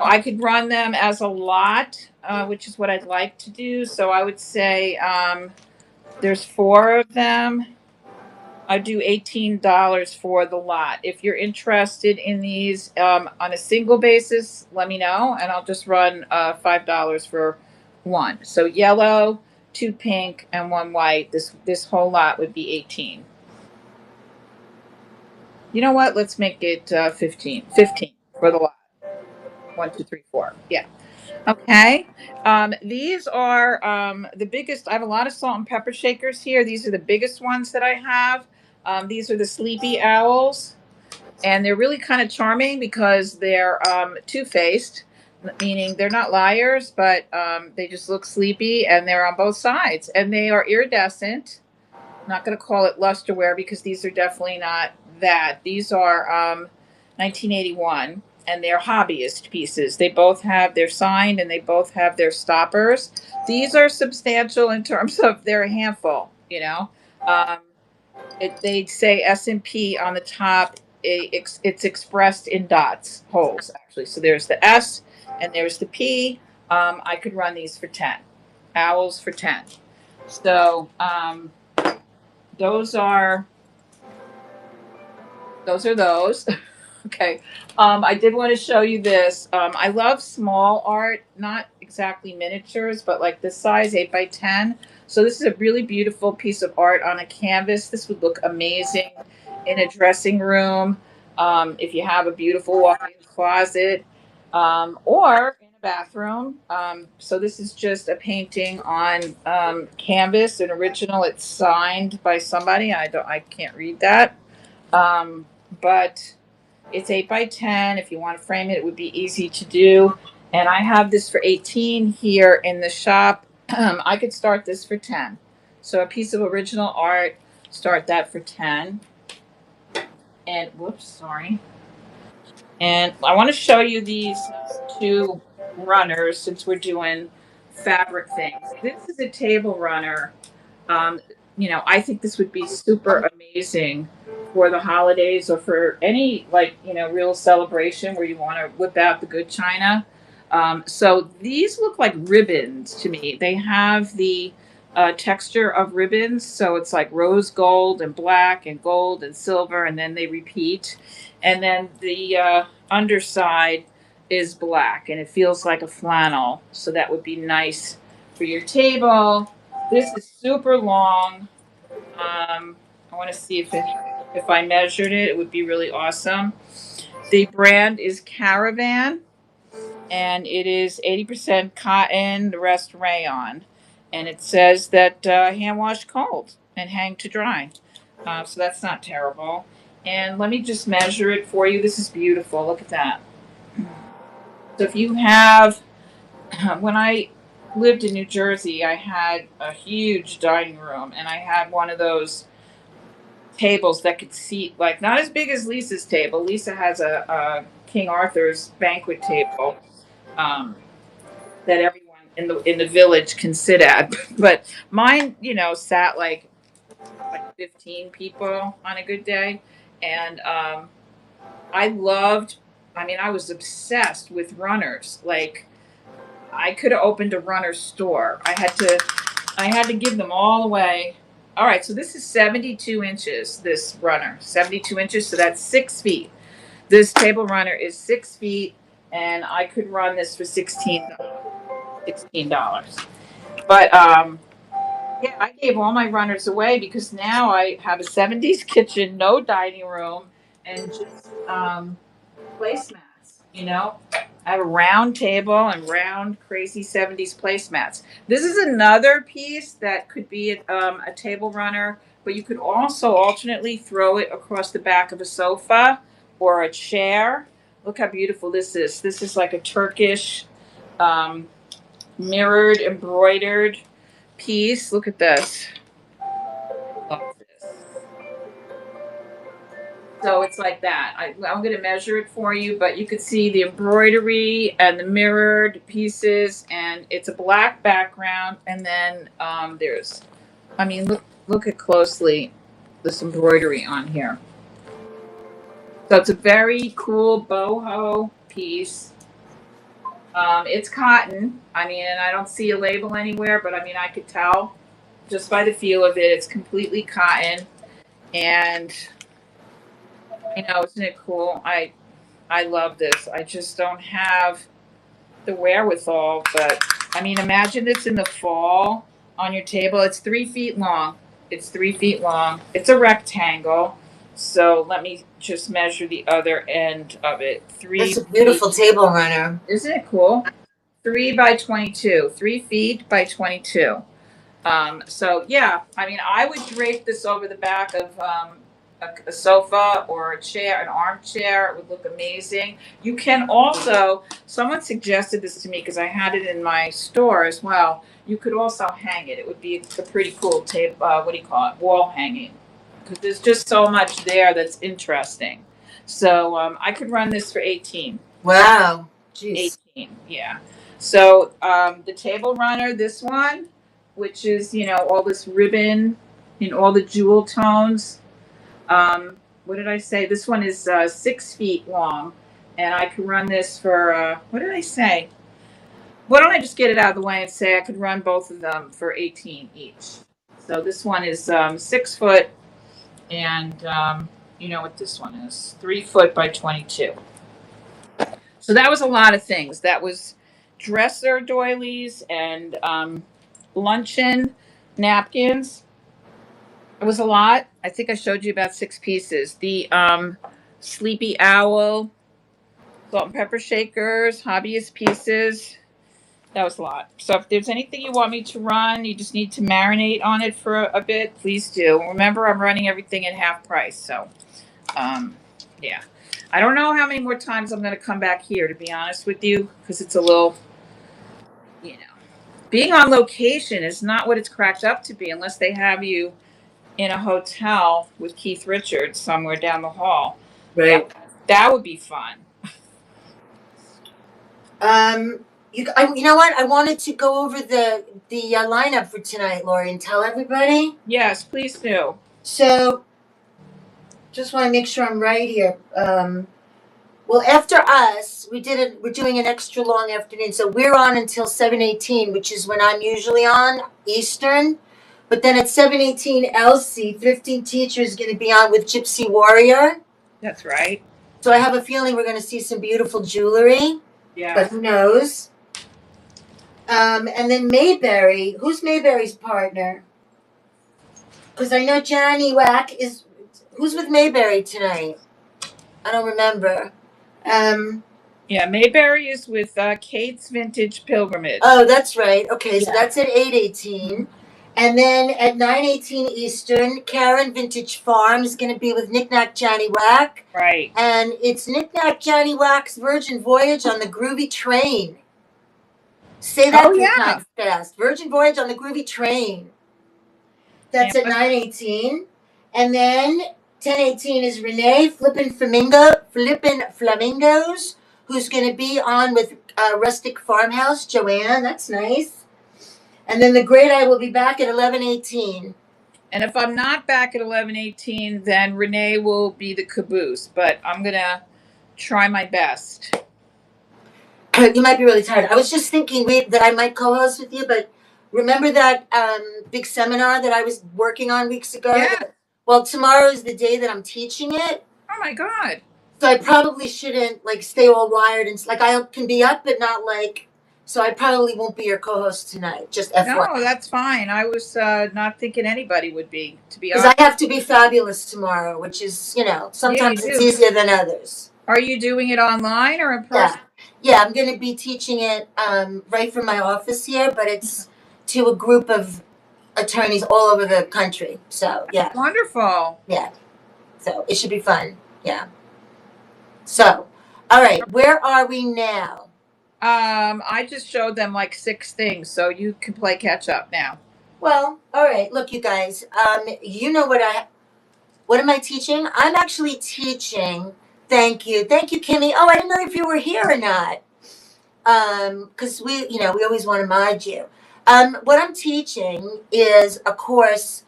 I could run them as a lot, which is what I'd like to do. So I would say there's 4 of them. I do $18 for the lot. If you're interested in these on a single basis, let me know, and I'll just run $5 for one. So yellow, 2 pink, and 1 white. This whole lot would be 18. You know what? Let's make it 15. 15 for the lot. 1, 2, 3, 4. Yeah. Okay. These are the biggest. I have a lot of salt and pepper shakers here. These are the biggest ones that I have. These are the sleepy owls, and they're really kind of charming because they're two-faced, meaning they're not liars, but they just look sleepy, and they're on both sides, and they are iridescent. I'm not going to call it lusterware because these are definitely not that. These are 1981, and they're hobbyist pieces. They both have their signed, and they both have their stoppers. These are substantial in terms of they're a handful. Um, they say S&P on the top. It's expressed in dots, holes actually. So there's the S and there's the P. I could run these for 10. Owls for 10. So those are those. Okay. I did want to show you this. I love small art, not exactly miniatures, but like this size, 8 by 10. So this is a really beautiful piece of art on a canvas. This would look amazing in a dressing room, if you have a beautiful walk-in closet, or in a bathroom. So this is just a painting on canvas, an original. It's signed by somebody. I can't read that, but it's 8 by 10. If you want to frame it, it would be easy to do. And I have this for 18 here in the shop. I could start this for 10. So a piece of original art, start that for 10. And whoops, sorry. And I want to show you these 2 runners since we're doing fabric things. This is a table runner. Um, I think this would be super amazing for the holidays or for any real celebration where you want to whip out the good china. So these look like ribbons to me. They have the texture of ribbons, so it's like rose gold and black and gold and silver, and then they repeat. And then the underside is black, and it feels like a flannel. So that would be nice for your table. This is super long. I want to see if I measured it, it would be really awesome. The brand is Caravan, and it is 80% cotton, the rest rayon. And it says that hand wash cold and hang to dry. So that's not terrible. And let me just measure it for you. This is beautiful. Look at that. So if you have, when I lived in New Jersey, I had a huge dining room, and I had one of those tables that could seat, like, not as big as Lisa's table. Lisa has a King Arthur's banquet table that everyone in the village can sit at, but mine, sat like 15 people on a good day, and I loved. I mean, I was obsessed with runners. Like, I could have opened a runner store. I had to give them all away. All right, so this is 72 inches, this runner. 72 inches, so that's 6 feet. This table runner is 6 feet, and I could run this for $16. But Yeah, I gave all my runners away because now I have a 70s kitchen, no dining room, and just placemats, you know? I have a round table and round crazy 70s placemats. This is another piece that could be a table runner, but you could also alternately throw it across the back of a sofa or a chair. Look how beautiful this is. This is like a Turkish um, mirrored, embroidered piece. Look at this. Love this. So it's like that. I'm going to measure it for you, but you could see the embroidery and the mirrored pieces, and it's a black background. And then there's, I mean, look at closely this embroidery on here. So it's a very cool boho piece. It's cotton. I mean, and I don't see a label anywhere, but I mean, I could tell just by the feel of it. It's completely cotton, and you know, isn't it cool? I love this. I just don't have the wherewithal, but I mean, imagine this in the fall on your table. It's 3 feet long. It's 3 feet long. It's a rectangle. So let me just measure the other end of it. That's Three a feet. beautiful table runner. Isn't it cool? 3 by 22. 3 feet by 22. So yeah, I mean, I would drape this over the back of a sofa or a chair, an armchair. It would look amazing. You can also, someone suggested this to me because I had it in my store as well. You could also hang it. It would be a pretty cool tape. What do you call it? Wall hanging. Because there's just so much there that's interesting. So I could run this for 18. Wow. Jeez. 18, yeah. So the table runner, this one, which is, you know, all this ribbon in all the jewel tones. What did I say? This one is 6 feet long, and I could run this for, what did I say? Why don't I just get it out of the way and say I could run both of them for 18 each? So this one is 6 foot, and you know what this one is? 3 foot by 22. So that was a lot of things. That was dresser doilies and luncheon napkins. It was a lot. I think I showed you about 6 pieces. The sleepy owl, salt and pepper shakers, hobbyist pieces. That was a lot. So if there's anything you want me to run, you just need to marinate on it for a bit, please do. Remember, I'm running everything at half price. So, yeah. I don't know how many more times I'm going to come back here, to be honest with you, because it's a little, you know, being on location is not what it's cracked up to be unless they have you in a hotel with Keith Richards somewhere down the hall. Right. That would be fun. You know what? I wanted to go over the lineup for tonight, Lori, and tell everybody. Yes, please do. So, just want to make sure I'm right here. Well, after us, we're doing an extra long afternoon, so we're on until 7:18, which is when I'm usually on Eastern. But then at 7:18, Elsie, 15 teachers, is going to be on with Gypsy Warrior. That's right. So I have a feeling we're going to see some beautiful jewelry. Yeah. But who knows? And then Mayberry. Who's Mayberry's partner? Because I know Johnny Wack is. Who's with Mayberry tonight? I don't remember. Yeah, Mayberry is with Kate's Vintage Pilgrimage. Oh, that's right. Okay, so Yeah. that's at 8:18. And then at 9:18 Eastern, Karen Vintage Farm is going to be with Knick-Knack Johnny Wack. Right. And it's Knick-Knack Johnny Wack's Virgin Voyage on the Groovy Train. Say that 3 times fast. Virgin Voyage on the Groovy Train. That's at 9:18. And then 10:18 is Renee Flippin' Flamingos, who's going to be on with Rustic Farmhouse, Joanne. That's nice. And then the Greateye will be back at 11:18. And if I'm not back at 11:18, then Renee will be the caboose. But I'm going to try my best. You might be really tired. I was just thinking that I might co-host with you, but remember that big seminar that I was working on weeks ago? Yeah. Well, tomorrow is the day that I'm teaching it. Oh, my God. So I probably shouldn't, stay all wired. And, I can be up, but not, So I probably won't be your co-host tonight, just FYI. No, that's fine. I was not thinking anybody would be, to be Because honest. I have to be fabulous tomorrow, which is, sometimes you it's do. easier than others. Are you doing it online or in Yeah. person? Yeah, I'm going to be teaching it right from my office here, but it's to a group of attorneys all over the country. So, yeah. Wonderful. Yeah. So it should be fun. Yeah. So, all right, where are we now? I just showed them like 6 things, so you can play catch up now. Well, all right. Look, you guys. You know what am I teaching? I'm actually teaching. Thank you, Kimmy. Oh, I didn't know if you were here or not. Because we always want to mind you. What I'm teaching is a course.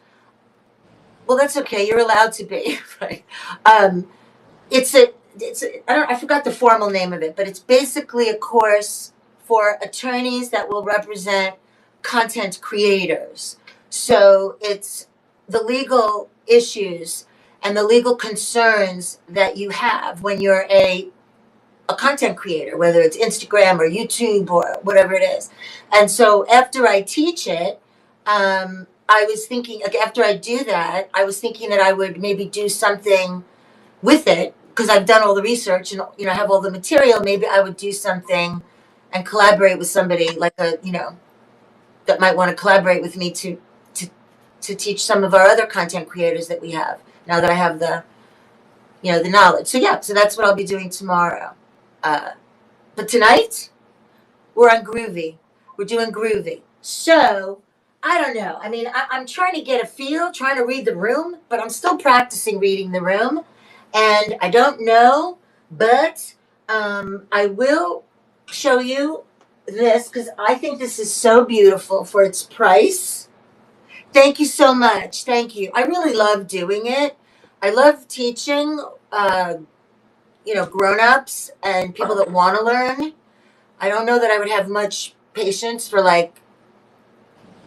Well, that's okay. You're allowed to be, right? Um, I forgot the formal name of it, but it's basically a course for attorneys that will represent content creators. So it's the legal issues and the legal concerns that you have when you're a content creator, whether it's Instagram or YouTube or whatever it is. And so after I teach it, I was thinking, like, after I do that, I was thinking that I would maybe do something with it because I've done all the research and have all the material. Maybe I would do something and collaborate with somebody like that might want to collaborate with me to teach some of our other content creators that we have now that I have the knowledge. So yeah, so that's what I'll be doing tomorrow. But tonight we're on Groovy. We're doing Groovy. So I don't know. I mean, I'm trying to get a feel, trying to read the room, but I'm still practicing reading the room. And I don't know, but I will show you this because I think this is so beautiful for its price. Thank you so much. Thank you. I really love doing it. I love teaching, grown-ups and people that want to learn. I don't know that I would have much patience for like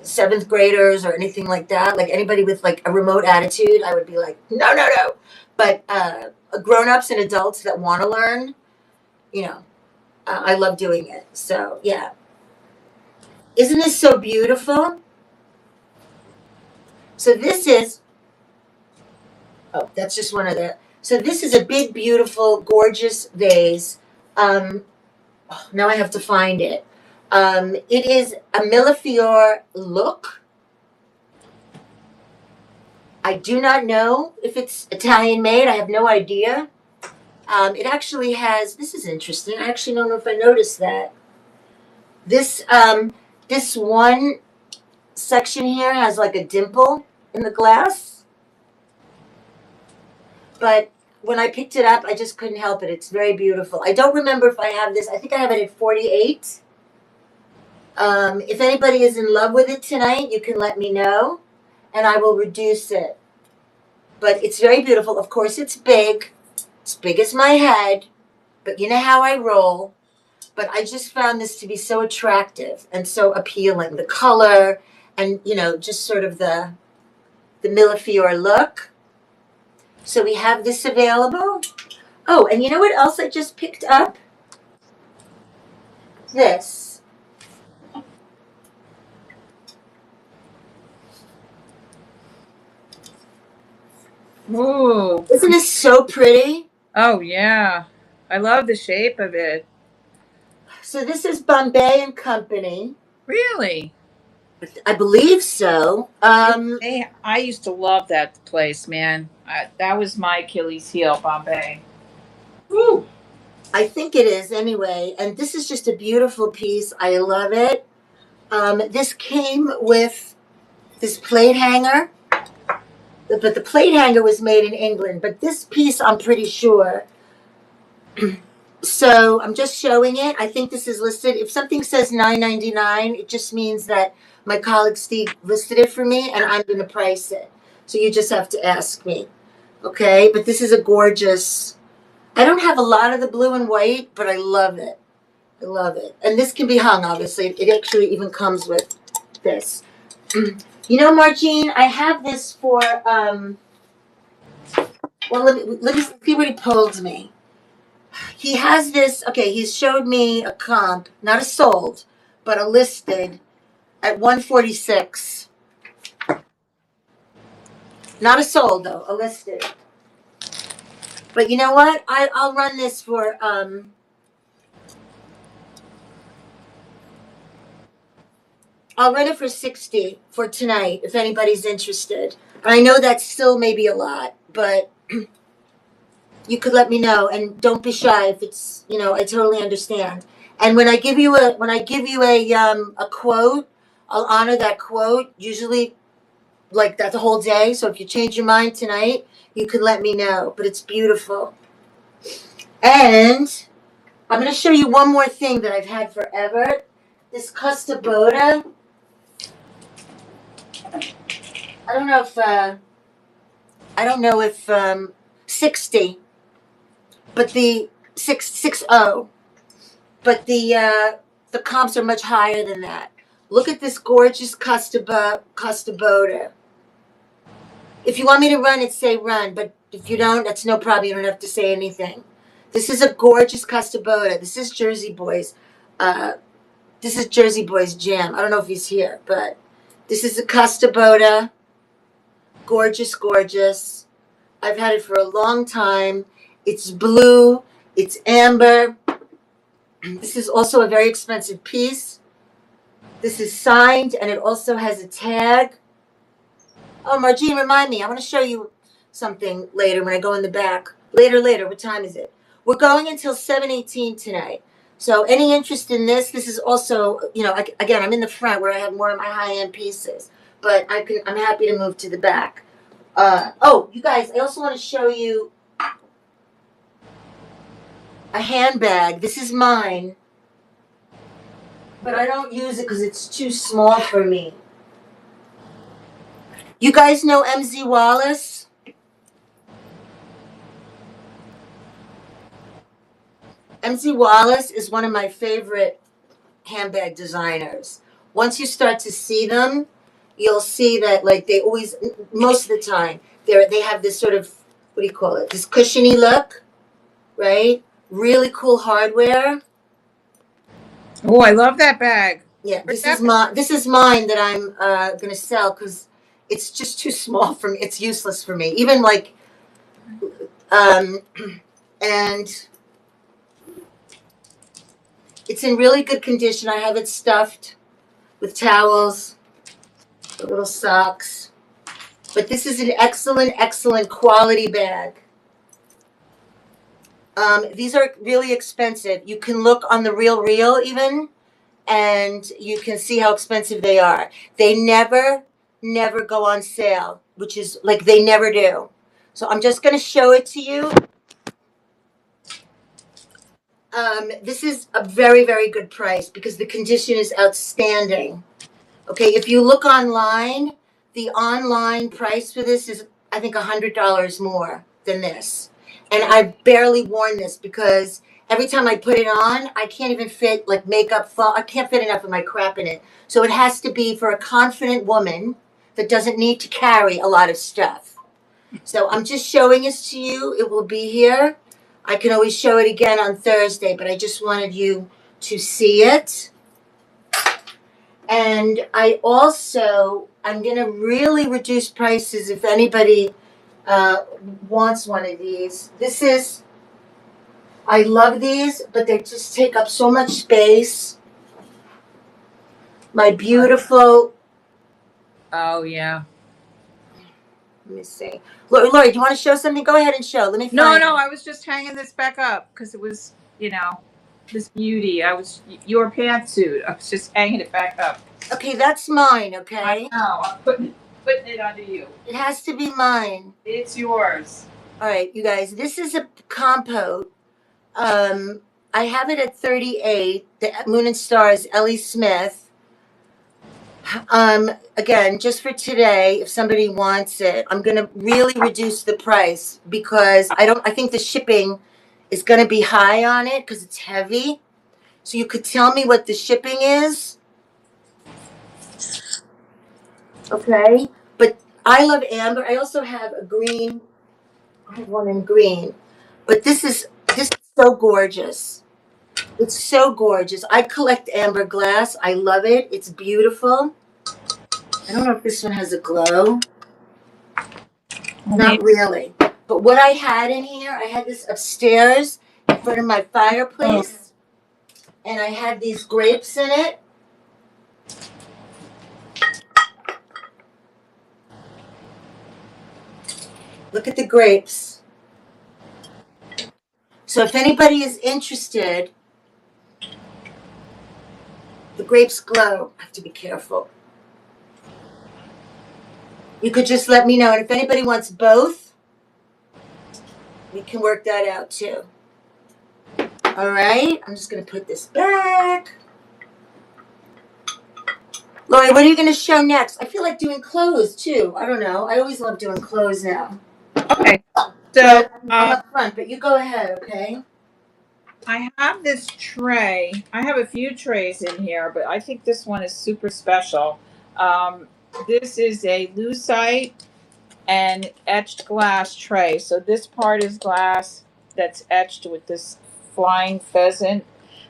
7th graders or anything like that. Like anybody with like a remote attitude, I would be like, no, no, no. But grown-ups and adults that want to learn, I love doing it. So yeah. Isn't this so beautiful? So that's just one of the, so this is a big, beautiful, gorgeous vase. Now I have to find it. It is a Millefiore look. I do not know if it's Italian made. I have no idea. It actually has, this is interesting. I actually don't know if I noticed that. This one section here has like a dimple in the glass. But when I picked it up, I just couldn't help it. It's very beautiful. I don't remember if I have this. I think I have it at 48. If anybody is in love with it tonight, you can let me know, and I will reduce it. But it's very beautiful. Of course, it's big. It's big as my head, but you know how I roll. But I just found this to be so attractive and so appealing. The color and, just sort of the Millefiore look. So we have this available. Oh, and you know what else I just picked up? This. Ooh. Isn't this so pretty? Oh, yeah. I love the shape of it. So this is Bombay and Company. Really? I believe so. I used to love that place, man. That was my Achilles heel, Bombay. Woo. I think it is anyway. And this is just a beautiful piece. I love it. This came with this plate hanger. But the plate hanger was made in England. But this piece, I'm pretty sure. So I'm just showing it. I think this is listed. If something says $9.99, it just means that my colleague Steve listed it for me, and I'm going to price it. So you just have to ask me. Okay? But this is a gorgeous... I don't have a lot of the blue and white, but I love it. I love it. And this can be hung, obviously. It actually even comes with this. Margine, I have this for... well, let me see what he pulled me. He has this, okay, he's showed me a comp, not a sold, but a listed at $146. Not a sold though, a listed. But you know what? I'll run this for I'll run it for 60 for tonight if anybody's interested. I know that's still maybe a lot, but you could let me know, and don't be shy if it's, I totally understand. And when I give you a quote, I'll honor that quote, usually like that the whole day. So if you change your mind tonight, you can let me know. But it's beautiful. And I'm going to show you one more thing that I've had forever. This Custabota. I don't know if 60, but the 660, but the comps are much higher than that. Look at this gorgeous Custabota. If you want me to run it, say run, but if you don't, that's no problem. You don't have to say anything. This is a gorgeous Custabota. This is Jersey Boy's. This is Jersey Boy's jam. I don't know if he's here, but this is a Custabota. Gorgeous, gorgeous. I've had it for a long time. It's blue. It's amber. This is also a very expensive piece. This is signed, and it also has a tag. Oh, Margine, remind me. I want to show you something later when I go in the back. Later. What time is it? We're going until 7:18 tonight. So any interest in this? This is also, again, I'm in the front where I have more of my high-end pieces. But I'm happy to move to the back. You guys, I also want to show you a handbag. This is mine. But I don't use it because it's too small for me. You guys know MZ Wallace? MZ Wallace is one of my favorite handbag designers. Once you start to see them, you'll see that like they always, most of the time, they have this sort of, what do you call it? This cushiony look, right? Really cool hardware. Oh, I love that bag. Yeah, this is mine that I'm gonna sell because it's just too small for me. It's useless for me. Even like, and it's in really good condition. I have it stuffed with towels, the little socks. But this is an excellent quality bag. These are really expensive. You can look on the Real even, and you can see how expensive they are. They never go on sale, which is like they never do. So I'm just going to show it to you. This is a very, very good price because the condition is outstanding. Okay, if you look online, the online price for this is, I think, $100 more than this. And I've barely worn this because every time I put it on, I can't even fit like makeup. I can't fit enough of my crap in it. So it has to be for a confident woman that doesn't need to carry a lot of stuff. So I'm just showing this to you. It will be here. I can always show it again on Thursday, but I just wanted you to see it. And I'm going to really reduce prices if anybody wants one of these. I love these, but they just take up so much space. My beautiful. Oh, yeah. Let me see. Lori, do you want to show something? Go ahead and show. Let me find No, I was just hanging this back up because it was, this beauty. Your pantsuit. I was just hanging it back up. Okay, that's mine, okay? I know. I'm putting it under you. It has to be mine. It's yours. All right, you guys. This is a compote. I have it at 38. The Moon and Stars, Ellie Smith. Again, just for today, if somebody wants it, I'm going to really reduce the price because I think the shipping is going to be high on it because it's heavy. So you could tell me what the shipping is. Okay. But I love amber. I also have a green. I have one in green. But this is so gorgeous. It's so gorgeous. I collect amber glass. I love it. It's beautiful. I don't know if this one has a glow. Not really. But what I had in here, I had this upstairs in front of my fireplace. And I had these grapes in it. Look at the grapes. So if anybody is interested, the grapes glow. I have to be careful. You could just let me know. And if anybody wants both, we can work that out too. All right. I'm just going to put this back. Lori, what are you going to show next? I feel like doing clothes too. I don't know. I always love doing clothes now. Okay. So But I'm up front, but you go ahead, okay? I have this tray. I have a few trays in here, but I think this one is super special. This is a lucite and etched glass tray. So this part is glass that's etched with this flying pheasant.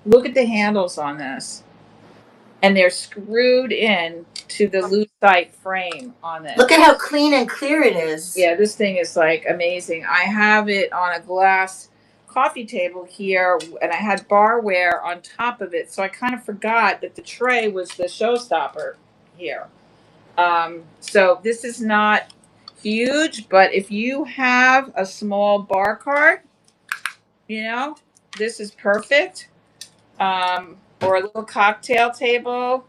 Look at the handles on this. And they're screwed in to the lucite frame on this. Look at how clean and clear it is. Yeah, this thing is like amazing. I have it on a glass coffee table here, and I had barware on top of it, so I kind of forgot that the tray was the showstopper here. So this is not huge, but if you have a small bar cart, this is perfect. Or a little cocktail table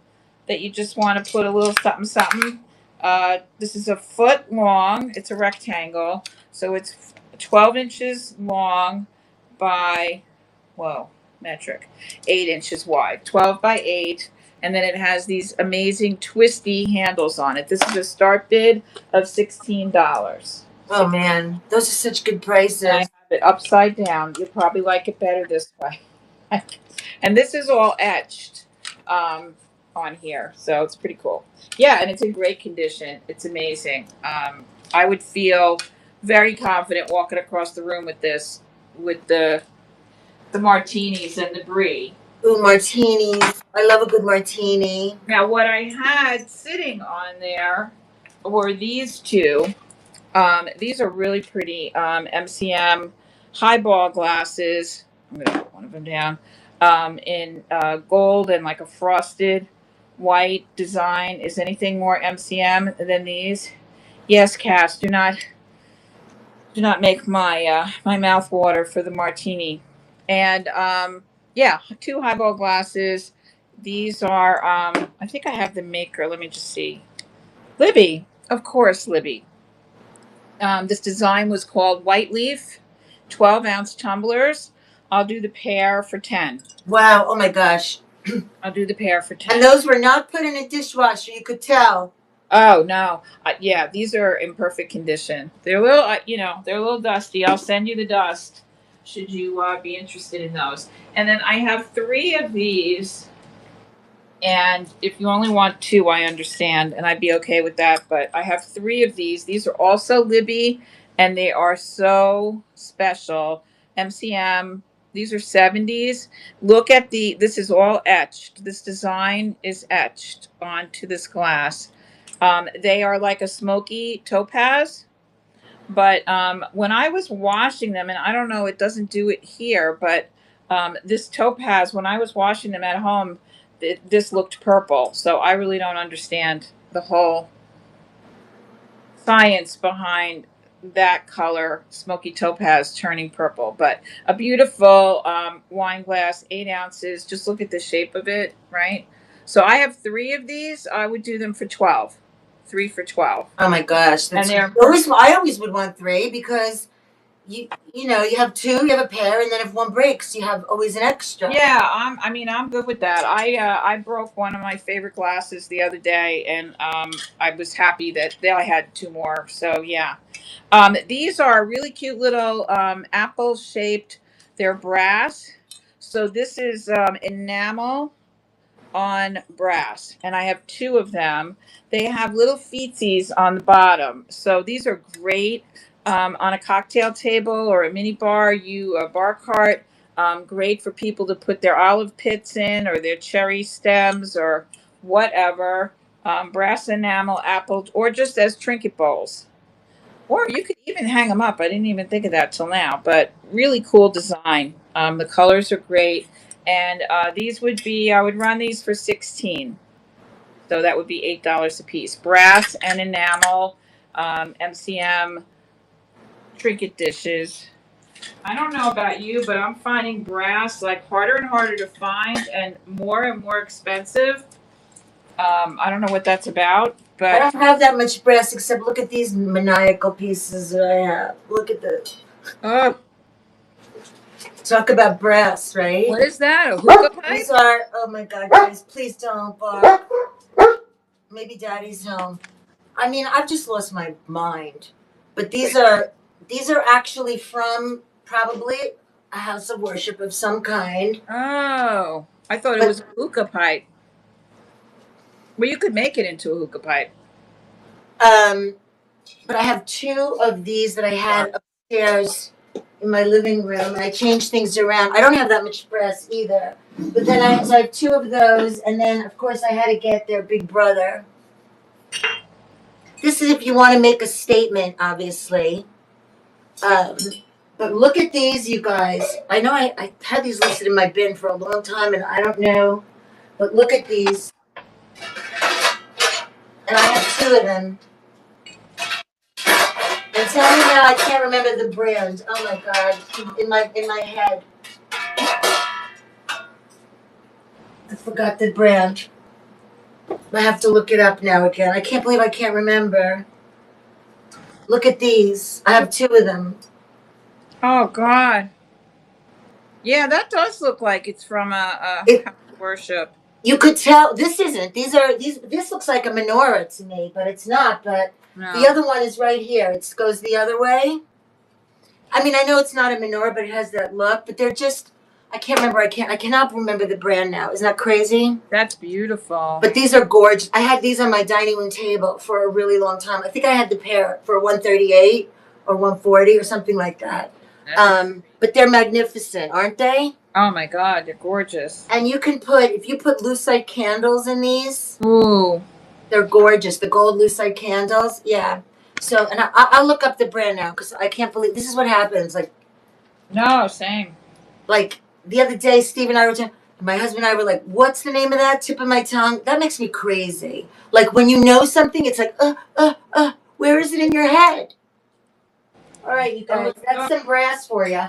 that you just want to put a little something something. This is a foot long. It's a rectangle, so it's 12 inches long by metric 8 inches wide, 12 by 8. And then it has these amazing twisty handles on it. This is a start bid of $16. Oh man, those are such good prices. And I have it upside down. You'll probably like it better this way. And this is all etched on here, so it's pretty cool. Yeah, and it's in great condition. It's amazing. I would feel very confident walking across the room with this, with the martinis and the brie. Ooh, martinis. I love a good martini. Now, what I had sitting on there were these two. These are really pretty MCM highball glasses. I'm going to put one of them down. In gold and like a frosted white design. Is anything more MCM than these? Yes, Cass. Do not make my my mouth water for the martini. And yeah, two highball glasses. These are I think I have the maker. Let me just see. Libby, of course, Libby. This design was called White Leaf, 12-ounce tumblers. I'll do the pair for 10. Wow. Oh my gosh. I'll do the pair for 10. And those were not put in a dishwasher. You could tell. Oh no. Yeah, these are in perfect condition. They're a little, they're a little dusty. I'll send you the dust should you be interested in those. And then I have 3 of these. And if you only want 2, I understand, and I'd be okay with that. But I have 3 of these. These are also Libby, and they are so special. MCM. These are 70s. Look at this is all etched. This design is etched onto this glass. They are like a smoky topaz. But when I was washing them, and I don't know, it doesn't do it here, but this topaz, when I was washing them at home, this looked purple. So I really don't understand the whole science behind that color, smoky topaz, turning purple. But a beautiful wine glass, 8 ounces. Just look at the shape of it, right? So I have 3 of these. I would do them for 12. 3 for 12. Oh my gosh. And they're I always would want 3 because you have 2, you have a pair, and then if one breaks, you have always an extra. Yeah, I'm good with that. I broke one of my favorite glasses the other day, and I was happy that I had 2 more. So yeah, these are really cute little apple shaped. They're brass. So this is enamel on brass, and I have 2 of them. They have little feetsies on the bottom. So these are great on a cocktail table or a mini bar, a bar cart. Great for people to put their olive pits in or their cherry stems or whatever. Brass enamel, apple, or just as trinket bowls. Or you could even hang them up. I didn't even think of that till now, but really cool design. The colors are great. And these would be, I would run these for 16. So that would be $8 a piece. Brass and enamel, MCM trinket dishes. I don't know about you, but I'm finding brass like harder and harder to find and more expensive. I don't know what that's about, I but don't have that much brass, except look at these maniacal pieces that I have. Look at this. oh, Talk about brass, right? what is that? A hookah pipe? These are, oh my God, guys, please don't bark. Maybe Daddy's home. I mean, I've just lost my mind. But these are actually from probably a house of worship of some kind. Oh, I thought it was a hookah pipe. Well, you could make it into a hookah pipe. But I have 2 of these that I had upstairs in my living room, and I changed things around. I don't have that much brass either. But then I have 2 of those, and then of course I had to get their big brother. This is if you want to make a statement, obviously. But look at these, you guys. I know I had these listed in my bin for a long time, and I don't know. But look at these. And I have 2 of them. And tell me now I can't remember the brand. Oh my God. In my head. I forgot the brand. I have to look it up now again. I can't believe I can't remember. Look at these. I have 2 of them. Oh God. Yeah, that does look like it's from a house of worship. You could tell this isn't. This looks like a menorah to me, but it's not. But No. the other one is right here. It goes the other way. I mean, I know it's not a menorah, but it has that look. But they're just, I can't remember. I cannot remember the brand now. Isn't that crazy? That's beautiful. But these are gorgeous. I had these on my dining room table for a really long time. I think I had the pair for $138 or $140 or something like that. But they're magnificent, aren't they? Oh my God, they're gorgeous. And you can put, if you put lucite candles in these, ooh, they're gorgeous. The gold lucite candles, yeah. So, and I'll look up the brand now because I can't believe this is what happens. Like, no, same. Like the other day, Steve and I were talking. My husband and I were like, "What's the name of that? Tip of my tongue." That makes me crazy. Like when you know something, it's like, where is it in your head? All right, you guys, that's some brass for you.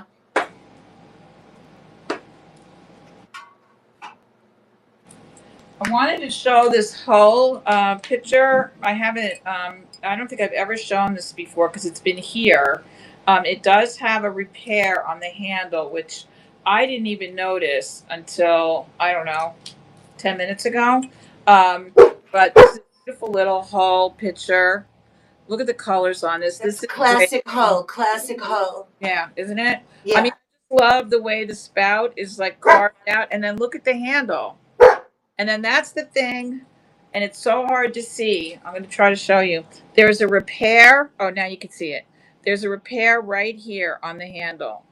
I wanted to show this whole picture. I haven't, I don't think I've ever shown this before because it's been here. It does have a repair on the handle, which I didn't even notice until, I don't know, 10 minutes ago. But this is a beautiful little hull picture. Look at the colors on this. That's This is classic great. hull, classic hull. Yeah, isn't it? Yeah. I mean, I just love the way the spout is like carved out, and then look at the handle. And then that's the thing, and it's so hard to see. I'm going to try to show you. There's a repair. Oh, now you can see it. There's a repair right here on the handle.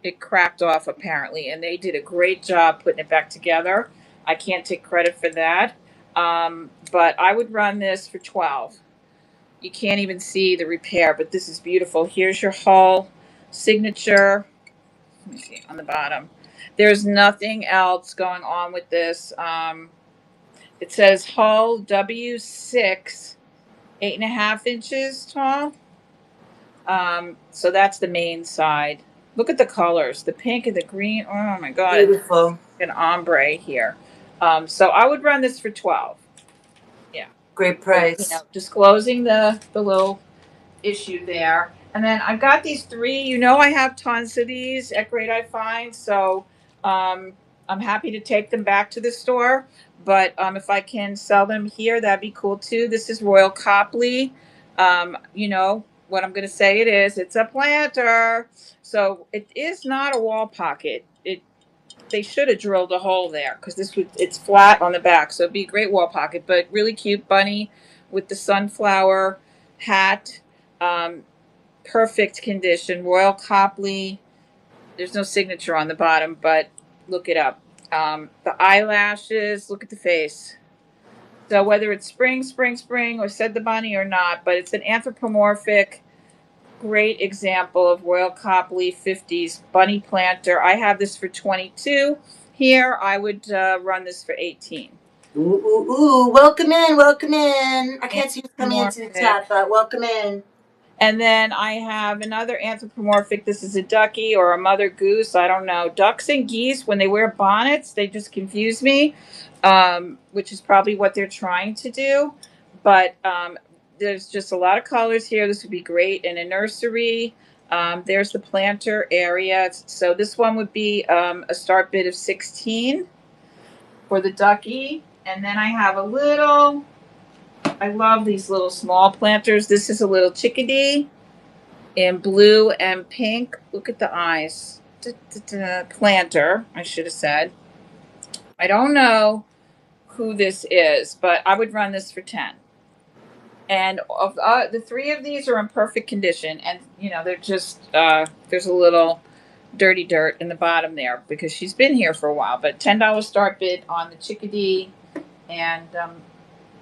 It cracked off apparently, and they did a great job putting it back together. I can't take credit for that, but I would run this for 12. You can't even see the repair, but this is beautiful. Here's your hull signature. Let me see on the bottom. There's nothing else going on with this. It says hull W6, 8.5 inches tall. So that's the main side. Look at the colors, the pink and the green. Oh my God. Beautiful. An ombre here. So I would run this for 12. Yeah. Great price. You know, disclosing the little issue there. And then I've got these 3. You know, I have tons of these at Greateye Finds, so I'm happy to take them back to the store. But if I can sell them here, that'd be cool too. This is Royal Copley. You know what I'm going to say it is. It's a planter, so it is not a wall pocket. They should have drilled a hole there because it's flat on the back, so it'd be a great wall pocket. But really cute bunny with the sunflower hat. Perfect condition. Royal Copley. There's no signature on the bottom, but look it up. The eyelashes, look at the face. So whether it's spring, or said the bunny or not, but it's an anthropomorphic, great example of Royal Copley 50s bunny planter. I have this for 22 here. I would run this for 18. Ooh, ooh, ooh. Welcome in, welcome in. I can't see who's coming into the chat, but welcome in. And then I have another anthropomorphic. This is a ducky or a mother goose. I don't know. Ducks and geese, when they wear bonnets, they just confuse me, which is probably what they're trying to do. But there's just a lot of colors here. This would be great in a nursery. There's the planter area. So this one would be a start bid of 16 for the ducky. And then I have a little... I love these little small planters. This is a little chickadee in blue and pink. Look at the eyes. Planter, I should have said. I don't know who this is, but I would run this for 10. And of the three of these are in perfect condition. And, they're just, there's a little dirty dirt in the bottom there because she's been here for a while. But $10 start bid on the chickadee. And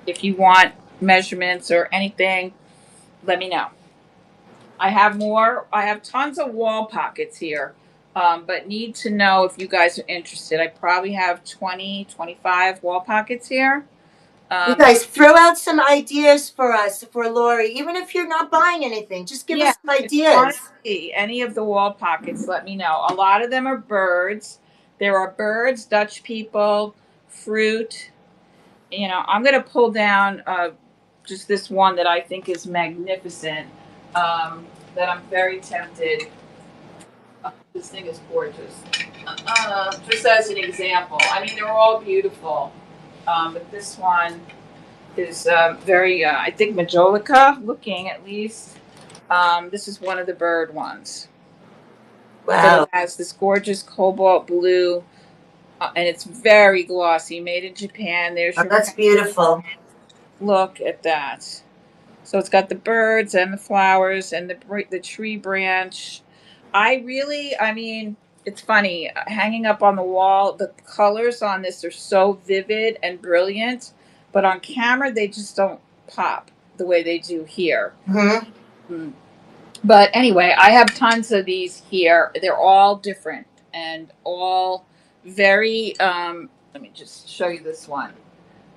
if you want measurements or anything, let me know. I have more. I have tons of wall pockets here, but need to know if you guys are interested. I probably have 20, 25 wall pockets here. You guys throw out some ideas for us, for Lori, even if you're not buying anything. Just give us some ideas. If you want to see any of the wall pockets, let me know. A lot of them are birds. There are birds, Dutch people, fruit. I'm going to pull down just this one that I think is magnificent, that I'm very tempted. This thing is gorgeous. Just as an example. I mean, they're all beautiful. But this one is very, I think, majolica looking at least. This is one of the bird ones. Wow. So it has this gorgeous cobalt blue, and it's very glossy, made in Japan. There's your that's beautiful. Look at that. So it's got the birds and the flowers and the tree branch. I mean, it's funny. Hanging up on the wall, the colors on this are so vivid and brilliant, but on camera, they just don't pop the way they do here. Mm-hmm. But anyway, I have tons of these here. They're all different and all very, let me just show you this one.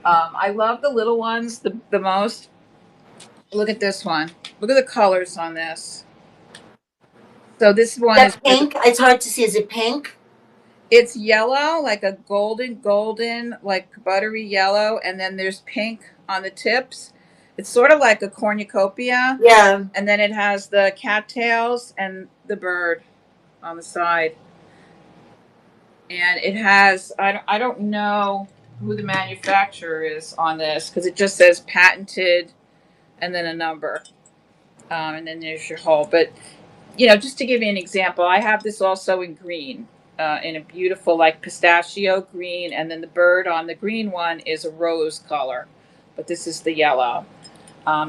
I love the little ones the most. Look at this one. Look at the colors on this. So this one is pink. It's hard to see. Is it pink? It's yellow, like a golden, like buttery yellow, and then there's pink on the tips. It's sort of like a cornucopia. Yeah. And then it has the cattails and the bird on the side. And it has, I don't know who the manufacturer is on this because it just says patented and then a number. And then there's your hole. But, just to give you an example, I have this also in green, in a beautiful like pistachio green. And then the bird on the green one is a rose color. But this is the yellow.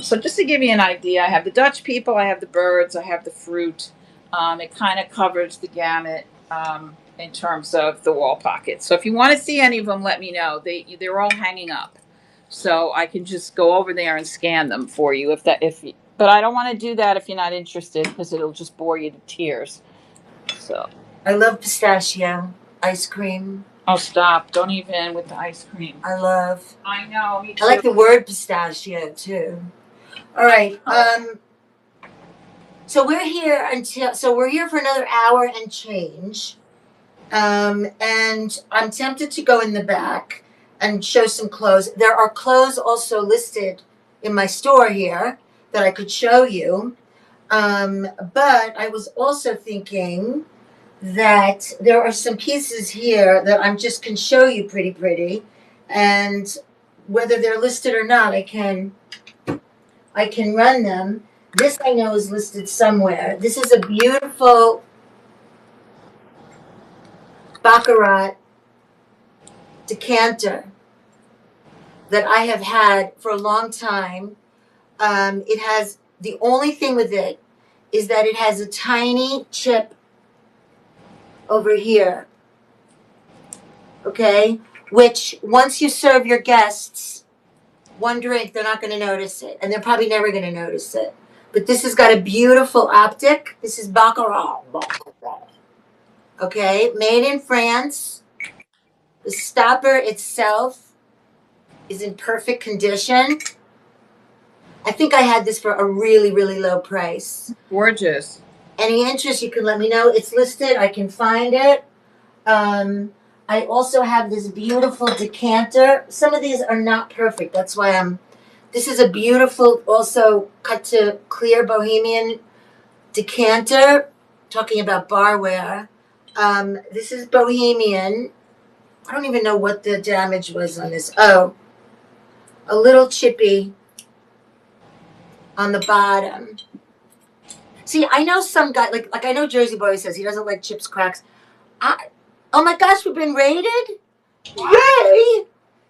So just to give you an idea, I have the Dutch people, I have the birds, I have the fruit. It kind of covers the gamut in terms of the wall pockets. So if you want to see any of them, let me know. They're all hanging up. So I can just go over there and scan them for you but I don't want to do that if you're not interested because it'll just bore you to tears. So I love pistachio ice cream. Oh, stop. Don't even with the ice cream. I love. I know, me too. I like the word pistachio too. All right. So we're here for another hour and change. And I'm tempted to go in the back and show some clothes. There are clothes also listed in my store here that I could show you. But I was also thinking that there are some pieces here that I just can show you pretty. And whether they're listed or not, I can run them. This I know is listed somewhere. This is a beautiful Baccarat decanter that I have had for a long time. It has, the only thing with it is that it has a tiny chip over here. Okay? Which, once you serve your guests one drink, they're not going to notice it. And they're probably never going to notice it. But this has got a beautiful optic. This is Baccarat. Okay? Made in France. The stopper itself is in perfect condition. I think I had this for a really, really low price. Gorgeous. Any interest, you can let me know. It's listed. I can find it. I also have this beautiful decanter. Some of these are not perfect. That's why this is a beautiful, also cut to clear bohemian decanter. Talking about barware. This is bohemian. I don't even know what the damage was on this. Oh, a little chippy on the bottom. See, I know some guy, like I know Jersey Boy says he doesn't like chips cracks. Oh my gosh, we've been rated? Yay!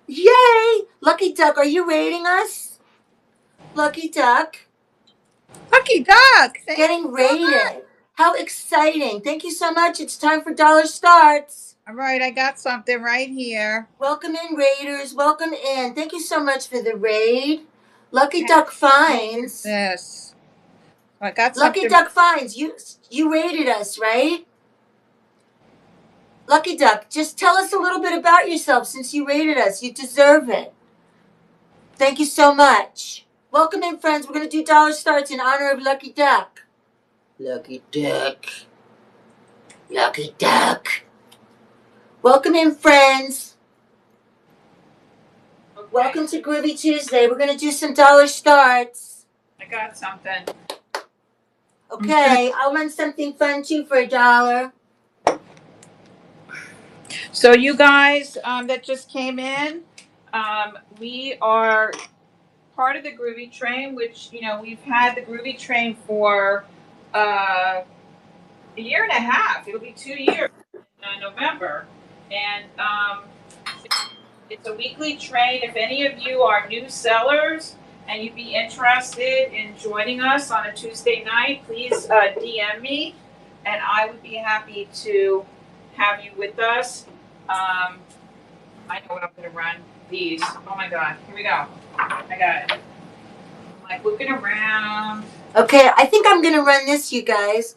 Yay! Lucky Duck, are you rating us? Lucky Duck. Lucky Duck. Getting rated. How exciting. Thank you so much. It's time for Dollar Starts. All right, I got something right here. Welcome in, Raiders. Welcome in. Thank you so much for the raid. Lucky Duck Finds. Yes. I got something. Lucky Duck Finds. You rated us, right? Lucky Duck, just tell us a little bit about yourself since you rated us. You deserve it. Thank you so much. Welcome in, friends. We're going to do Dollar Starts in honor of Lucky Duck. Lucky Duck. Lucky Duck. Welcome in, friends. Okay. Welcome to Groovy Tuesday. We're going to do some Dollar Starts. I got something. Okay, I'll run something fun too for $1. So you guys that just came in, we are part of the Groovy Train, which, we've had the Groovy Train for a year and a half. It'll be 2 years in November. And it's a weekly train. If any of you are new sellers and you'd be interested in joining us on a Tuesday night, please DM me, and I would be happy to have you with us. I know what I'm going to run. These. Oh my God. Here we go. I got it. I'm like looking around. Okay, I think I'm going to run this, you guys.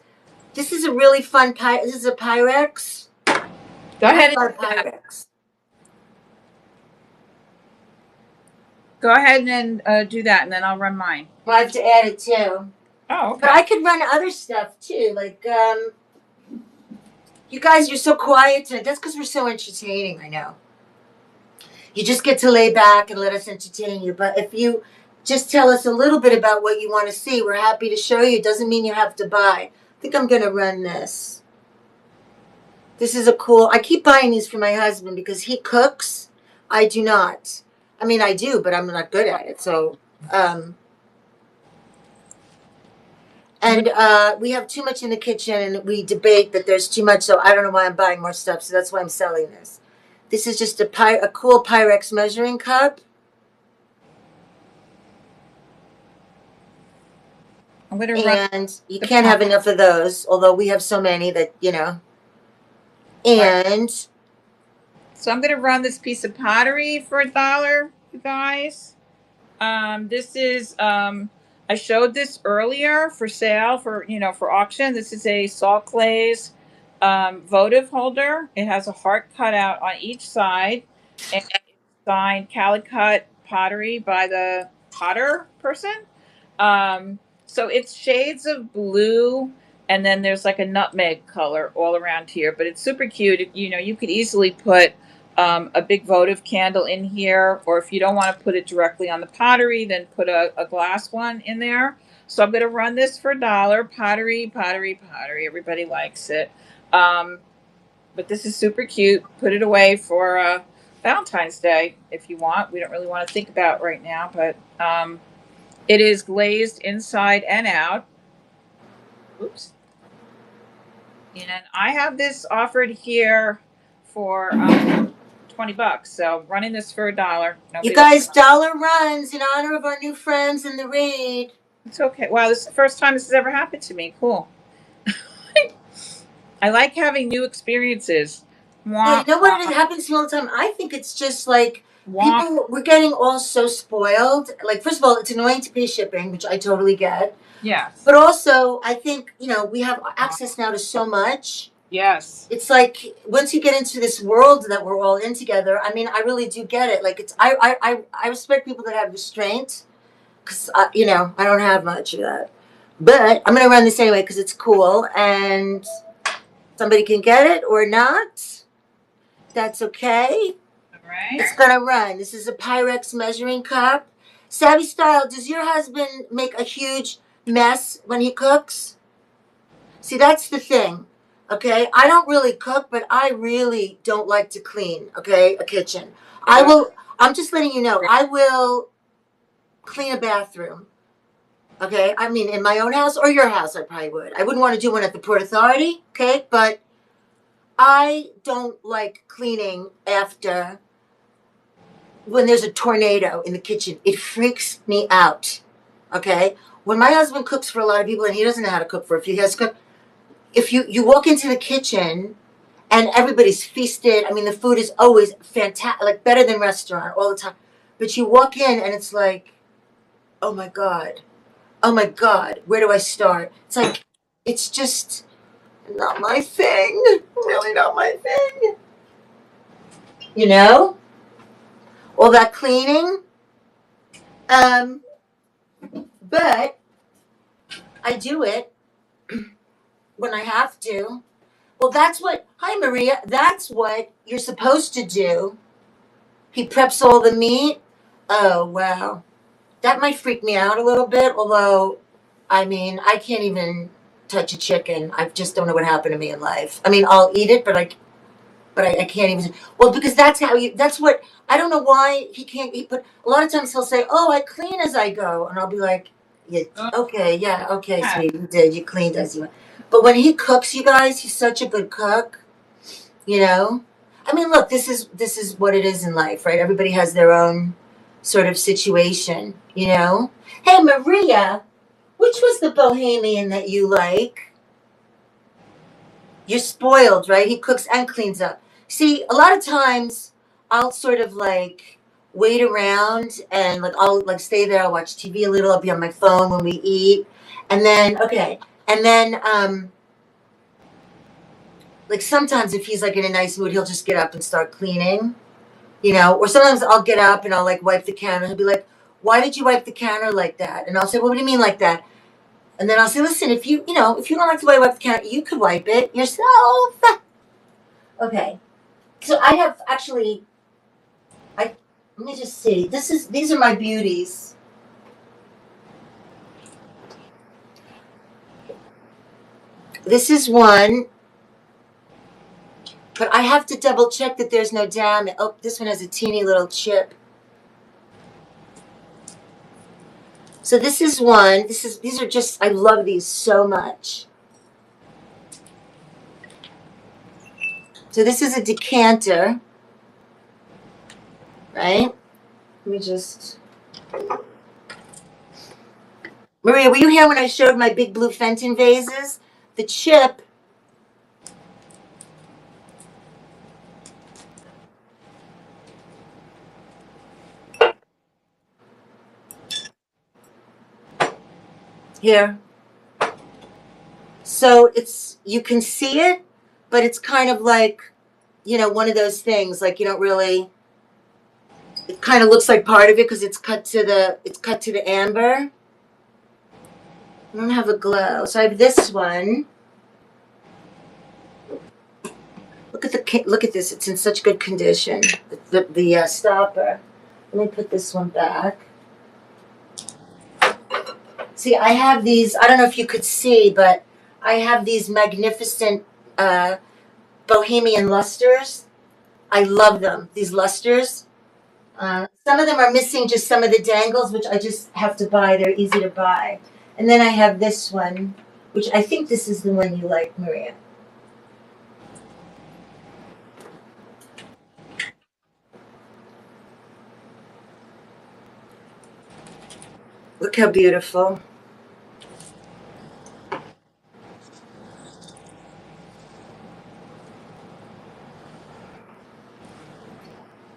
This is a really fun This is a Pyrex. Go ahead and Pyrex. Go ahead and do that, and then I'll run mine. Well, I have to add it too. Oh, okay. But I could run other stuff too, like you guys, you're so quiet tonight. That's because we're so entertaining. I know. You just get to lay back and let us entertain you. But if you just tell us a little bit about what you want to see, we're happy to show you. It doesn't mean you have to buy. I think I'm going to run this. This is a cool. I keep buying these for my husband because he cooks. I do not. I mean, I do, but I'm not good at it. So, we have too much in the kitchen, and we debate that there's too much. So I don't know why I'm buying more stuff. So that's why I'm selling this. This is just a cool Pyrex measuring cup. I'm going to run. And you can't have enough of those, although we have so many that, And so I'm going to run this piece of pottery for $1, you guys. This is, I showed this earlier for sale for auction. This is a salt glaze votive holder. It has a heart cut out on each side, and it's signed Calicut pottery by the potter person. So it's shades of blue, and then there's like a nutmeg color all around here, but it's super cute. You could easily put a big votive candle in here, or if you don't want to put it directly on the pottery, then put a glass one in there. So I'm going to run this for $1. Pottery. Everybody likes it. But this is super cute. Put it away for Valentine's Day if you want. We don't really want to think about right now, but it is glazed inside and out. Oops. And I have this offered here for $20. So running this for $1. You guys, dollar runs in honor of our new friends in the raid. It's okay. Wow, this is the first time this has ever happened to me. Cool. I like having new experiences. Yeah, Wah, you know what? wah, It happens to me all the time. I think it's just like wah. people, we're getting all so spoiled. Like, first of all, it's annoying to pay shipping, which I totally get. Yes. But also, I think, we have access now to so much. Yes. It's like once you get into this world that we're all in together, I mean, I really do get it. Like, I respect people that have restraint because, I don't have much of that. But I'm going to run this anyway because it's cool and somebody can get it or not. That's okay. All right. It's gonna run. This is a Pyrex measuring cup. Savvy Style, does your husband make a huge mess when he cooks? See, that's the thing. Okay, I don't really cook, but I really don't like to clean. Okay, a kitchen. I will. I'm just letting you know. I will clean a bathroom. Okay, I mean, in my own house or your house, I probably would. I wouldn't want to do one at the Port Authority. Okay, but I don't like cleaning after when there's a tornado in the kitchen. It freaks me out. Okay? When my husband cooks for a lot of people and he doesn't know how to cook for a few, he has to cook. If you walk into the kitchen and everybody's feasted, I mean, the food is always fantastic, like better than restaurant all the time. But you walk in and it's like, oh my God. Oh my God. Where do I start? It's like, it's just not my thing. Really not my thing. You know? All that cleaning. But I do it when I have to. Well, hi Maria, that's what you're supposed to do. He preps all the meat. Oh, wow. That might freak me out a little bit, although, I mean, I can't even touch a chicken. I just don't know what happened to me in life. I mean, I'll eat it, but I can't even. Well, because that's what, I don't know why he can't eat, but a lot of times he'll say, oh, I clean as I go. And I'll be like, yeah, okay, yeah, okay, sweetie, you did. You cleaned as you went. But when he cooks, you guys, he's such a good cook, you know? I mean, look, this is what it is in life, right? Everybody has their own sort of situation, you know? Hey, Maria, which was the Bohemian that you like? You're spoiled, right? He cooks and cleans up. See, a lot of times I'll sort of like wait around and like I'll like stay there, I'll watch TV a little, I'll be on my phone when we eat. And then like sometimes if he's like in a nice mood, he'll just get up and start cleaning, or sometimes I'll get up and I'll like wipe the counter. He'll be like, why did you wipe the counter like that? And I'll say, well, what do you mean like that? And then I'll say, listen, if you don't like the way I wipe the counter, you could wipe it yourself. Okay. So I have actually, let me just see. These are my beauties. This is one, but I have to double check that there's no damage. Oh, this one has a teeny little chip. So this is one. These are just, I love these so much. So this is a decanter, right? Let me just. Maria, were you here when I showed my big blue Fenton vases? The chip. Here. So you can see it, but it's kind of like, one of those things, like you don't really, it kind of looks like part of it because it's cut to the amber. I don't have a glow. So I have this one. Look at this. It's in such good condition. The stopper. Let me put this one back. See, I have these. I don't know if you could see, but I have these magnificent Bohemian lusters. I love them. These lusters. Some of them are missing just some of the dangles, which I just have to buy. They're easy to buy. And then I have this one, which I think this is the one you like, Maria. Look how beautiful.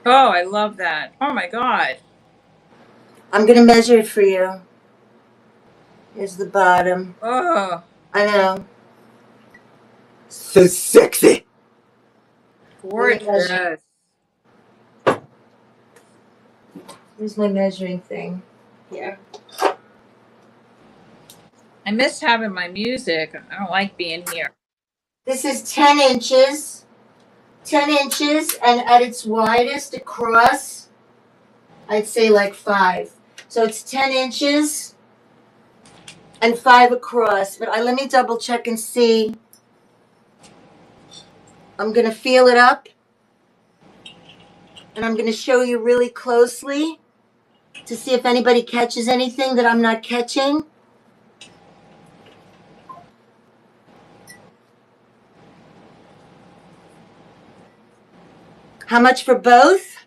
Oh, I love that. Oh my God. I'm going to measure it for you. Here's the bottom. Oh, I know. So sexy. Let me measure. gorgeous. Here's my measuring thing. Here. I miss having my music. I don't like being here. This is 10 inches. 10 inches, and at its widest across, I'd say like 5. So it's 10 inches and 5 across. But let me double check and see. I'm going to feel it up. And I'm going to show you really closely to see if anybody catches anything that I'm not catching. How much for both?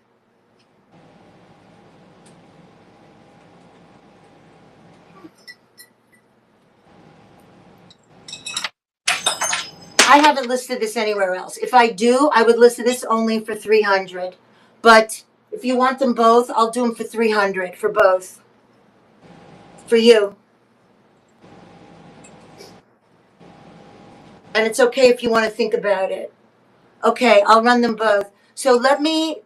I haven't listed this anywhere else. If I do, I would list this only for 300. But if you want them both, I'll do them for 300 for both. For you. And it's okay if you want to think about it. Okay, I'll run them both. So let me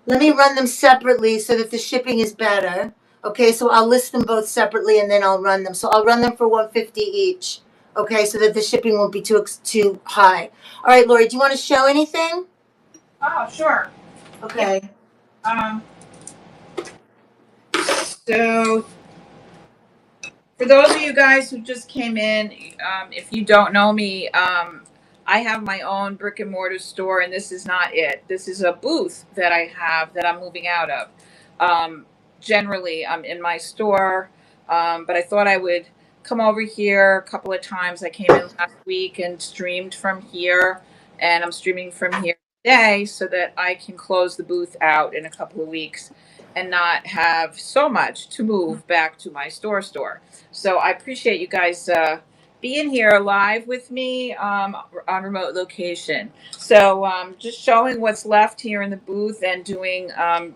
run them separately so that the shipping is better. Okay, so I'll list them both separately and then I'll run them. So I'll run them for 150 each. Okay, so that the shipping won't be too high. All right, Lori, do you want to show anything? Oh, sure. Okay. Um, so for those of you guys who just came in, if you don't know me, I have my own brick and mortar store, and this is not it. This is a booth that I have that I'm moving out of. Generally, I'm in my store, but I thought I would come over here a couple of times. I came in last week and streamed from here, and I'm streaming from here today so that I can close the booth out in a couple of weeks and not have so much to move back to my store. So I appreciate you guys being here live with me on remote location. So just showing what's left here in the booth and doing,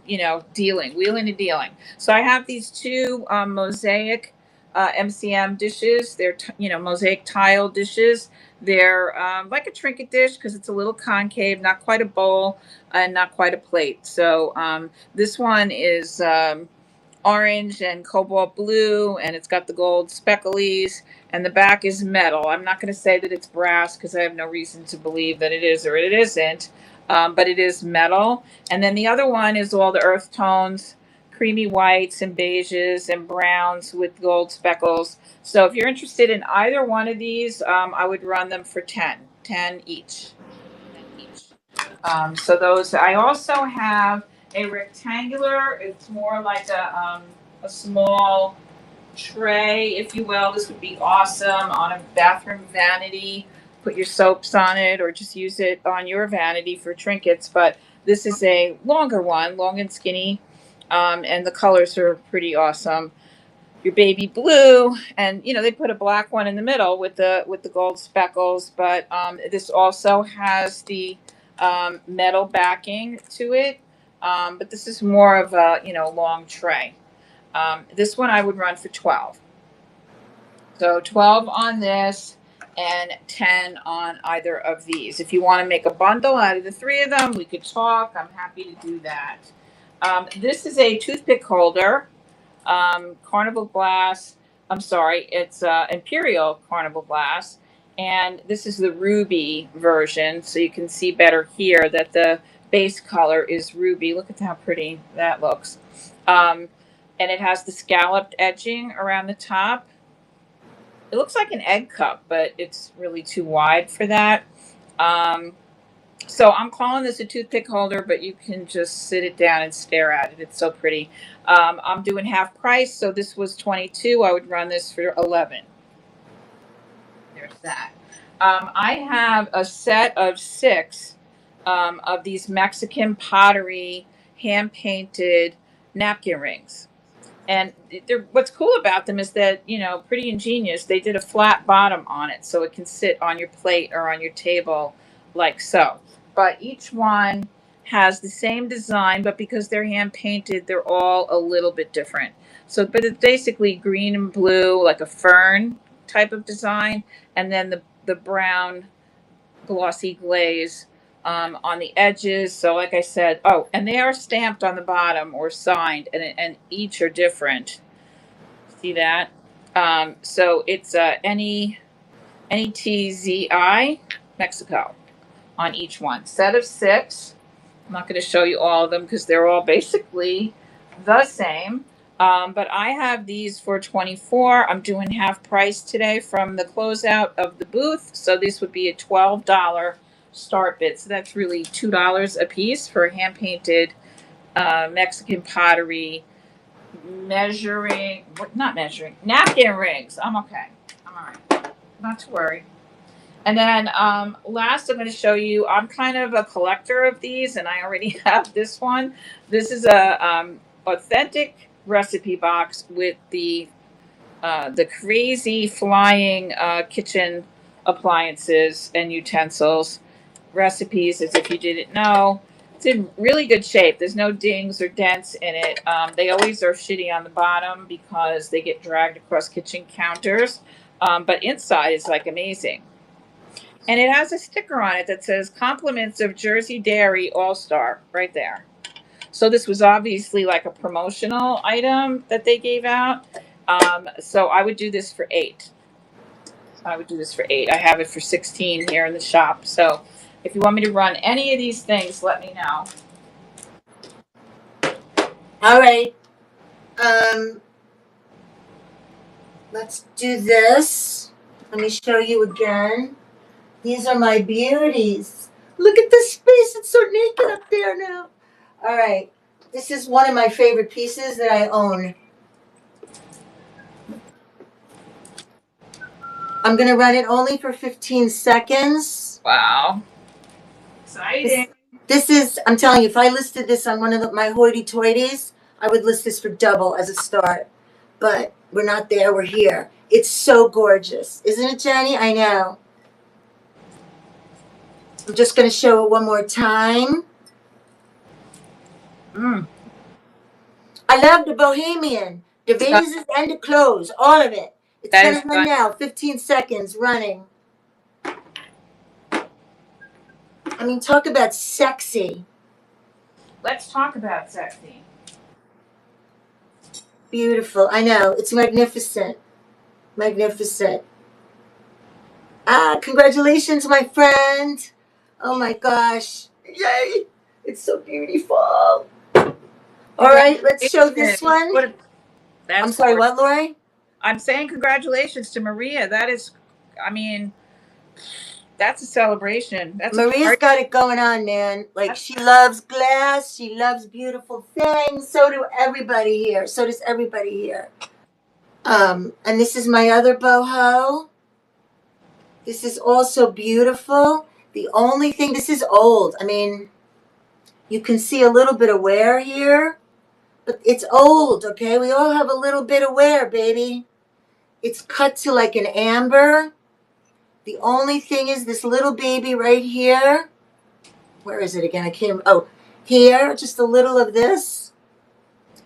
wheeling and dealing. So I have these two mosaic MCM dishes. They're, mosaic tile dishes. They're like a trinket dish because it's a little concave, not quite a bowl and not quite a plate. So this one is orange and cobalt blue, and it's got the gold specklies, and the back is metal. I'm not going to say that it's brass because I have no reason to believe that it is or it isn't, but it is metal. And then the other one is all the earth tones, creamy whites and beiges and browns with gold speckles. So if you're interested in either one of these, I would run them for 10 each. 10 each. So those, I also have a rectangular, it's more like a small tray, if you will. This would be awesome on a bathroom vanity. Put your soaps on it or just use it on your vanity for trinkets. But this is a longer one, long and skinny. And the colors are pretty awesome. Your baby blue, and they put a black one in the middle with the gold speckles. But this also has the metal backing to it. But this is more of a long tray. This one I would run for 12. So 12 on this and 10 on either of these. If you want to make a bundle out of the three of them, we could talk. I'm happy to do that. This is a toothpick holder, carnival glass. I'm sorry, it's imperial carnival glass. And this is the ruby version. So you can see better here that the base color is ruby. Look at how pretty that looks. And it has the scalloped edging around the top. It looks like an egg cup, but it's really too wide for that. So I'm calling this a toothpick holder, but you can just sit it down and stare at it. It's so pretty. I'm doing half price, so this was 22. I would run this for 11. There's that. I have a set of 6 of these Mexican pottery hand-painted napkin rings. And what's cool about them is that, pretty ingenious. They did a flat bottom on it so it can sit on your plate or on your table like so. But each one has the same design, but because they're hand painted, they're all a little bit different. So, but it's basically green and blue, like a fern type of design, and then the brown glossy glaze on the edges. So, like I said, oh, and they are stamped on the bottom or signed, and each are different. See that? So it's NETZI Mexico on each one. Set of 6. I'm not going to show you all of them because they're all basically the same. But I have these for 24. I'm doing half price today from the closeout of the booth. So this would be a $12 start bid. So that's really $2 a piece for hand painted Mexican pottery napkin rings. I'm okay. I'm all right. Not to worry. And then last, I'm going to show you, I'm kind of a collector of these, and I already have this one. This is a authentic recipe box with the crazy flying kitchen appliances and utensils. Recipes, as if you didn't know. It's in really good shape. There's no dings or dents in it. They always are shitty on the bottom because they get dragged across kitchen counters. But inside is like amazing. And it has a sticker on it that says compliments of Jersey Dairy All-Star right there. So this was obviously like a promotional item that they gave out. So I would do this for 8. I have it for 16 here in the shop. So if you want me to run any of these things, let me know. All right. Let's do this. Let me show you again. These are my beauties. Look at the space. It's so naked up there now. All right. This is one of my favorite pieces that I own. I'm going to run it only for 15 seconds. Wow. Exciting. This is, I'm telling you, if I listed this on one of my hoity-toities, I would list this for double as a start. But we're not there. We're here. It's so gorgeous. Isn't it, Jenny? I know. I'm just going to show it one more time. I love the Bohemian, the vases and the clothes, all of it. It's going to run now, 15 seconds running. I mean, talk about sexy. Let's talk about sexy. Beautiful. I know. It's magnificent. Magnificent. Congratulations, my friend. Oh, my gosh. Yay. It's so beautiful. All right, let's show this one. I'm sorry, what, Lori? I'm saying congratulations to Maria. That is, I mean, that's a celebration. Maria's got it going on, man. Like, she loves glass. She loves beautiful things. So do everybody here. So does everybody here. And this is my other boho. This is also beautiful. The only thing, this is old. I mean, you can see a little bit of wear here. But it's old, okay? We all have a little bit of wear, baby. It's cut to like an amber. The only thing is this little baby right here. Where is it again? I can't. Oh, here, just a little of this.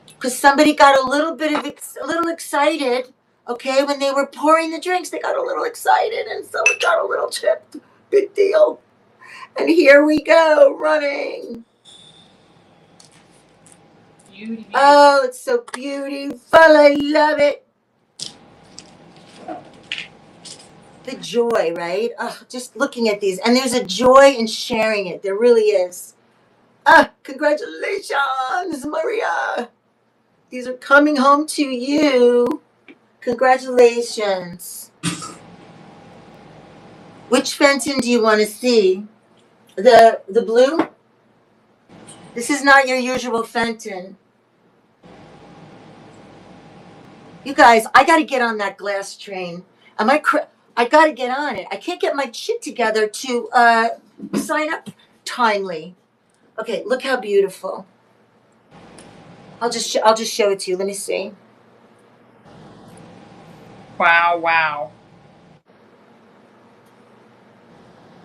Because somebody got a little excited, okay, when they were pouring the drinks. They got a little excited, and so it got a little chipped. Big deal. And here we go, running. Beauty. Oh, it's so beautiful. I love it. The joy, right? Oh, just looking at these. And there's a joy in sharing it. There really is. Congratulations, Maria. These are coming home to you. Congratulations. Which Fenton do you want to see? The blue? This is not your usual Fenton. You guys, I got to get on that glass train. I got to get on it. I can't get my shit together to sign up timely. Okay, look how beautiful. I'll just show it to you. Let me see. Wow, wow.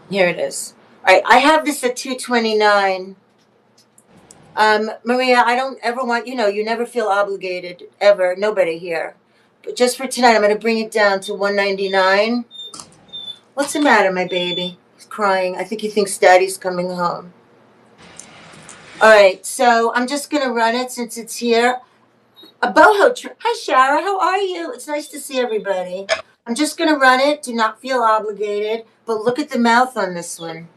Here it is. All right, I have this at $229. Maria, I don't ever want, you never feel obligated, ever. Nobody here. But just for tonight, I'm going to bring it down to 199. What's the matter, my baby? He's crying. I think he thinks daddy's coming home. All right, so I'm just going to run it since it's here. A boho. Hi, Shara. How are you? It's nice to see everybody. I'm just going to run it. Do not feel obligated. But look at the mouth on this one.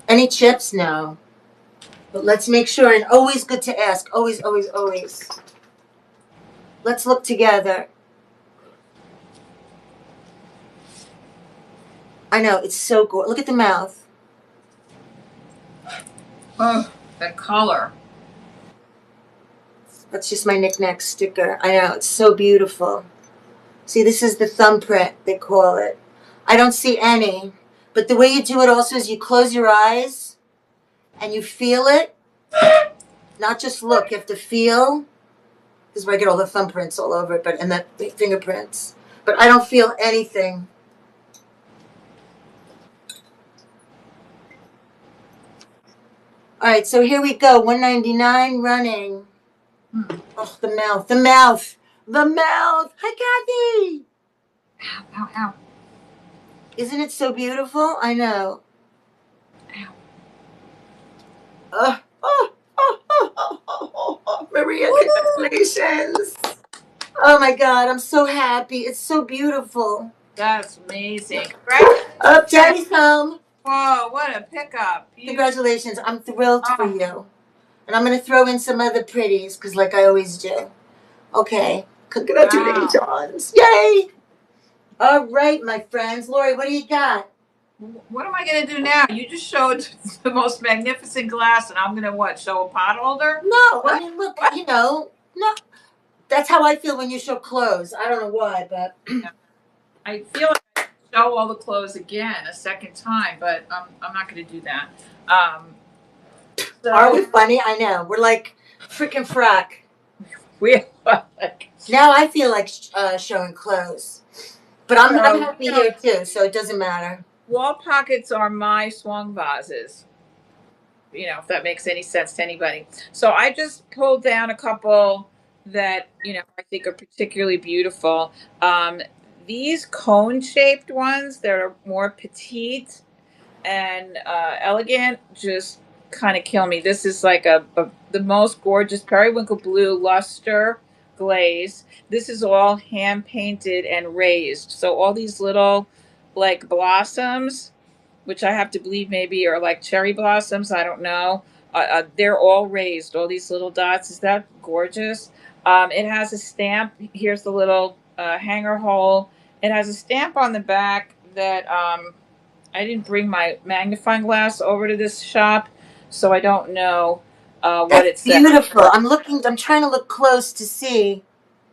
Any chips? No. But let's make sure. And always good to ask. Always, always, always. Let's look together. I know. It's so good. Look at the mouth. Oh, that color. That's just my knick-knack sticker. I know. It's so beautiful. See, this is the thumbprint, they call it. I don't see any. But the way you do it also is you close your eyes and you feel it. Not just look. You have to feel. This is where I get all the thumbprints all over it, and the fingerprints. But I don't feel anything. All right, so here we go. 199 running. Oh, the mouth, the mouth, the mouth. Hi, Kathy. Ow, ow, ow. Isn't it so beautiful? I know. Ow. Maria, congratulations. Oh my God, I'm so happy. It's so beautiful. That's amazing. Oh, Daddy's home. Whoa, what a pickup. Congratulations. I'm thrilled for you. And I'm going to throw in some other pretties because like I always do. Okay. Congratulations. Wow. Yay. All right, my friends. Lori, what do you got? What am I going to do now? You just showed the most magnificent glass, and I'm going to what? Show a pot holder? No. What? I mean, look, no. That's how I feel when you show clothes. I don't know why, but I feel like I show all the clothes again a second time, but I'm not going to do that. So, are we funny? I know. We're like freaking frack. We like. Now I feel like showing clothes. But I'm happy here too, so it doesn't matter. Wall pockets are my swung vases. If that makes any sense to anybody. So I just pulled down a couple that, I think are particularly beautiful. These cone-shaped ones that are more petite and elegant just kind of kill me. This is like the most gorgeous periwinkle blue luster glaze. This is all hand painted and raised. So all these little like blossoms, which I have to believe maybe are like cherry blossoms. I don't know. They're all raised. All these little dots. Is that gorgeous? It has a stamp. Here's the little hanger hole. It has a stamp on the back that I didn't bring my magnifying glass over to this shop, so I don't know what it says. Beautiful. I'm trying to look close to see.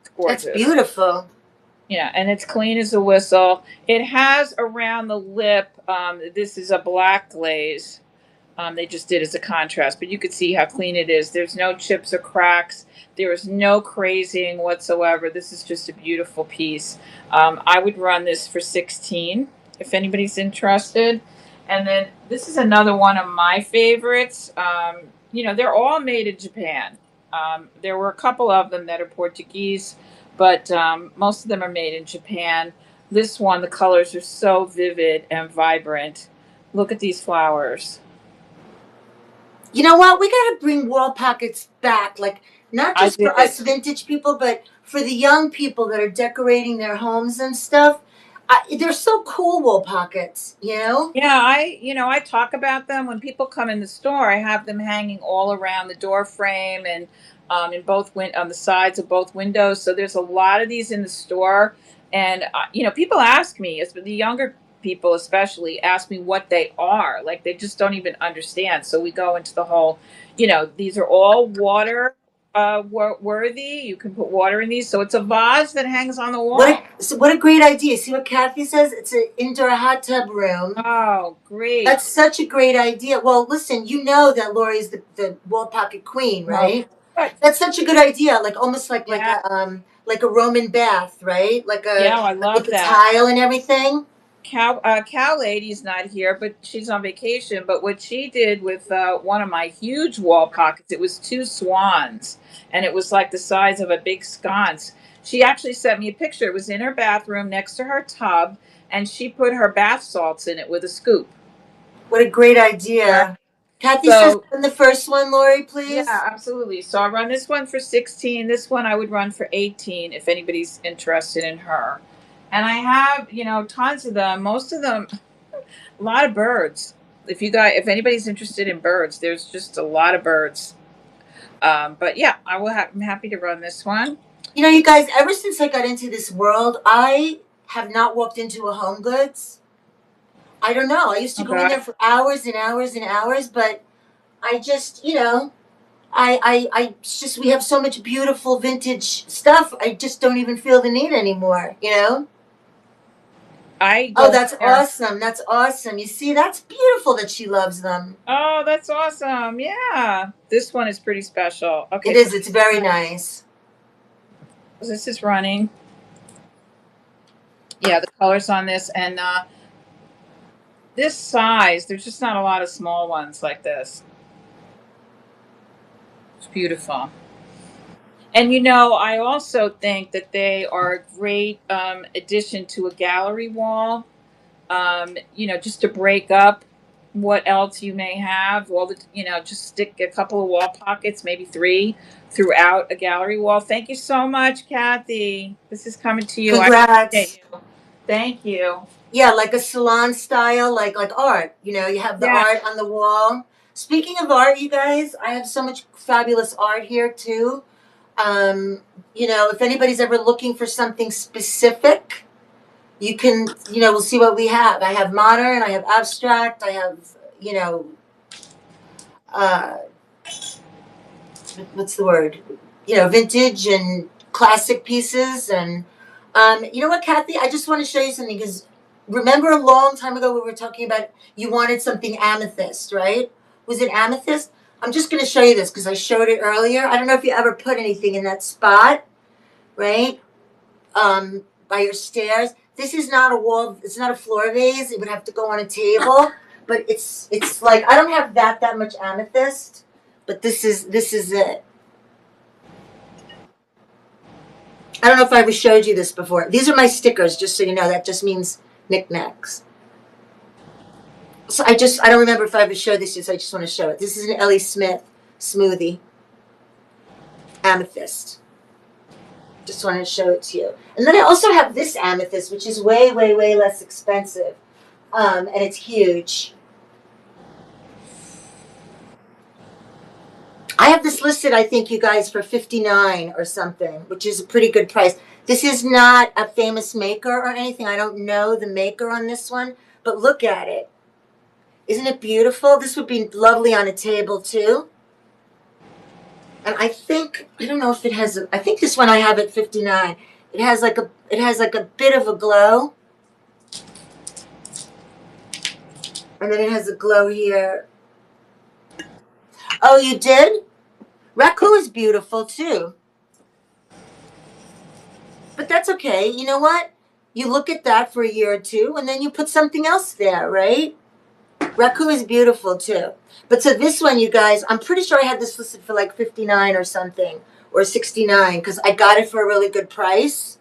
It's gorgeous. That's beautiful. Yeah, and it's clean as a whistle. It has around the lip, this is a black glaze. They just did as a contrast, but you could see how clean it is. There's no chips or cracks. There is no crazing whatsoever. This is just a beautiful piece. I would run this for $16 if anybody's interested. And then this is another one of my favorites. They're all made in Japan. There were a couple of them that are Portuguese, but most of them are made in Japan. This one, the colors are so vivid and vibrant. Look at these flowers. You know what? We got to bring wall pockets back. Like, not just for us vintage people, but for the young people that are decorating their homes and stuff. They're so cool, wall pockets, Yeah, I talk about them when people come in the store. I have them hanging all around the door frame and in both on the sides of both windows. So there's a lot of these in the store, and people ask me, the younger people especially, ask me what they are. Like they just don't even understand. So we go into the whole, these are all water worthy. You can put water in these, so it's a vase that hangs on the wall. What a great idea. See what Kathy says? It's an indoor hot tub room. Oh, great. That's such a great idea. Well, listen, you know that Lori's the wall pocket queen, right? Right. That's such a good idea. Like almost like a Roman bath, right? Like a I love with the that tile and everything. Cow Lady's not here, but she's on vacation. But what she did with one of my huge wall pockets, it was two swans, and it was like the size of a big sconce. She actually sent me a picture. It was in her bathroom next to her tub, and she put her bath salts in it with a scoop. What a great idea. Kathy says So on the first one, Lori, yeah, please. absolutely. So I run this one for 16. This one I would run for 18 if anybody's interested in her. And I have, tons of them. Most of them, a lot of birds. If anybody's interested in birds, there's just a lot of birds. But yeah, I'm happy to run this one. You guys, ever since I got into this world, I have not walked into a Home Goods. I don't know. I used to go in there for hours and hours and hours, but I just, we have so much beautiful vintage stuff. I just don't even feel the need anymore, Oh, that's awesome. That's awesome. You see, that's beautiful that she loves them. Oh, that's awesome. Yeah. This one is pretty special. Okay. It is. It's very nice. This is running. Yeah, the colors on this. And this size, there's just not a lot of small ones like this. It's beautiful. And I also think that they are a great addition to a gallery wall. Just to break up what else you may have. Just stick a couple of wall pockets, maybe 3, throughout a gallery wall. Thank you so much, Kathy. This is coming to you. Congrats. Thank you. Yeah, like a salon style, like art. You have the art on the wall. Speaking of art, you guys, I have so much fabulous art here too. If anybody's ever looking for something specific, you can, we'll see what we have. I have modern, I have abstract, I have, what's the word? Vintage and classic pieces. And you know what, Kathy? I just want to show you something because remember a long time ago we were talking about you wanted something amethyst, right? Was it amethyst? I'm just going to show you this because I showed it earlier. I don't know if you ever put anything in that spot, right? By your stairs. This is not a wall. It's not a floor vase. It would have to go on a table. But it's like I don't have that much amethyst, but this is it. I don't know if I ever showed you this before. These are my stickers, just so you know. That just means knickknacks. So I don't remember if I ever showed this, so I just want to show it. This is an Ellie Smith smoothie. Amethyst. Just wanted to show it to you. And then I also have this amethyst, which is way, way, way less expensive. And it's huge. I have this listed, I think, you guys, for $59 or something, which is a pretty good price. This is not a famous maker or anything. I don't know the maker on this one, but look at it. Isn't it beautiful? This would be lovely on a table, too. And I don't know if it has, I think this one I have at $59. It has like a bit of a glow. And then it has a glow here. Oh, you did? Raku is beautiful too. But that's okay. You know what? You look at that for a year or two and then you put something else there, right? Raku is beautiful too. But so this one, you guys, I'm pretty sure I had this listed for like $59 or something, or $69, because I got it for a really good price.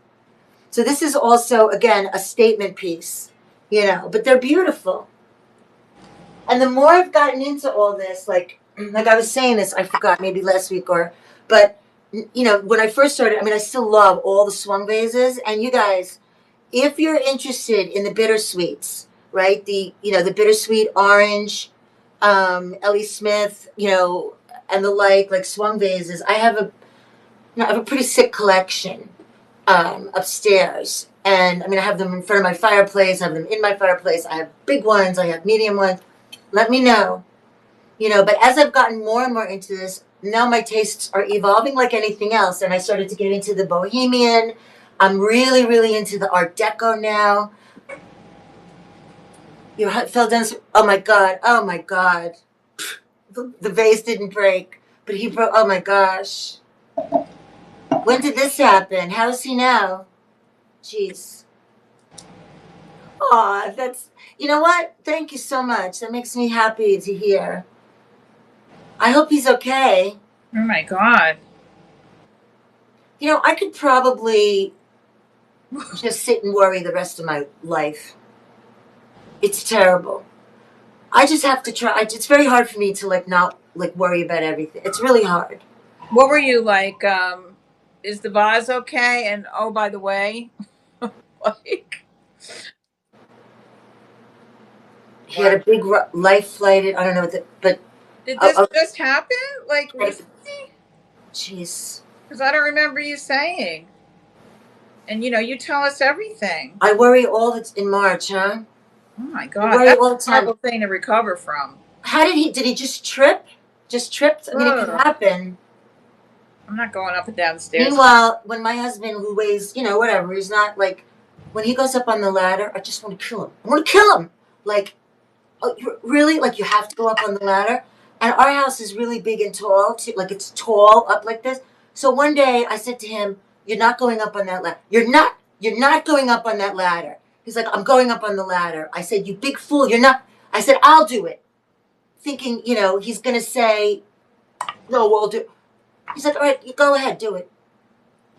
So this is also, again, a statement piece, but they're beautiful. And the more I've gotten into all this, like I was saying this, I forgot, maybe last week but when I first started, I still love all the swung vases. And you guys, if you're interested in the bittersweets, right? The bittersweet orange, Ellie Smith, and the like swung vases. I have a pretty sick collection upstairs. And I have them in front of my fireplace. I have them in my fireplace. I have big ones. I have medium ones. Let me know. But as I've gotten more and more into this, now my tastes are evolving like anything else. And I started to get into the bohemian. I'm really, really into the Art Deco now. You fell down. Oh my God. Oh my God. The vase didn't break, but he broke. Oh my gosh. When did this happen? How's he now? Jeez. Aw, that's, you know what? Thank you so much. That makes me happy to hear. I hope he's okay. Oh my God. You know, I could probably just sit and worry the rest of my life. It's terrible. I just have to try. It's very hard for me to like not like worry about everything. It's really hard. What were you like? Is the vase okay? And oh, by the way, like, He had what? a big life flighted. I don't know what the, but Did oh, this oh, just happen? Like recently? jeez. Because I don't remember you saying. And you tell us everything. I worry all that's in March, huh? Oh my I God, worry that's all the a time. horrible thing to recover from. How did he just trip? Just tripped? I mean, it could Ugh. happen. I'm not going up and down stairs. Meanwhile, when my husband, who weighs, whatever, he's not like, when he goes up on the ladder, I just want to kill him. I want to kill him. Like, oh, really? Like, you have to go up on the ladder? And our house is really big and tall, too. Like, it's tall up like this. So one day I said to him, "You're not going up on that ladder. You're not going up on that ladder." He's like, "I'm going up on the ladder." I said, "You big fool, you're not." I said, "I'll do it." Thinking, he's going to say, "No, we'll do." He's like, "All right, you go ahead, do it."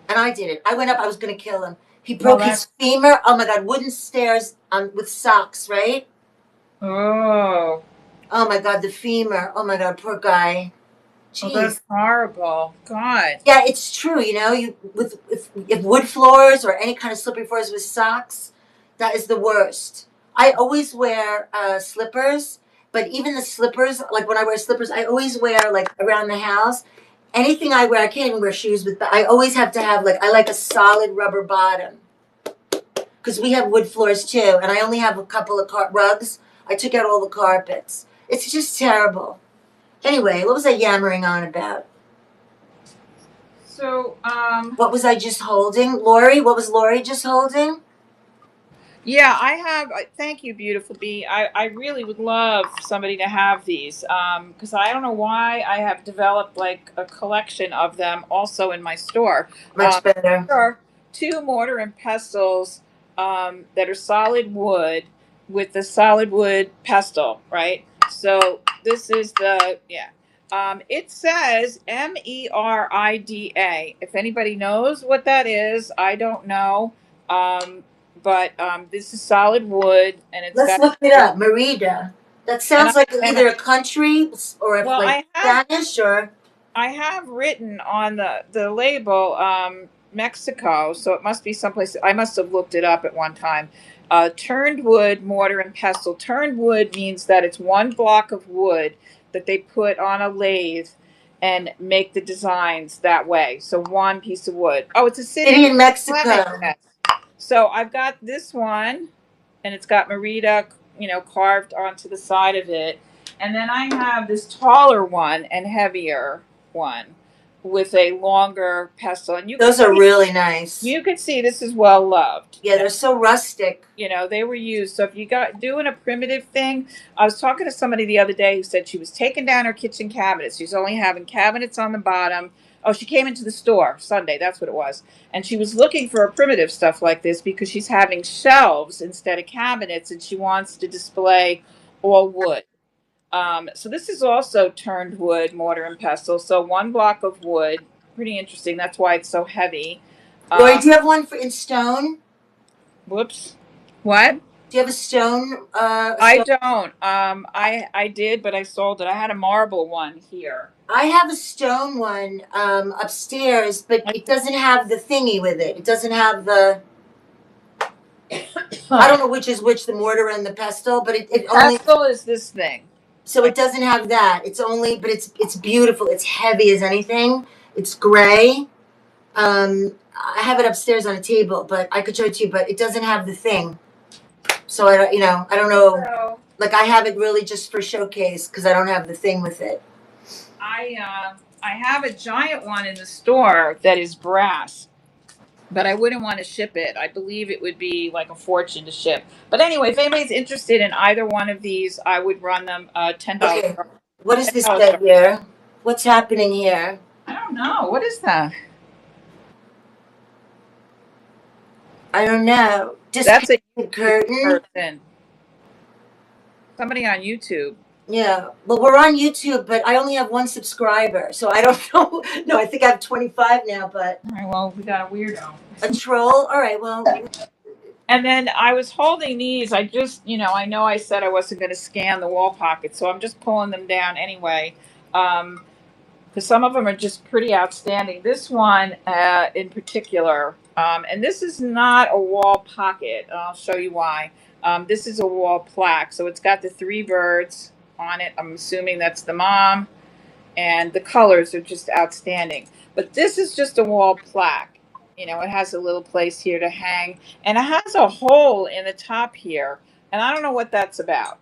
And I did it. I went up. I was going to kill him. He broke his femur. Oh my God! Wooden stairs with socks, right? Oh. Oh my God, the femur. Oh my God, poor guy. Oh, Jeez. that's horrible. God. Yeah, it's true. You with if wood floors or any kind of slippery floors with socks, that is the worst. I always wear slippers, but even the slippers, like when I wear slippers, I always wear like around the house. Anything I wear, I can't even wear shoes with. But I always have to have I like a solid rubber bottom because we have wood floors too, and I only have a couple of rugs. I took out all the carpets. It's just terrible. Anyway, what was I yammering on about? So, What was I just holding? Lori, what was Lori just holding? yeah, I have. Thank you, beautiful bee. I really would love somebody to have these because I don't know why I have developed like a collection of them also in my store. Much better. There are two mortar and pestles that are solid wood with the solid wood pestle, right? So this is yeah. It says MERIDA. If anybody knows what that is, I don't know. But this is solid wood, and it's Let's got. look it up. Merida. That sounds like And either a country or well, like Spanish or. I have written on the label Mexico, so it must be someplace. I must have looked it up at one time. Turned wood, mortar, and pestle. Turned wood means that it's one block of wood that they put on a lathe and make the designs that way. So one piece of wood. Oh, it's a city in Mexico. So I've got this one, and it's got Merida, carved onto the side of it. And then I have this taller one and heavier one with a longer pestle. And Those are really nice. You can see this is well loved. Yeah, they're so rustic. They were used. So if you got doing a primitive thing, I was talking to somebody the other day who said she was taking down her kitchen cabinets. She's only having cabinets on the bottom. Oh, she came into the store Sunday. That's what it was. And she was looking for a primitive stuff like this because she's having shelves instead of cabinets, and she wants to display all wood. So this is also turned wood, mortar and pestle. So one block of wood. Pretty interesting. That's why it's so heavy. Lori, do you have one in stone? Whoops. What? Do you have a stone? I don't. I did, but I sold it. I had a marble one here. I have a stone one upstairs, but it doesn't have the thingy with it. It doesn't have the. I don't know which is which, the mortar and the pestle, but it only. Pestle is this thing. So it doesn't have that. It's only, but it's beautiful. It's heavy as anything. It's gray. I have it upstairs on a table, but I could show it to you. But it doesn't have the thing. So I don't know. Like I have it really just for showcase because I don't have the thing with it. I have a giant one in the store that is brass, but I wouldn't want to ship it. I believe it would be like a fortune to ship. But anyway, if anybody's interested in either one of these, I would run them $10. Okay. What is this bed here? What's happening here? I don't know. What is that? I don't know. That's a disconnected curtain. person. Somebody on YouTube. Yeah. Well, we're on YouTube, but I only have one subscriber, so I don't know. No, I think I have 25 now, but All right, well, we got a weirdo. a troll. All right. Well, And then I was holding these. I just, I know I said I wasn't going to scan the wall pockets, so I'm just pulling them down anyway. Because some of them are just pretty outstanding. This one in particular, and this is not a wall pocket. I'll show you why. This is a wall plaque. So it's got the three birds on it. I'm assuming that's the mom. And the colors are just outstanding. But this is just a wall plaque. It has a little place here to hang, and it has a hole in the top here, and I don't know what that's about.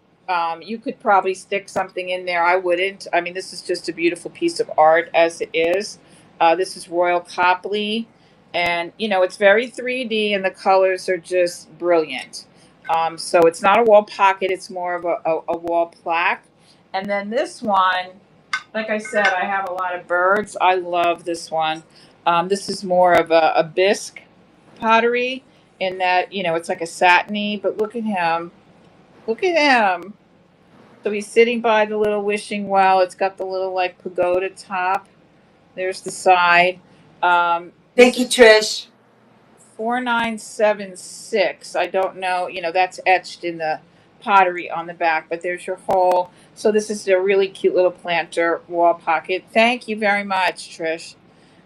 You could probably stick something in there. I wouldn't. I mean, this is just a beautiful piece of art as it is. This is Royal Copley, and it's very 3D, and the colors are just brilliant. So it's not a wall pocket; it's more of a wall plaque. And then this one, like I said, I have a lot of birds. I love this one. This is more of a bisque pottery in that, it's like a satiny, but look at him. Look at him. So he's sitting by the little wishing well. It's got the little like pagoda top. There's the side. thank you, Trish. 4976. I don't know, that's etched in the pottery on the back, but there's your hole. So this is a really cute little planter wall pocket. Thank you very much, Trish.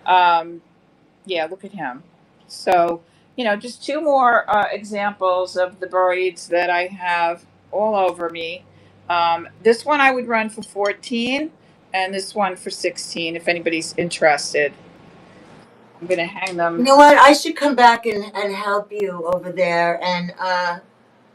Yeah, look at him. So, just two more examples of the braids that I have all over me. This one I would run for 14 and this one for 16 if anybody's interested. I'm going to hang them. You know what? I should come back and help you over there, and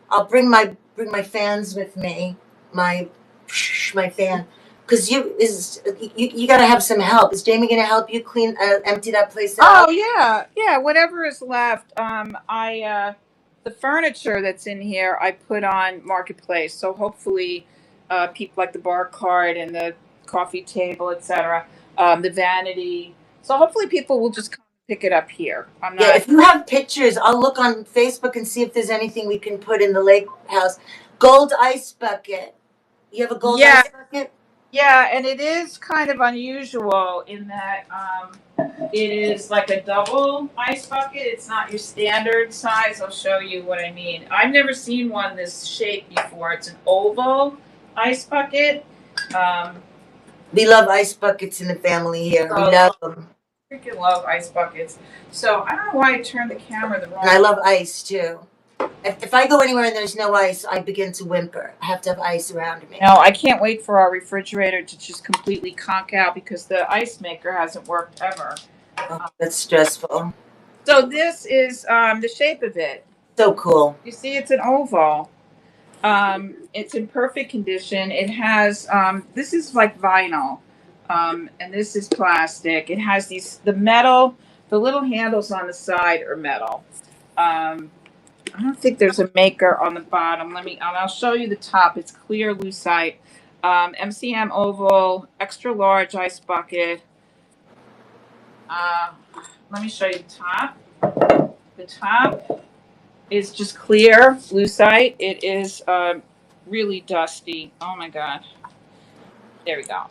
I'll bring my fans with me. My fan, because you got to have some help. Is Jamie going to help you clean empty that place out? Oh yeah, whatever is left. The furniture that's in here I put on Marketplace, so hopefully, people like the bar cart and the coffee table, etc. The vanity. So hopefully people will just come pick it up here. I'm not. Yeah, if you have pictures, I'll look on Facebook and see if there's anything we can put in the lake house. Gold ice bucket. You have a gold ice bucket? Yeah, and it is kind of unusual in that it is like a double ice bucket. It's not your standard size. I'll show you what I mean. I've never seen one this shape before. It's an oval ice bucket. We love ice buckets in the family here. We love them. Freaking love ice buckets. So I don't know why I turned the camera the wrong way. And I love ice too. If I go anywhere and there's no ice, I begin to whimper. I have to have ice around me. No, I can't wait for our refrigerator to just completely conk out because the ice maker hasn't worked ever. Oh, that's stressful. So this is the shape of it. So cool. You see, it's an oval. It's in perfect condition. It has, this is like vinyl, and this is plastic. It has the metal, the little handles on the side are metal. I don't think there's a maker on the bottom. I'll show you the top. It's clear lucite. MCM oval, extra large ice bucket. Let me show you the top. The top is just clear lucite. It is really dusty. Oh my God. There we go.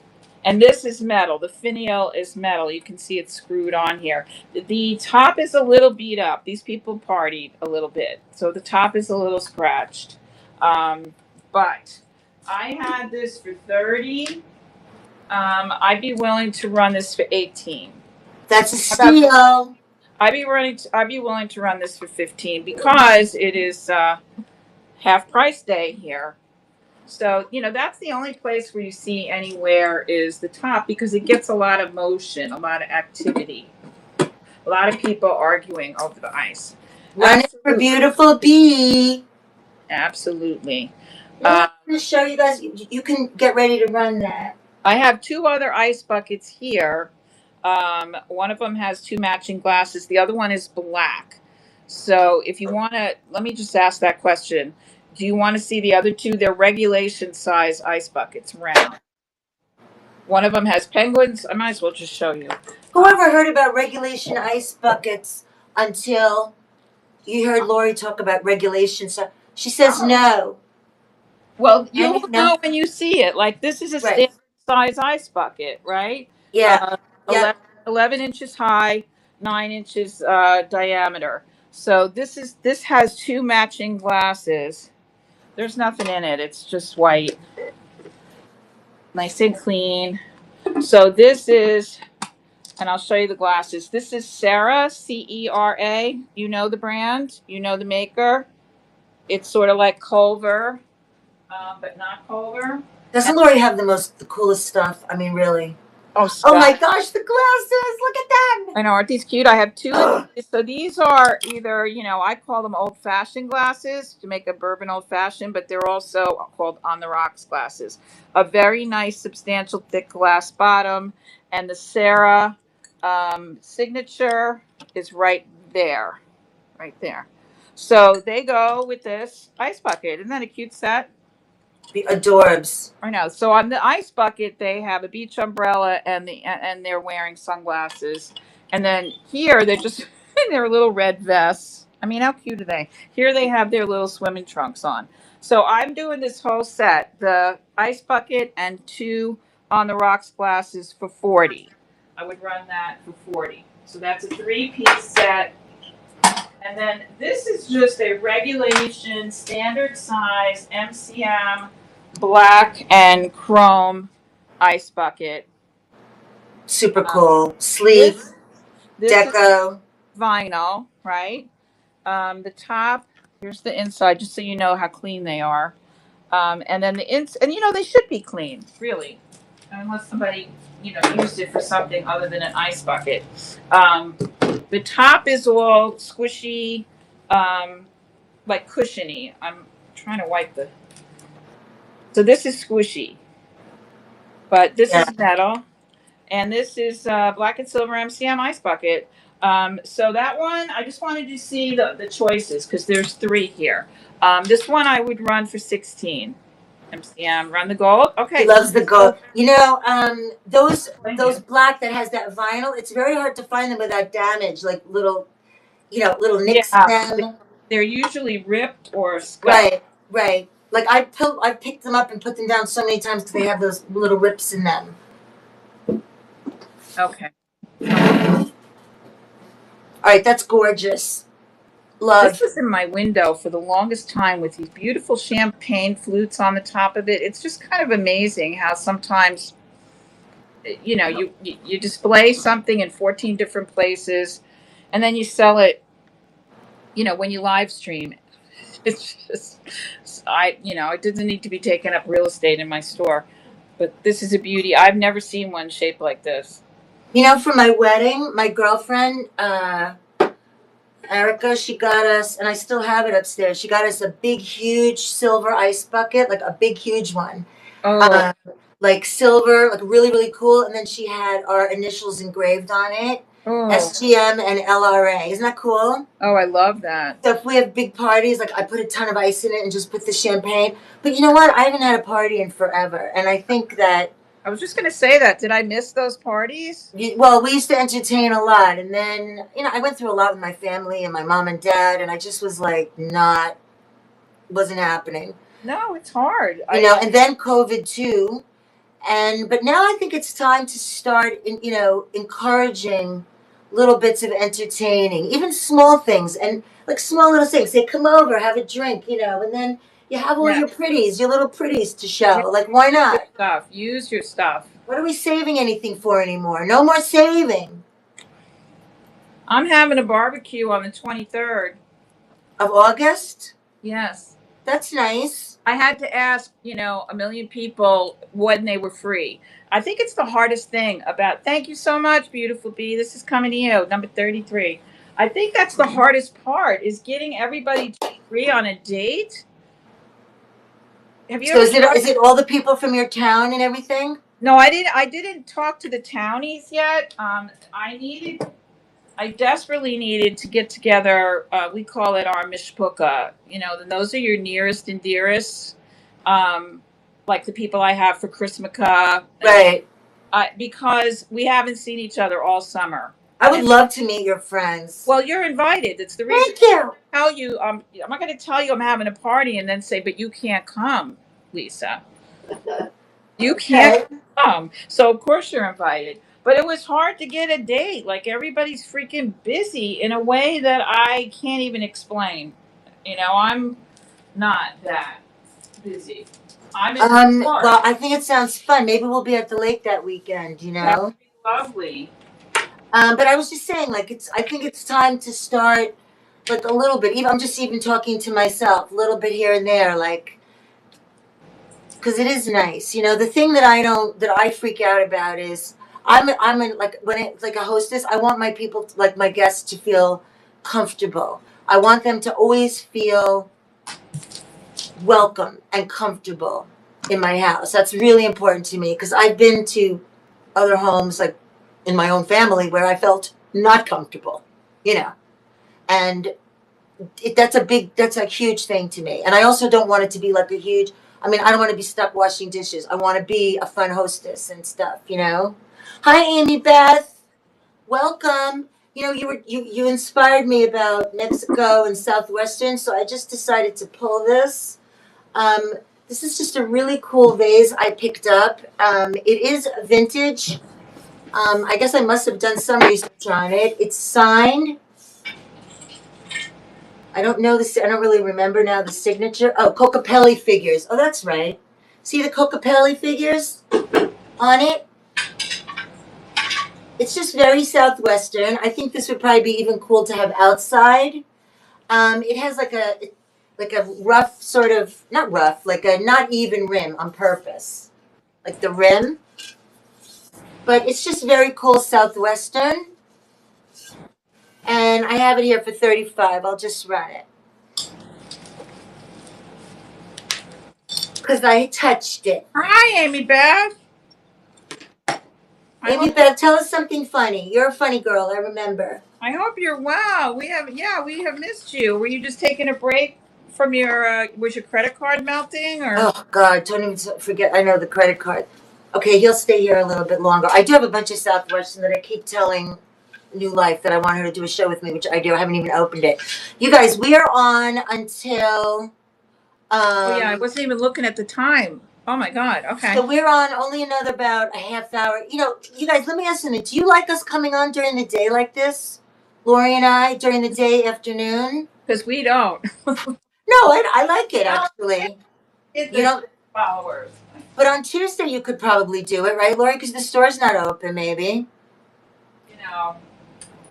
And this is metal. The finial is metal. You can see it's screwed on here. The top is a little beat up. These people partied a little bit. So the top is a little scratched. But I had this for 30. I'd be willing to run this for 18. That's a steal. I'd be willing to run this for 15 because it is half price day here. So, that's the only place where you see anywhere is the top because it gets a lot of motion, a lot of activity, a lot of people arguing over the ice. Run it for beautiful bee. Absolutely. I'm going to show you guys. You can get ready to run that. I have two other ice buckets here. One of them has two matching glasses. The other one is black. So if you want to, let me just ask that question. Do you want to see the other two? They're regulation size ice buckets, round. One of them has penguins. I might as well just show you. Whoever heard about regulation ice buckets until You heard Lori talk about regulation, so she says no. Well, And you'll no, know when you see it. Like this is a right? standard size ice bucket, right? Yeah, Uh, yep. 11 inches high, 9 inches diameter. So this has two matching glasses. There's nothing in it. It's just white, nice and clean. So this is, and I'll show you the glasses. This is Cera, Cera. You know the brand. You know the maker. It's sort of like Culver, but not Culver. And Doesn't Lori have the coolest stuff? I mean, really. oh, Oh my Scott. gosh, the glasses! Look at I know, aren't these cute? I have two of them. these. So these are either, I call them old fashioned glasses to make a bourbon old fashioned, but they're also called on the rocks glasses. A very nice, substantial, thick glass bottom. And the Sarah signature is right there. Right there. So they go with this ice bucket. Isn't that a cute set? The adorbs. I know. So on the ice bucket, they have a beach umbrella and they're wearing sunglasses. And then here they're just in their little red vests. I mean, how cute are they? Here they have their little swimming trunks on. So I'm doing this whole set: the ice bucket and two on the rocks glasses for 40. I would run that for 40. So that's a three-piece set. And then this is just a regulation standard size MCM black and chrome ice bucket. Super cool. Sleek, This this is deco. vinyl, right? The top, here's the inside, just so you know how clean they are. And then and they should be clean, really, unless somebody used it for something other than an ice bucket. Um, the top is all squishy, like cushiony. I'm trying to wipe the. So this is squishy, but this Yeah. is metal. And this is black and silver MCM ice bucket. So that one, I just wanted to see the choices because there's three here. This one I would run for 16 MCM. Run the gold. He Okay, so loves the gold. thank Those you. black that has that vinyl, it's very hard to find them without damage, like little nicks in Yeah, them. they're usually ripped or scuffed. Right, right. Like I picked them up and put them down so many times because they have those little rips in them. Okay. All right, that's gorgeous. This Love. was in my window for the longest time with these beautiful champagne flutes on the top of it. It's just kind of amazing how sometimes you display something in 14 different places and then you sell it when you live stream. It's just it doesn't need to be taking up real estate in my store, but this is a beauty. I've never seen one shaped like this. For my wedding, my girlfriend Erica, she got us, and I still have it upstairs. She got us a big, huge silver ice bucket, like a big, huge one. Oh, Like silver, like really, really cool. And then she had our initials engraved on it, oh, SGM and LRA. Isn't that cool? oh, I love that. So if we have big parties, like I put a ton of ice in it and just put the champagne. But you know what? I haven't had a party in forever. And I think that, I was just going to say that. Did I miss those parties? well, we used to entertain a lot. And then, I went through a lot with my family and my mom and dad. And I just was like, wasn't happening. No, it's hard. And then COVID too. But now I think it's time to start, encouraging little bits of entertaining, even small things, and like small little things. Say, come over, have a drink, and then you have all Yeah. your little pretties to show. Like, why not? Use your stuff. What are we saving anything for anymore? No more saving. I'm having a barbecue on the 23rd. Of August? Yes. That's nice. I had to ask, a million people when they were free. I think it's the hardest thing about, thank you so much, beautiful bee. This is coming to you, number 33. I think that's the hardest part is getting everybody to agree on a date. Have you So ever is it all the people from your town and everything? No, I didn't talk to the townies yet. I desperately needed to get together. We call it our mishpucha. Those are your nearest and dearest, like the people I have for Christmaka. Right. Because we haven't seen each other all summer. I would love to meet your friends. Well, you're invited. That's the reason. Thank you. Tell you, I'm not going to tell you I'm having a party and then say, but you can't come, Lisa. You can't come. So of course you're invited. But it was hard to get a date. Like everybody's freaking busy in a way that I can't even explain. I'm not that busy. I'm in New York. Well, I think it sounds fun. Maybe we'll be at the lake that weekend, That would be lovely. But I was just saying, like, I think it's time to start, like, a little bit. I'm just even talking to myself, a little bit here and there, like, because it is nice. The thing that I freak out about is like, when it's like a hostess, I want my people, like, my guests to feel comfortable. I want them to always feel welcome and comfortable in my house. That's really important to me because I've been to other homes, like in my own family, where I felt not comfortable, and that's a huge thing to me. And I also don't want it to be like I don't want to be stuck washing dishes. I want to be a fun hostess and stuff, Hi, Amy Beth. Welcome. You inspired me about Mexico and Southwestern, so I just decided to pull this. This is just a really cool vase I picked up. It is vintage. I guess I must have done some research on it. It's signed. I don't know this. I don't really remember now the signature. Oh, Cocapelli figures. Oh, that's right. See the Cocapelli figures on it? It's just very Southwestern. I think this would probably be even cool to have outside. It has like a rough sort of, not rough, like a not even rim on purpose. Like the rim. But it's just very cool Southwestern. And I have it here for $35. I'll just run it. Because I touched it. Hi, Amy Beth. Amy Beth, tell us something funny. You're a funny girl, I remember. I hope you're well. We have missed you. Were you just taking a break from was your credit card melting or? Oh God, don't even forget, I know the credit card. Okay, he'll stay here a little bit longer. I do have a bunch of Southwestern that I keep telling New Life that I want her to do a show with me, which I do. I haven't even opened it. You guys, we are on until oh yeah, I wasn't even looking at the time. Oh my God. Okay. So we're on only another about a half hour. You guys, let me ask you something. Do you like us coming on during the day like this? Lori and I, during the day, afternoon? Because we don't. No, I like it, actually. Followers. But on Tuesday, you could probably do it, right, Lori? Because the store's not open, maybe.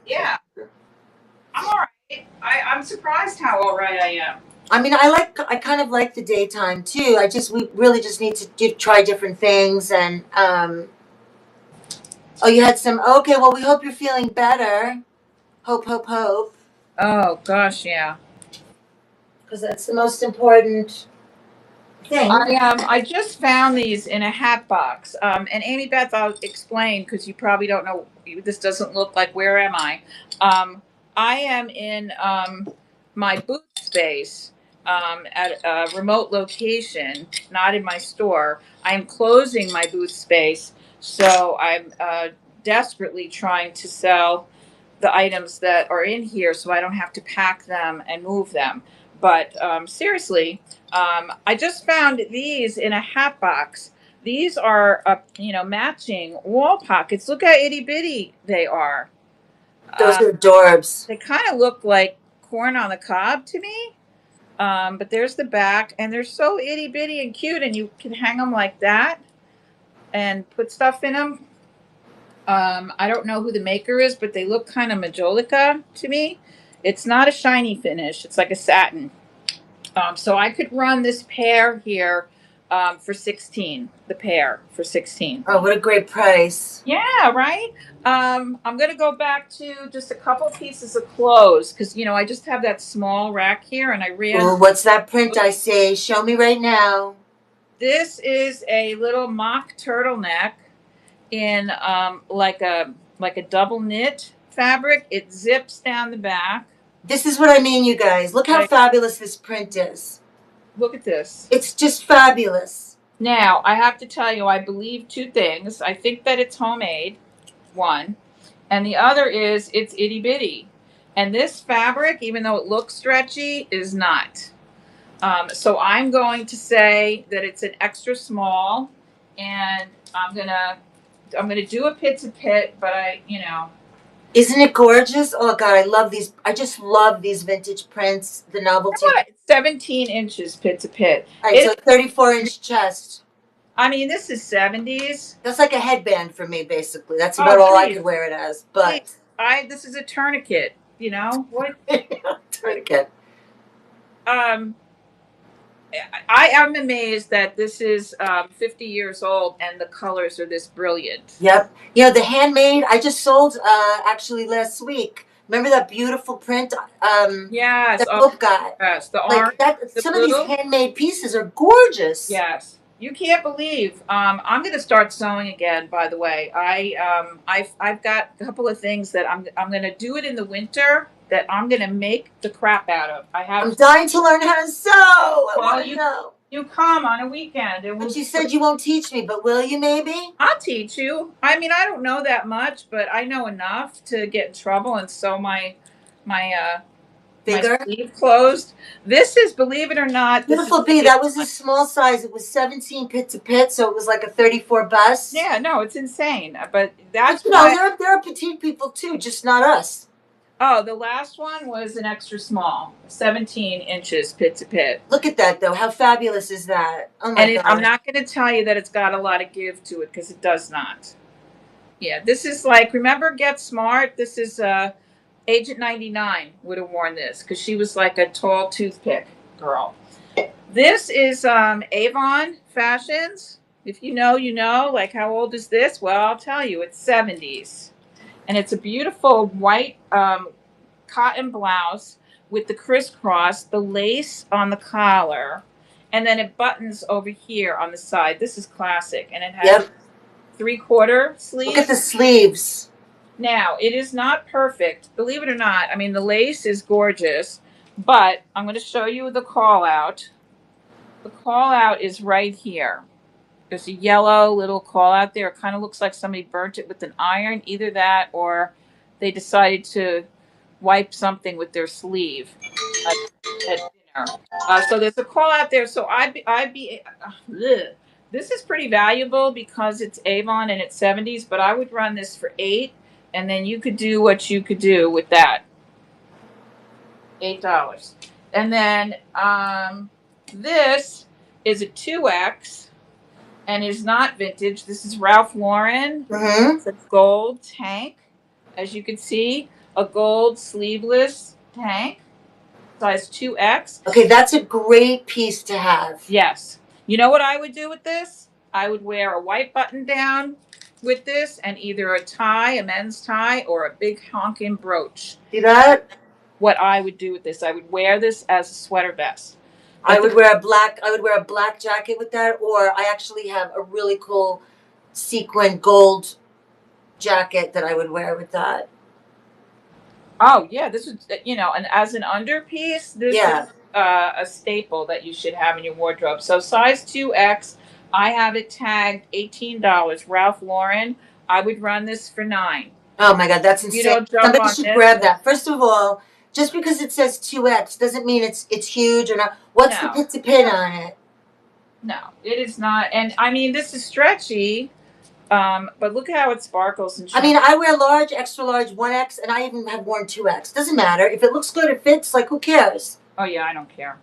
Yeah. I'm all right. I'm surprised how all right I am. I kind of like the daytime too. We really just need to try different things. And you had some. Okay, well, we hope you're feeling better. Hope. Oh gosh, yeah. Because that's the most important thing. I just found these in a hat box. And Amy Beth, I'll explain because you probably don't know. This doesn't look like. Where am I? I am in my booth space. At a remote location, not in my store. I'm closing my booth space, so I'm desperately trying to sell the items that are in here so I don't have to pack them and move them. But seriously, I just found these in a hat box. These are, matching wall pockets. Look how itty bitty they are. Those are adorbs. They kind of look like corn on the cob to me. But there's the back, and they're so itty bitty and cute, and you can hang them like that and put stuff in them. I don't know who the maker is, but they look kind of majolica to me. It's not a shiny finish. It's like a satin. So I could run this pair here for $16. The pair for $16. Oh, what a great price! Yeah, right. I'm gonna go back to just a couple pieces of clothes because I just have that small rack here, and I ran. Oh, what's that print I see? Show me right now. This is a little mock turtleneck in like a double knit fabric. It zips down the back. This is what I mean, you guys. Look how fabulous this print is. Look at this. It's just fabulous. Now, I have to tell you, I believe two things. I think that it's homemade, one. and the other is it's itty bitty. And this fabric, even though it looks stretchy, is not. So I'm going to say that it's an extra small, and I'm gonna do a pit to pit, but Isn't it gorgeous? Oh God, I love these. I just love these vintage prints, the novelty. what? 17 inches pit to pit. All right, so 34-inch chest. I mean, this is 70s. That's like a headband for me, basically. That's about all I could wear it as. But this is a tourniquet. You know what? Tourniquet. I am amazed that this is 50 years old and the colors are this brilliant. Yep. You know, the handmade, I just sold actually last week. Remember that beautiful print? Yes. That book got. Yes. The like orange. that. The some blue. of these handmade pieces are gorgeous. Yes. You can't believe. I'm going to start sewing again. By the way, I've got a couple of things that I'm going to do it in the winter. That I'm going to make the crap out of. I'm dying to learn how to sew. I want to know. You come on a weekend. But you said you won't teach me, but will you maybe? I'll teach you. I mean, I don't know that much, but I know enough to get in trouble and sew my sleeve closed. This is, believe it or not, beautiful bee. That was a small size. It was 17 pit to pit, so it was like a 34 bust. Yeah, no, it's insane. But that's there are petite people too, just not us. Oh, the last one was an extra small, 17 inches pit to pit. Look at that, though. How fabulous is that? Oh, my God. I'm not going to tell you that it's got a lot of give to it because it does not. Yeah, this is like, remember Get Smart? This is Agent 99 would have worn this because she was like a tall toothpick girl. This is Avon Fashions. If you know, you know. Like, how old is this? Well, I'll tell you. It's 70s. And it's a beautiful white cotton blouse with the crisscross, the lace on the collar, and then it buttons over here on the side. This is classic. And it has 3/4 sleeves. Look at the sleeves. Now, it is not perfect. Believe it or not. I mean, the lace is gorgeous, but I'm going to show you the call out. The call out is right here. There's a yellow little call out there. It kind of looks like somebody burnt it with an iron. Either that or they decided to wipe something with their sleeve at dinner. So there's a call out there. So this is pretty valuable because it's Avon and it's 70s, but I would run this for $8, and then you could do what you could do with that. $8. And then this is a 2X. And is not vintage. This is Ralph Lauren. It's a gold tank. As you can see, a gold sleeveless tank. Size 2X. Okay, that's a great piece to have. Yes. You know what I would do with this? I would wear a white button down with this and either a tie, a men's tie, or a big honking brooch. See that? What I would do with this. I would wear this as a sweater vest. I would wear a black jacket with that, or I actually have a really cool sequin gold jacket that I would wear with that. Oh yeah, this is and as an underpiece, this is a staple that you should have in your wardrobe. So size 2X, I have it tagged $18. Ralph Lauren, I would run this for $9. Oh my God, that's insane! Somebody should grab that. First of all, just because it says 2X doesn't mean it's huge or not. What's the pit to pit on it? No, it is not. And I mean, this is stretchy, but look how it sparkles and shines. I mean, I wear large, extra large, 1X, and I even have worn 2X. Doesn't matter. If it looks good, it fits. Like, who cares? Oh, yeah, I don't care.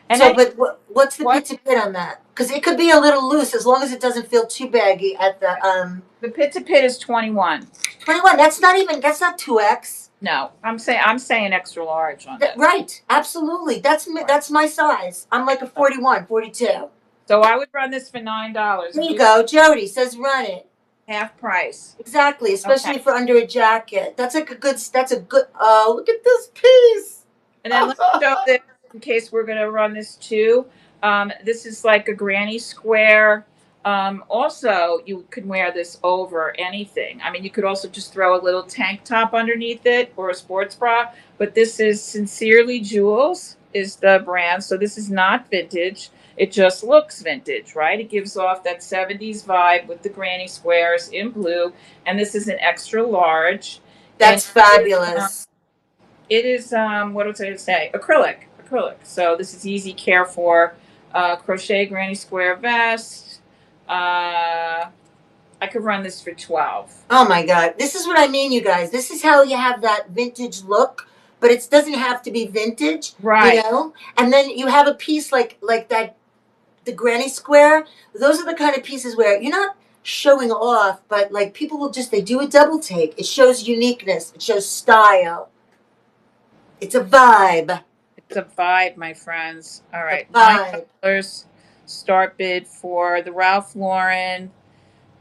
And so, but what's the pit to pit on that? Because it could be a little loose as long as it doesn't feel too baggy at the... The pit to pit is 21. 21. That's not 2X. No, I'm saying extra large on it. Right, absolutely. That's my size. I'm like a 41, 42. So I would run this for $9. There you go. Jody says run it. Half price. Exactly, especially for under a jacket. That's a good. Oh, look at this piece. And then let's show this in case we're going to run this too. This is like a granny square. Also, you can wear this over anything. I mean, you could also just throw a little tank top underneath it or a sports bra. But this is Sincerely Jules is the brand. So this is not vintage. It just looks vintage, right? It gives off that 70s vibe with the granny squares in blue. And this is an extra large. That's fabulous. It is what was I going to say? Acrylic. So this is easy care for crochet granny square vest. I could run this for 12. Oh my God. This is what I mean, you guys. This is how you have that vintage look, but it doesn't have to be vintage, Right. you know? And then you have a piece like that, the granny square. Those are the kind of pieces where you're not showing off, but like people will just, they do a double take. It shows uniqueness. It shows style. It's a vibe. It's a vibe, my friends. All right. A vibe. $9 start bid for the Ralph Lauren.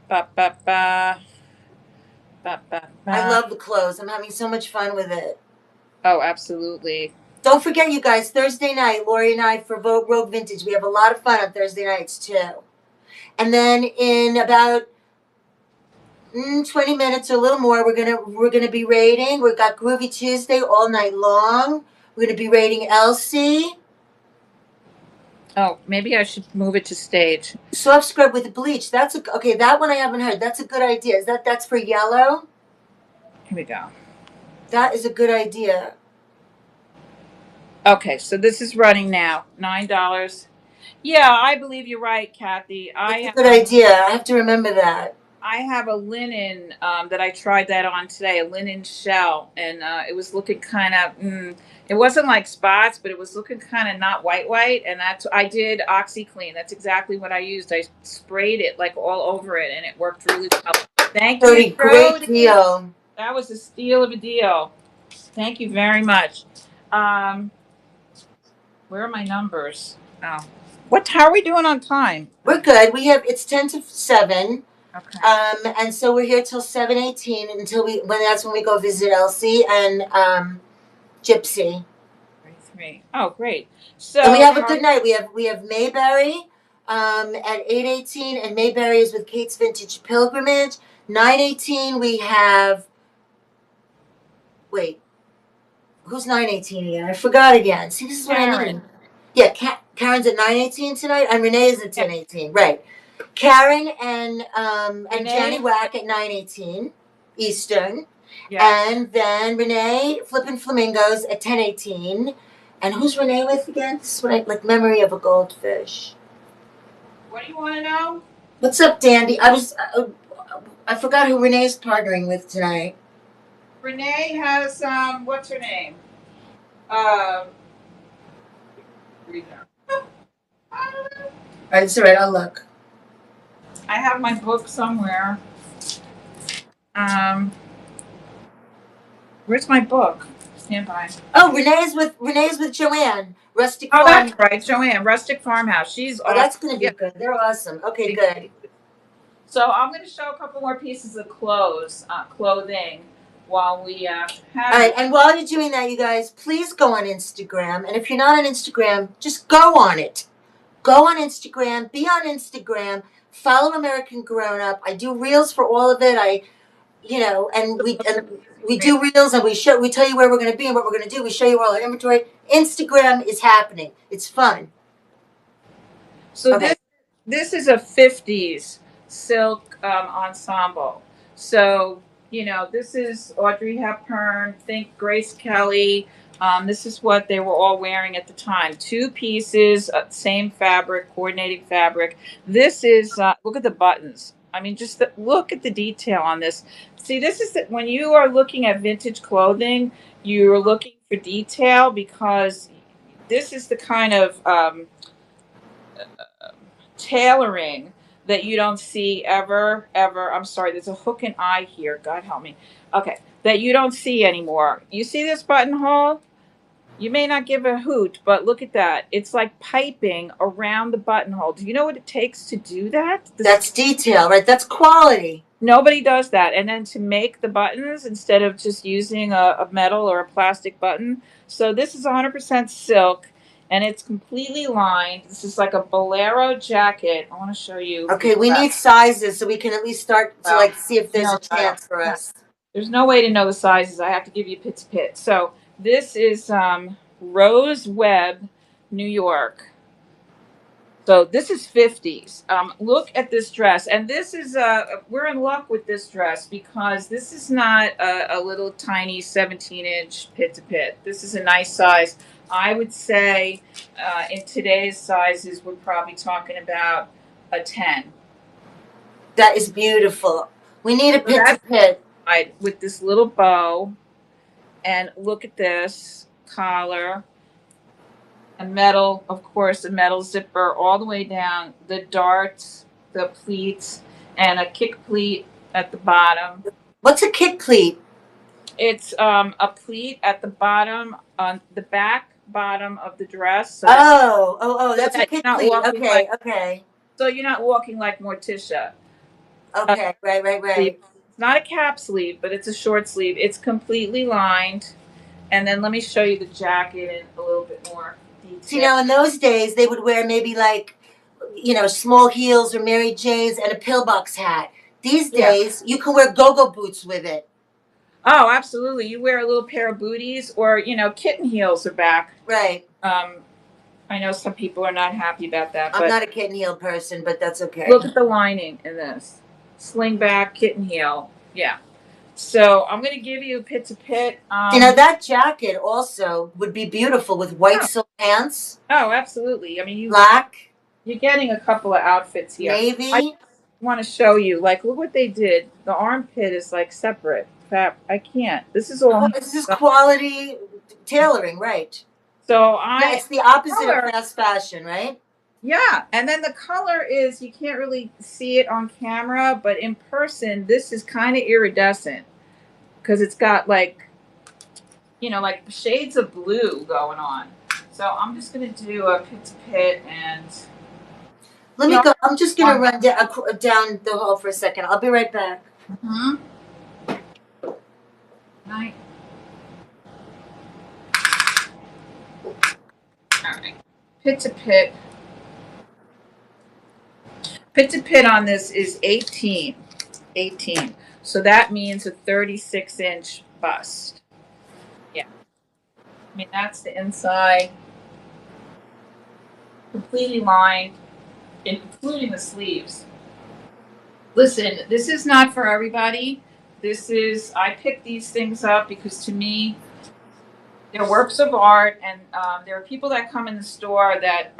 Ba, ba, ba. Ba, ba, ba. I love the clothes. I'm having so much fun with it. Oh, absolutely. Don't forget, you guys, Thursday night, Lori and I for Rogue Vintage. We have a lot of fun on Thursday nights, too. And then in about 20 minutes or a little more, we're gonna be rating. We've got Groovy Tuesday all night long. We're gonna be rating Elsie. Oh, maybe I should move it to stage. Soft scrub with bleach. That's okay. That one I haven't heard. That's a good idea. Is that's for yellow? Here we go. That is a good idea. Okay, so this is running now. $9. Yeah, I believe you're right, Kathy. That's a good idea. I have to remember that. I have a linen that I tried that on today, a linen shell, and it was looking kind of. It wasn't like spots, but it was looking kind of not white, and I did OxyClean. That's exactly what I used. I sprayed it like all over it, and it worked really well. Thank you, great deal. That was a steal of a deal. Thank you very much. Where are my numbers? Oh, how are we doing on time? We're good. It's 10 to 7. Okay. And so we're here till 7:18 until that's when we go visit Elsie and Gypsy. 3. Oh, great. So and we have a good night. We have Mayberry at 8:18, and Mayberry is with Kate's Vintage Pilgrimage. 9:18 we have. Wait, who's 9:18 again? I forgot again. See, this is what I mean. Yeah, Karen's at 9:18 tonight, and Renee is at 10:18. Right. Karen and Jenny Wack at 9:18 Eastern. Yeah. And then Renee Flippin' Flamingos at 10:18. And who's Renee with again? This is what I like, memory of a goldfish. What do you want to know? What's up, Dandy? I forgot who Renee's partnering with tonight. Renee has what's her name? It's all right. I'll look. I have my book somewhere. Where's my book? Stand by. Oh, Renee's with Joanne. Rustic Farm. Oh, that's right, Joanne. Rustic Farmhouse. She's awesome. That's going to be good. They're awesome. Okay, good. So I'm going to show a couple more pieces of clothing while we have. All right, and while you're doing that, you guys, please go on Instagram. And if you're not on Instagram, just go on it. Go on Instagram. Be on Instagram. Follow American Grown Up. I do reels for all of it. We do reels and we tell you where we're going to be and what we're going to do. We show you all our inventory. Instagram is happening. It's fun. So okay. This is a 50s silk ensemble. So, this is Audrey Hepburn, think Grace Kelly. This is what they were all wearing at the time. 2 pieces, same fabric, coordinating fabric. This is, look at the buttons. I mean, just look at the detail on this. See, this is when you are looking at vintage clothing, you're looking for detail because this is the kind of tailoring that you don't see ever. I'm sorry, there's a hook and eye here. God help me. Okay, that you don't see anymore. You see this buttonhole? You may not give a hoot, but look at that. It's like piping around the buttonhole. Do you know what it takes to do that? That's detail, right? That's quality. Nobody does that. And then to make the buttons instead of just using a metal or a plastic button. So this is 100% silk, and it's completely lined. This is like a bolero jacket. I want to show you. Okay, we need sizes so we can at least start to see if there's a chance for us. There's no way to know the sizes. I have to give you pit to pit. So this is Rose Web, New York. So this is 50s. Look at this dress, and this is we're in luck with this dress because this is not a little tiny 17-inch pit to pit. This is a nice size. I would say in today's sizes, we're probably talking about a 10. That is beautiful. We need a So pit to that's pit. right with this little bow, and look at this collar. A metal, of course, a metal zipper all the way down, the darts, the pleats, and a kick pleat at the bottom. What's a kick pleat? It's a pleat at the bottom on the back bottom of the dress, so That's a that kick you're not pleat. walking like Okay, okay. Morticia. A Okay, right, sleeve. right. It's not a cap sleeve, but it's a short sleeve. It's completely lined. And then let me show you the jacket in a little bit more See, detail. now in those days, they would wear maybe like, small heels or Mary Janes and a pillbox hat. These Yeah. days, you can wear go-go boots with it. Oh, absolutely. You wear a little pair of booties, or kitten heels are back. Right. I know some people are not happy about that, I'm but not a kitten heel person, but that's okay. look at the lining in this. Sling back kitten heel. Yeah. So I'm going to give you a pit to pit. That jacket also would be beautiful with white silk pants, Oh, absolutely. I mean, black, you're getting a couple of outfits here. navy. I want to show you, like, look what they did. The armpit is like separate. I can't. This is all. This is quality tailoring, right? So Yeah, it's the opposite color, of fast fashion, right? yeah, and then the color is, you can't really see it on camera, but in person, this is kind of iridescent because it's got like like shades of blue going on. So I'm just gonna do a pit to pit and. Let me go. I'm just gonna run down the hall for a second. I'll be right back. Mm-hmm. Right. All right. Pit to pit. Pit to pit on this is 18. 18. So that means a 36-inch bust. Yeah. I mean, that's the inside. Completely lined, including the sleeves. Listen, this is not for everybody. I picked these things up because to me, they're works of art, and there are people that come in the store that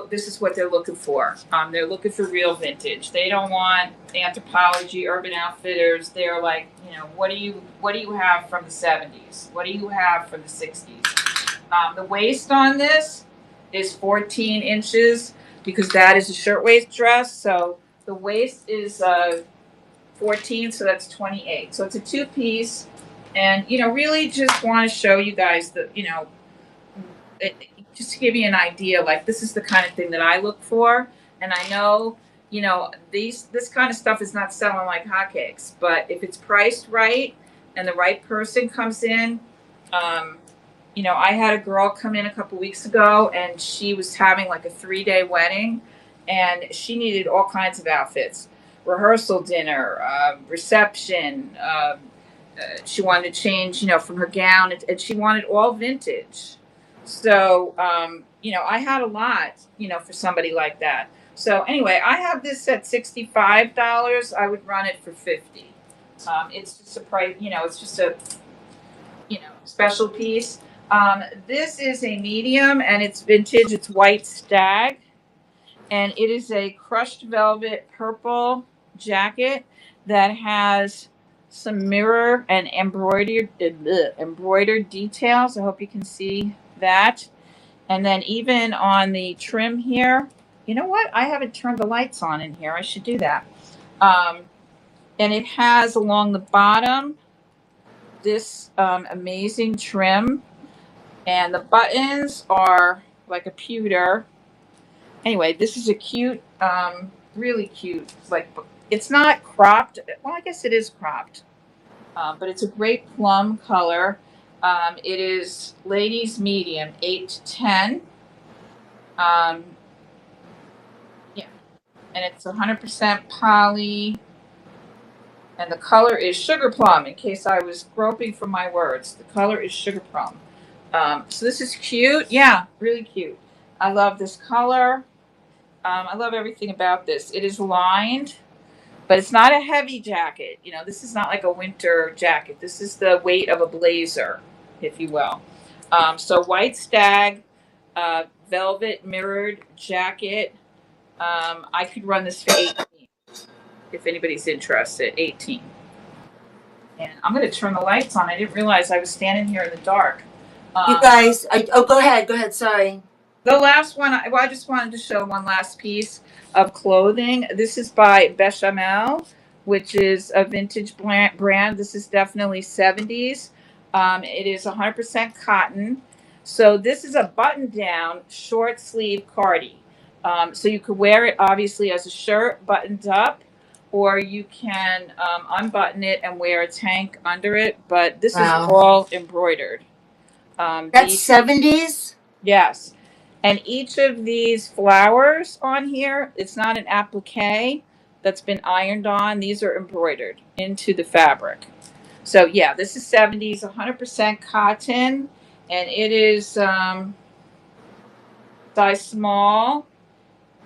this is what they're looking for. They're looking for real vintage. They don't want Anthropologie, Urban Outfitters. They're like, what do you have from the 70s? What do you have from the 60s? The waist on this is 14 inches because that is a shirtwaist dress. So the waist is 14, so that's 28. So it's a two-piece, and really just want to show you guys that just to give you an idea, like this is the kind of thing that I look for, and I know this kind of stuff is not selling like hotcakes, but if it's priced right and the right person comes in, I had a girl come in a couple weeks ago, and she was having like a 3-day wedding, and she needed all kinds of outfits: rehearsal, dinner, reception. She wanted to change, from her gown, and she wanted all vintage. So, I had a lot, for somebody like that. So anyway, I have this at $65. I would run it for 50. It's just a price, it's just a, special piece. This is a medium, and it's vintage. It's white stag, and it is a crushed velvet purple jacket that has some mirror and embroidered details. I hope you can see that. And then even on the trim here, you know what? I haven't turned the lights on in here. I should do that. And it has along the bottom this amazing trim, and the buttons are like a pewter. Anyway, this is a cute, really cute. It's not cropped. Well, I guess it is cropped, but it's a great plum color. It is ladies medium, 8 to 10. Yeah, and it's 100% poly, and the color is sugar plum. In case I was groping for my words, the color is sugar plum. So this is cute. Yeah, really cute. I love this color. I love everything about this. It is lined, but it's not a heavy jacket. You know, this is not like a winter jacket. This is the weight of a blazer, if you will. So white stag, velvet mirrored jacket. I could run this for 18 if anybody's interested. 18. And I'm going to turn the lights on. I didn't realize I was standing here in the dark. You guys, go ahead. Sorry. The last one, I just wanted to show one last piece of clothing. This is by Bechamel, which is a vintage brand. This is definitely 70s. It is 100% cotton. So this is a button-down, short-sleeve cardi. So you could wear it, obviously, as a shirt, buttoned up, or you can unbutton it and wear a tank under it. But this is all embroidered. That's 70s? Yes. And each of these flowers on here, it's not an applique that's been ironed on. These are embroidered into the fabric. So yeah, this is 70s, 100% cotton. And it is size small,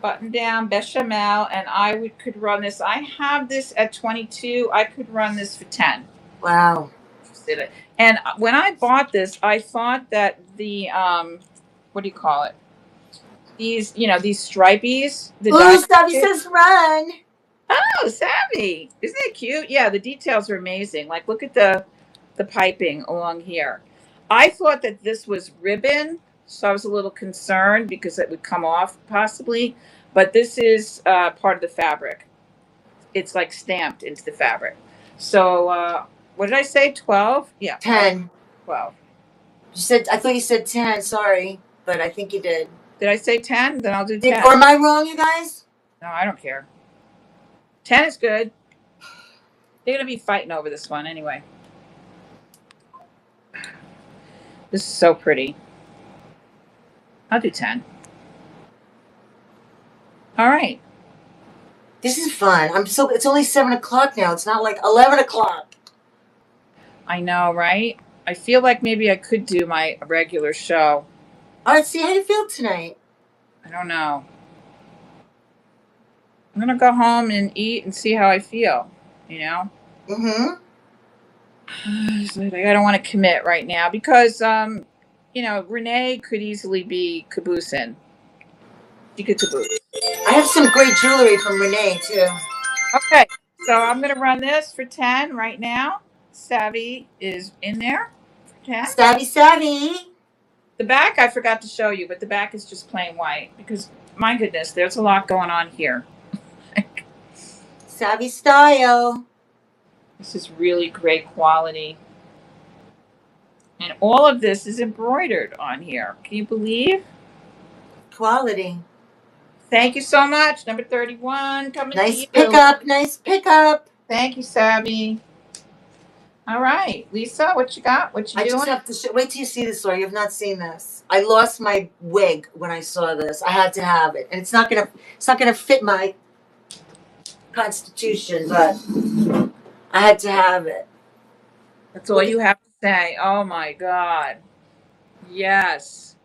button down, bechamel. And I could run this. I have this at 22. I could run this for 10. Wow. And when I bought this, I thought that the, what do you call it? These, these stripies. Ooh, Savvy says run. Oh, Savvy. Isn't it cute? Yeah, the details are amazing. Like, look at the piping along here. I thought that this was ribbon, so I was a little concerned because it would come off possibly. But this is part of the fabric. It's like stamped into the fabric. So, what did I say? 12? Yeah. 10. 12. I thought you said 10. Sorry, but I think you did. Did I say 10? Then I'll do 10. Or am I wrong, you guys? No, I don't care. 10 is good. They're going to be fighting over this one anyway. This is so pretty. I'll do 10. All right. This is fun. It's only 7 o'clock now. It's not like 11 o'clock. I know, right? I feel like maybe I could do my regular show. All right, see how you feel tonight. I don't know. I'm going to go home and eat and see how I feel, Mm-hmm. I don't want to commit right now because, Renee could easily be caboosing. She could caboose. I have some great jewelry from Renee, too. Okay, so I'm going to run this for 10 right now. Savvy is in there for 10. Savvy. The back I forgot to show you, but the back is just plain white because, my goodness, there's a lot going on here. Savvy style. This is really great quality. And all of this is embroidered on here. Can you believe? Quality. Thank you so much. Number 31 coming to you. Nice pickup. Thank you, Savvy. All right, Lisa, what you got? What you doing? I just have to wait till you see this, Laura. You have not seen this. I lost my wig when I saw this. I had to have it, and it's not gonna fit my constitution, but I had to have it. That's all you have to say. Oh my God. Yes.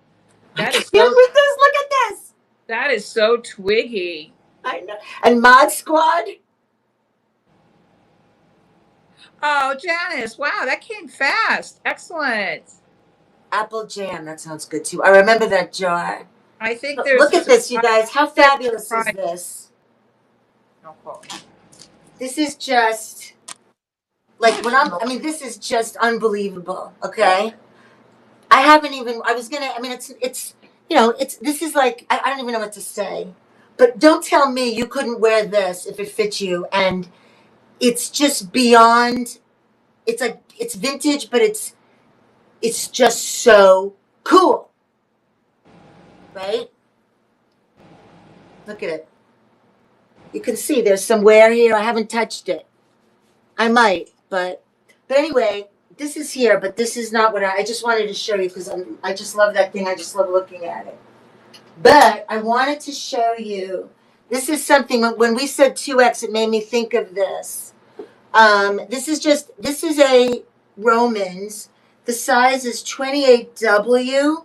That is so, with this. Look at this. That is so twiggy. I know. And Mod Squad. Oh, Janice. Wow, that came fast. Excellent. Apple jam. That sounds good too. I remember that jar. I think there's. Look at this, you guys. How fabulous is this? This is just like this is just unbelievable. Okay. This is like, I don't even know what to say, but don't tell me you couldn't wear this if it fits you. And it's just beyond, it's like, it's vintage, but it's just so cool. Right? Look at it. You can see there's some wear here. I haven't touched it. I might, but anyway, this is here, but this is not what I just wanted to show you because I just love that thing. I just love looking at it. But I wanted to show you, this is something, when we said 2X, it made me think of this. This is a Romans. The size is 28W.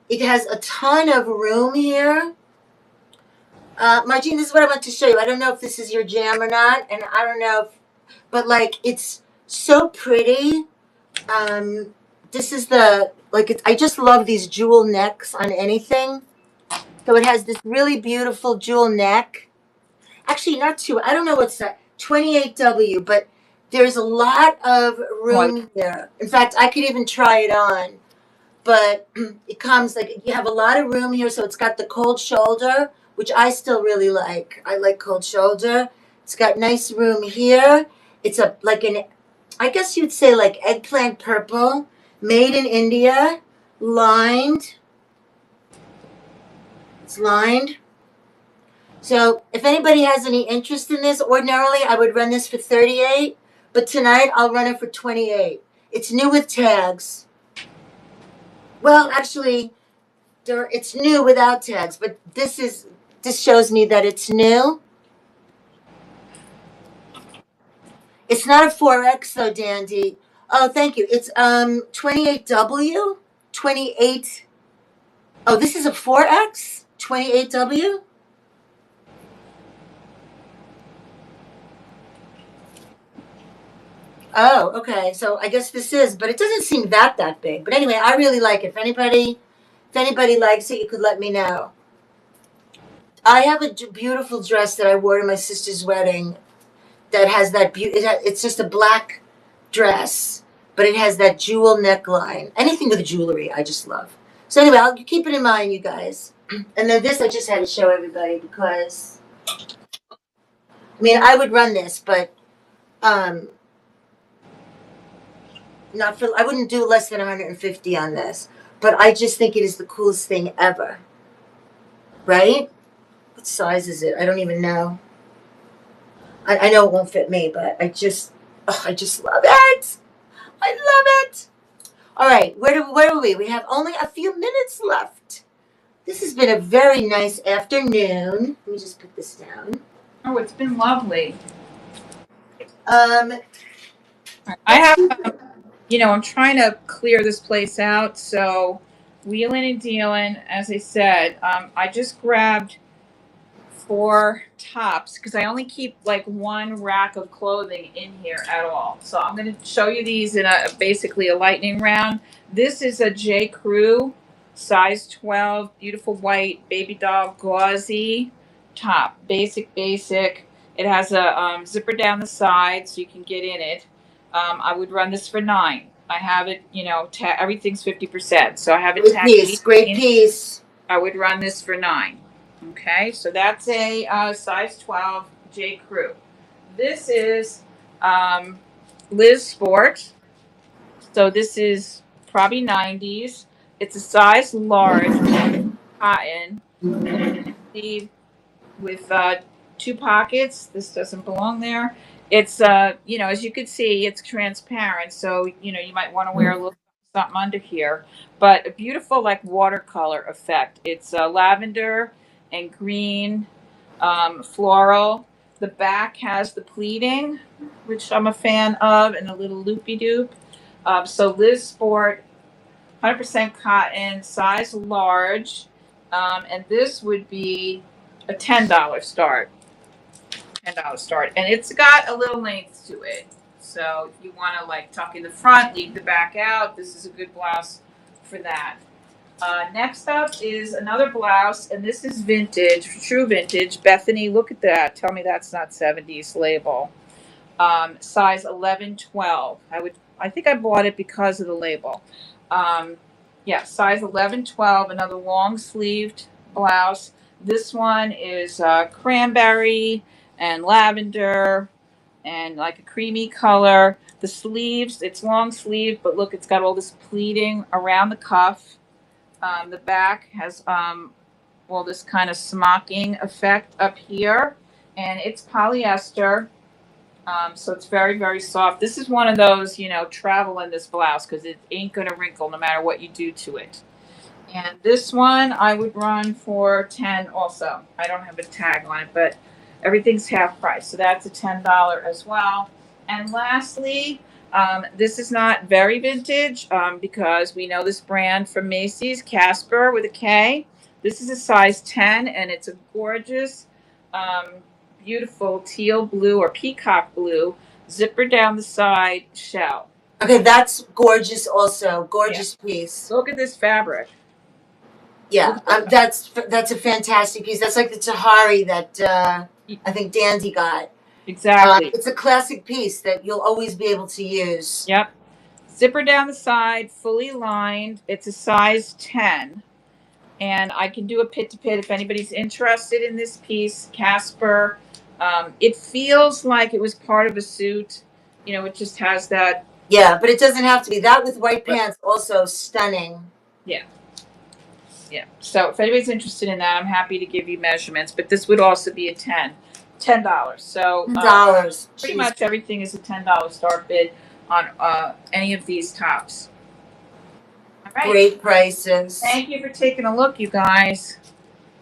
It has a ton of room here. Margine, this is what I want to show you. I don't know if this is your jam or not, and I don't know if, but like it's so pretty. This is the like I just love these jewel necks on anything. So it has this really beautiful jewel neck. Actually, not two. I don't know what's that. 28W, but there's a lot of Oh, room here. In fact, I could even try it on. But it comes like you have a lot of room here, so it's got the cold shoulder, which I still really like. I like cold shoulder. It's got nice room here. It's a like an, I guess you'd say like eggplant purple, made in India, lined. It's lined. So if anybody has any interest in this, ordinarily I would run this for 38, but tonight I'll run it for 28. It's new with tags. Well, actually, it's new without tags, but this shows me that it's new. It's not a 4X though, Dandy. Oh, thank you. It's 28W, 28. Oh, this is a 4X, 28W. Oh, okay. So I guess this is, but it doesn't seem that big. But anyway, I really like it. If anybody likes it, you could let me know. I have a beautiful dress that I wore to my sister's wedding that has that beauty. It's just a black dress, but it has that jewel neckline. Anything with jewelry, I just love. So anyway, I'll keep it in mind, you guys. And then this, I just had to show everybody because, I mean, I would run this, but um, not for. I wouldn't do less than 150 on this. But I just think it is the coolest thing ever. Right? What size is it? I don't even know. I know it won't fit me, but I just love it. I love it. All right, where are we? We have only a few minutes left. This has been a very nice afternoon. Let me just put this down. oh, it's been lovely. Um, I have, I'm trying to clear this place out. So, wheeling and dealing, as I said, I just grabbed 4 tops because I only keep like one rack of clothing in here at all. So I'm going to show you these in basically a lightning round. This is a J. Crew size 12, beautiful white baby doll gauzy top. Basic. It has a zipper down the side so you can get in it. I would run this for 9. I have it, everything's 50%. So I have it great tagged piece, great piece. I would run this for 9. Okay, so that's a size 12 J. Crew. This is Liz Sport. So this is probably 90s. It's a size large cotton with 2 pockets. This doesn't belong there. It's as you can see, it's transparent. So you might want to wear a little something under here. But a beautiful like watercolor effect. It's lavender and green, floral. The back has the pleating, which I'm a fan of, and a little loopy doop. So Liz Sport, 100% cotton, size large, and this would be a $10 start. $10 start, and it's got a little length to it. So if you want to like tuck in the front, leave the back out, this is a good blouse for that. Next up is another blouse, and this is vintage, true vintage. Bethany, look at that. Tell me that's not 70s label. Size 11, 12. I think I bought it because of the label. Yeah, size 11, 12. Another long sleeved blouse. This one is cranberry and lavender and like a creamy color. The sleeves, it's long sleeve, but look, it's got all this pleating around the cuff. The back has all this kind of smocking effect up here, and it's polyester. So it's very, very soft. This is one of those, travel in this blouse because it ain't going to wrinkle no matter what you do to it. And this one I would run for 10 also. I don't have a tag on it, but everything's half price. So that's a $10 as well. And lastly, this is not very vintage because we know this brand from Macy's, Casper with a K. This is a size 10, and it's a gorgeous, beautiful teal blue or peacock blue zipper down the side shell. Okay, that's gorgeous also. Gorgeous Yeah. piece. Look at this fabric. Yeah, that's a fantastic piece. That's like the Tahari that I think Dandy got. Exactly. It's a classic piece that you'll always be able to use. Yep. Zipper down the side, fully lined. It's a size 10. And I can do a pit to pit if anybody's interested in this piece. Casper. It feels like it was part of a suit. You know, it just has that. Yeah, but it doesn't have to be. That with white pants, also stunning. Yeah. Yeah. So if anybody's interested in that, I'm happy to give you measurements. But this would also be a $10. So $10. Pretty much everything is a $10 start bid on any of these tops. All right. Great prices. Thank you for taking a look, you guys.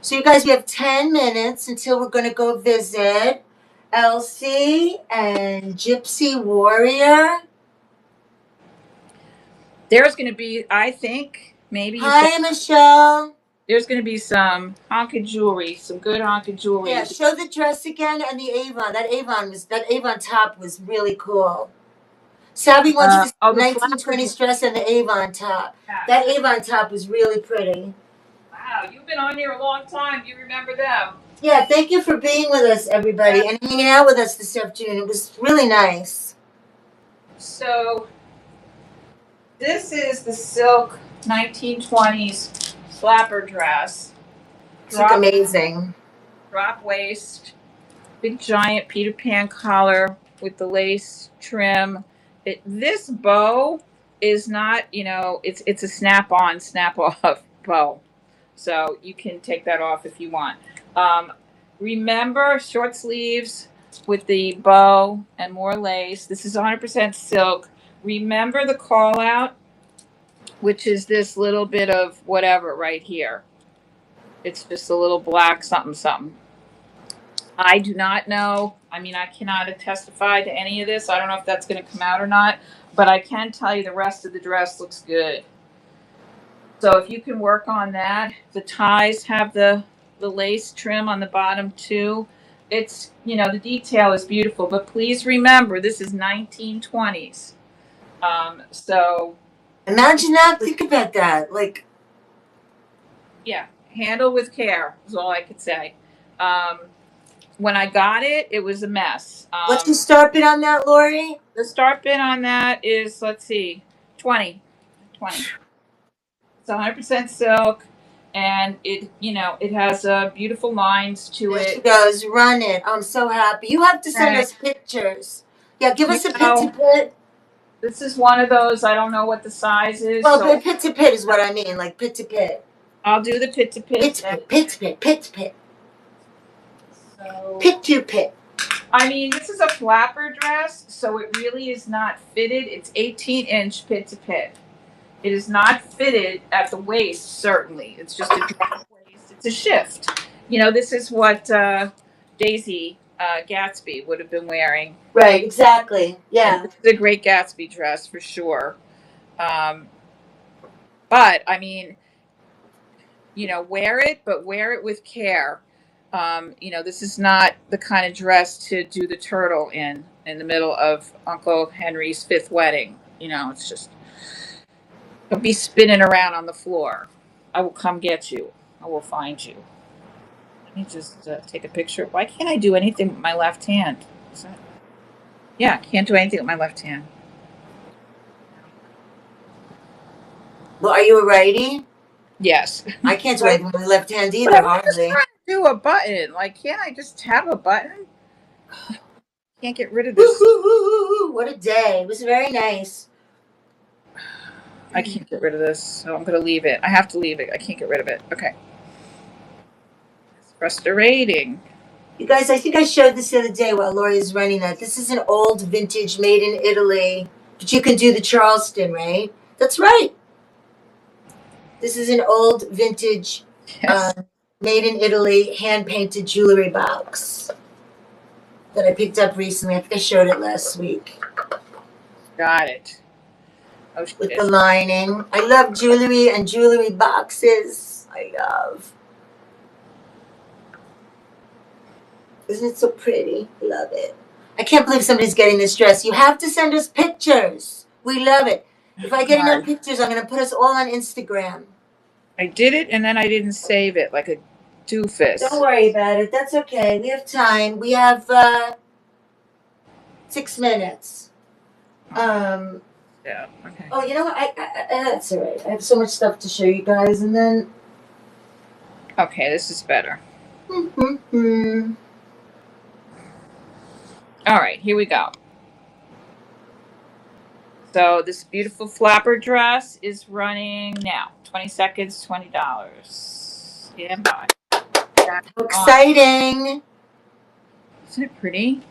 So you guys, we have 10 minutes until we're going to go visit Elsie and Gypsy Warrior. There's going to be, I think, maybe. Hi, Michelle. There's going to be some honka jewelry, some good honka jewelry. Yeah, show the dress again and the Avon. That Avon top was really cool. Savvy wants the 1920s dress and the Avon top. Yeah. That Avon top was really pretty. Wow, you've been on here a long time. You remember them. Yeah, thank you for being with us, everybody, and hanging out with us this afternoon. It was really nice. So, this is the silk 1920s flapper dress. It's like amazing. Drop waist, big giant Peter Pan collar with the lace trim. This bow is not, it's a snap-on, snap-off bow. So you can take that off if you want. Remember, short sleeves with the bow and more lace. This is 100% silk. Remember the call out, which is this little bit of whatever right here. It's just a little black something something. I do not know. I mean, I cannot testify to any of this. I don't know if that's going to come out or not, but I can tell you the rest of the dress looks good. So if you can work on that, the ties have the lace trim on the bottom too. It's, the detail is beautiful, but please remember, this is 1920s. So imagine that. Think about that. Like, yeah, handle with care is all I could say. When I got it, it was a mess. What's the start bid on that, Lori? The start bid on that is, let's see, 20. It's 100% silk, and it has beautiful lines to it. She goes, run it. I'm so happy. You have to send us pictures. Yeah, give us a pit to pit. This is one of those. I don't know what the size is. Well, so pit to pit is what I mean, like pit to pit. I'll do the pit to pit. Pit to pit, pit to pit, pit to pit. So, pit to pit. I mean, this is a flapper dress, so it really is not fitted. It's 18-inch pit to pit. It is not fitted at the waist, certainly. It's just a drop waist. It's a shift. This is what Daisy Gatsby would have been wearing. Right, exactly. Yeah. It's a great Gatsby dress for sure. But, I mean, wear it, but wear it with care. This is not the kind of dress to do the turtle in the middle of Uncle Henry's 5th wedding. It's just, don't be spinning around on the floor. I will come get you. I will find you. Let me just take a picture. Why can't I do anything with my left hand? Yeah, can't do anything with my left hand. Well, are you a righty? Yes. I can't do anything with my left hand either, hardly. Do a button. Like, can't I just have a button? Can't get rid of this. What a day. It was very nice. I can't get rid of this, so I'm going to leave it. I have to leave it. I can't get rid of it. Okay. It's frustrating. You guys, I think I showed this the other day while Lori is running that. This is an old vintage made in Italy. But you can do the Charleston, right? That's right. This is an old vintage made in Italy hand-painted jewelry box that I picked up recently. I think I showed it last week. Got it. Oh, with the lining. I love jewelry and jewelry boxes. I love. Isn't it so pretty? Love it. I can't believe somebody's getting this dress. You have to send us pictures. We love it. If I get enough pictures, I'm going to put us all on Instagram. I did it and then I didn't save it like a doofus. Don't worry about it. That's okay. We have time. We have 6 minutes. Yeah. Okay. Oh, you know what? That's all right. I have so much stuff to show you guys, and then. Okay, this is better. Mm-hmm. All right, here we go. So this beautiful flapper dress is running now. 20 seconds, $20. Stand by. Exciting. Isn't it pretty?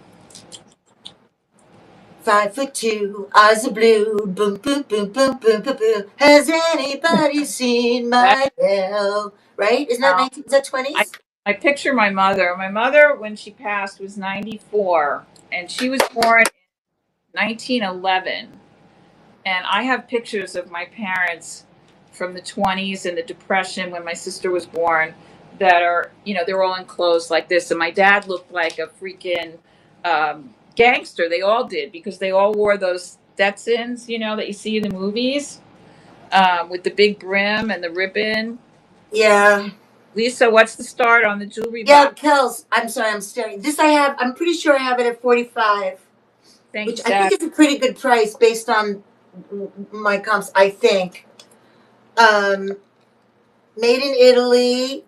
5'2", eyes are blue, boom, boom, boom, boom, boom, boom, boom. Has anybody seen my belle? Right? Isn't that 19? Is that 20s? I picture my mother. My mother, when she passed, was 94, and she was born in 1911. And I have pictures of my parents from the 20s and the Depression when my sister was born that are, they're all in clothes like this. And my dad looked like a freaking gangster. They all did, because they all wore those Stetsons, that you see in the movies, with the big brim and the ribbon. Yeah. Lisa, what's the start on the jewelry Yeah, box? Kels. I'm sorry, I'm staring. This I have. I'm pretty sure I have it at 45. Thank Which you, I Dad. think is a pretty good price based on my comps, I think. Made in Italy,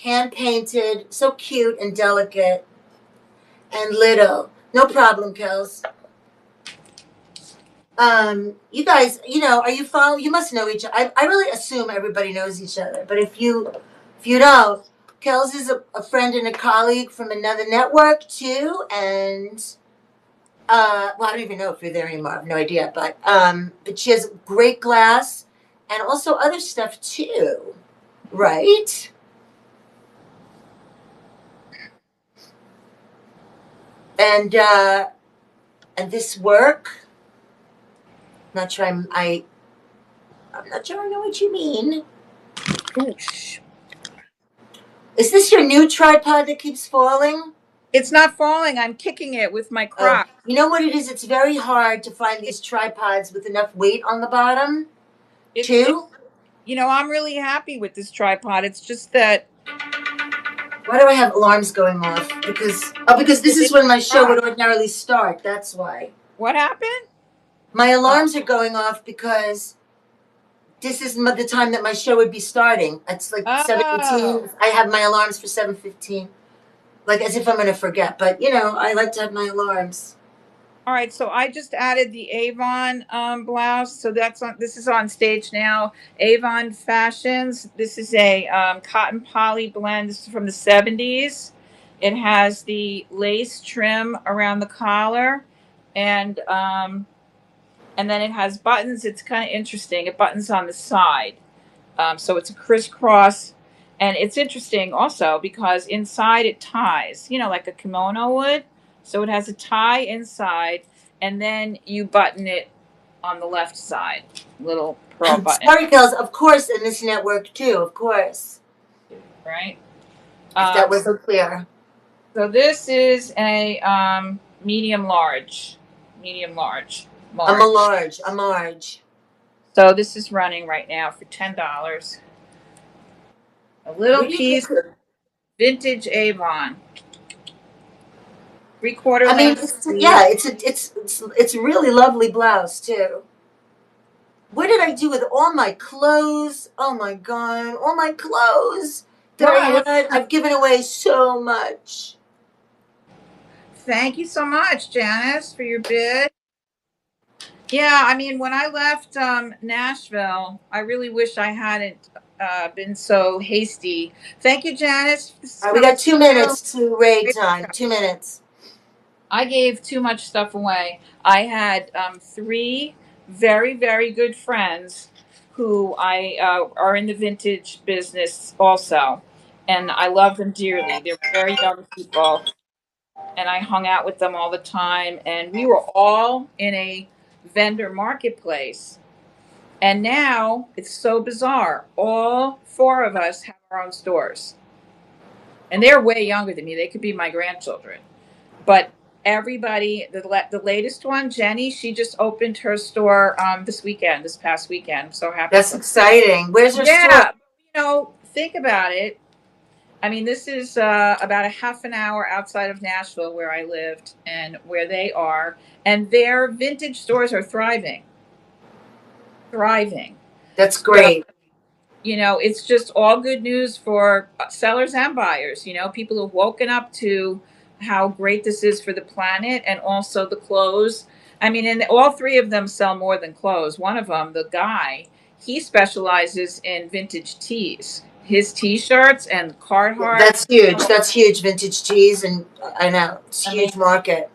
hand painted, so cute and delicate, and little. No problem, Kels. You guys, are you following? You must know each other. I really assume everybody knows each other, but if you don't, Kels is a friend and a colleague from another network too, and well, I don't even know if you're there anymore. I have no idea, but she has great glass and also other stuff too, right? And this work. Not sure I'm not sure I know what you mean. Oosh. Is this your new tripod that keeps falling? It's not falling. I'm kicking it with my crock. You know what it is? It's very hard to find these tripods with enough weight on the bottom, too. I'm really happy with this tripod. It's just that. Why do I have alarms going off? Because this is when my show would ordinarily start. That's why. What happened? My alarms are going off because this is the time that my show would be starting. It's like 7:18. I have my alarms for 7:15. Like as if I'm going to forget. But, I like to have my alarms. All right, so I just added the Avon blouse. So this is on stage now. Avon Fashions. This is a cotton poly blend. This is from the 70s. It has the lace trim around the collar, and then it has buttons. It's kind of interesting. It buttons on the side. So it's a crisscross. And it's interesting also because inside it ties, like a kimono would. So it has a tie inside, and then you button it on the left side. Little pearl button. Sparkles, of course, in this network too, of course. Right? If that wasn't clear. So this is a medium large. Medium large. I'm a large. So this is running right now for $10. A little piece of vintage Avon. 3/4 length. It's a really lovely blouse too. What did I do with all my clothes? Oh my god, all my clothes that I had. I've given away so much. Thank you so much, Janice, for your bid. Yeah, I mean, when I left Nashville, I really wish I hadn't been so hasty. Thank you, Janice. We got 2 minutes to raid time. 2 minutes. I gave too much stuff away. I had 3 very, very good friends who are in the vintage business also, and I love them dearly. They're very young people, and I hung out with them all the time, and we were all in a vendor marketplace. And now it's so bizarre. All 4 of us have our own stores. and they're way younger than me. They could be my grandchildren. But everybody, the latest one, Jenny, she just opened her store this past weekend. I'm so happy That's for her. exciting. Where's your store? Yeah, think about it. I mean, this is about a half an hour outside of Nashville, where I lived and where they are, and their vintage stores are thriving, thriving. That's So, great. it's just all good news for sellers and buyers. People have woken up to how great this is for the planet and also the clothes. I mean, and all three of them sell more than clothes. One of them, the guy, he specializes in vintage tees. His t-shirts and That's Carhartts. huge. That's huge. Vintage tees, and I know it's a I mean, huge market.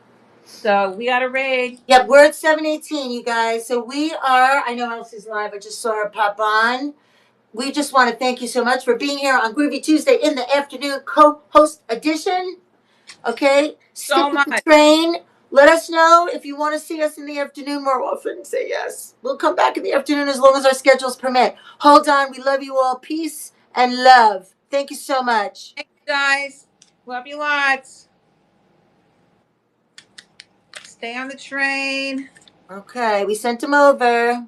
so we got a raid. Yep, we're at 7:18, you guys. So we are. I know Elsie's live. I just saw her pop on. We just want to thank you so much for being here on Groovy Tuesday in the afternoon co-host edition. Okay, So stick with the much. train. Let us know if you want to see us in the afternoon more often. Say yes. We'll come back in the afternoon as long as our schedules permit. Hold on. We love you all. Peace and love. Thank you so much. Thank you, guys. Love you lots. Stay on the train. Okay, we sent them over.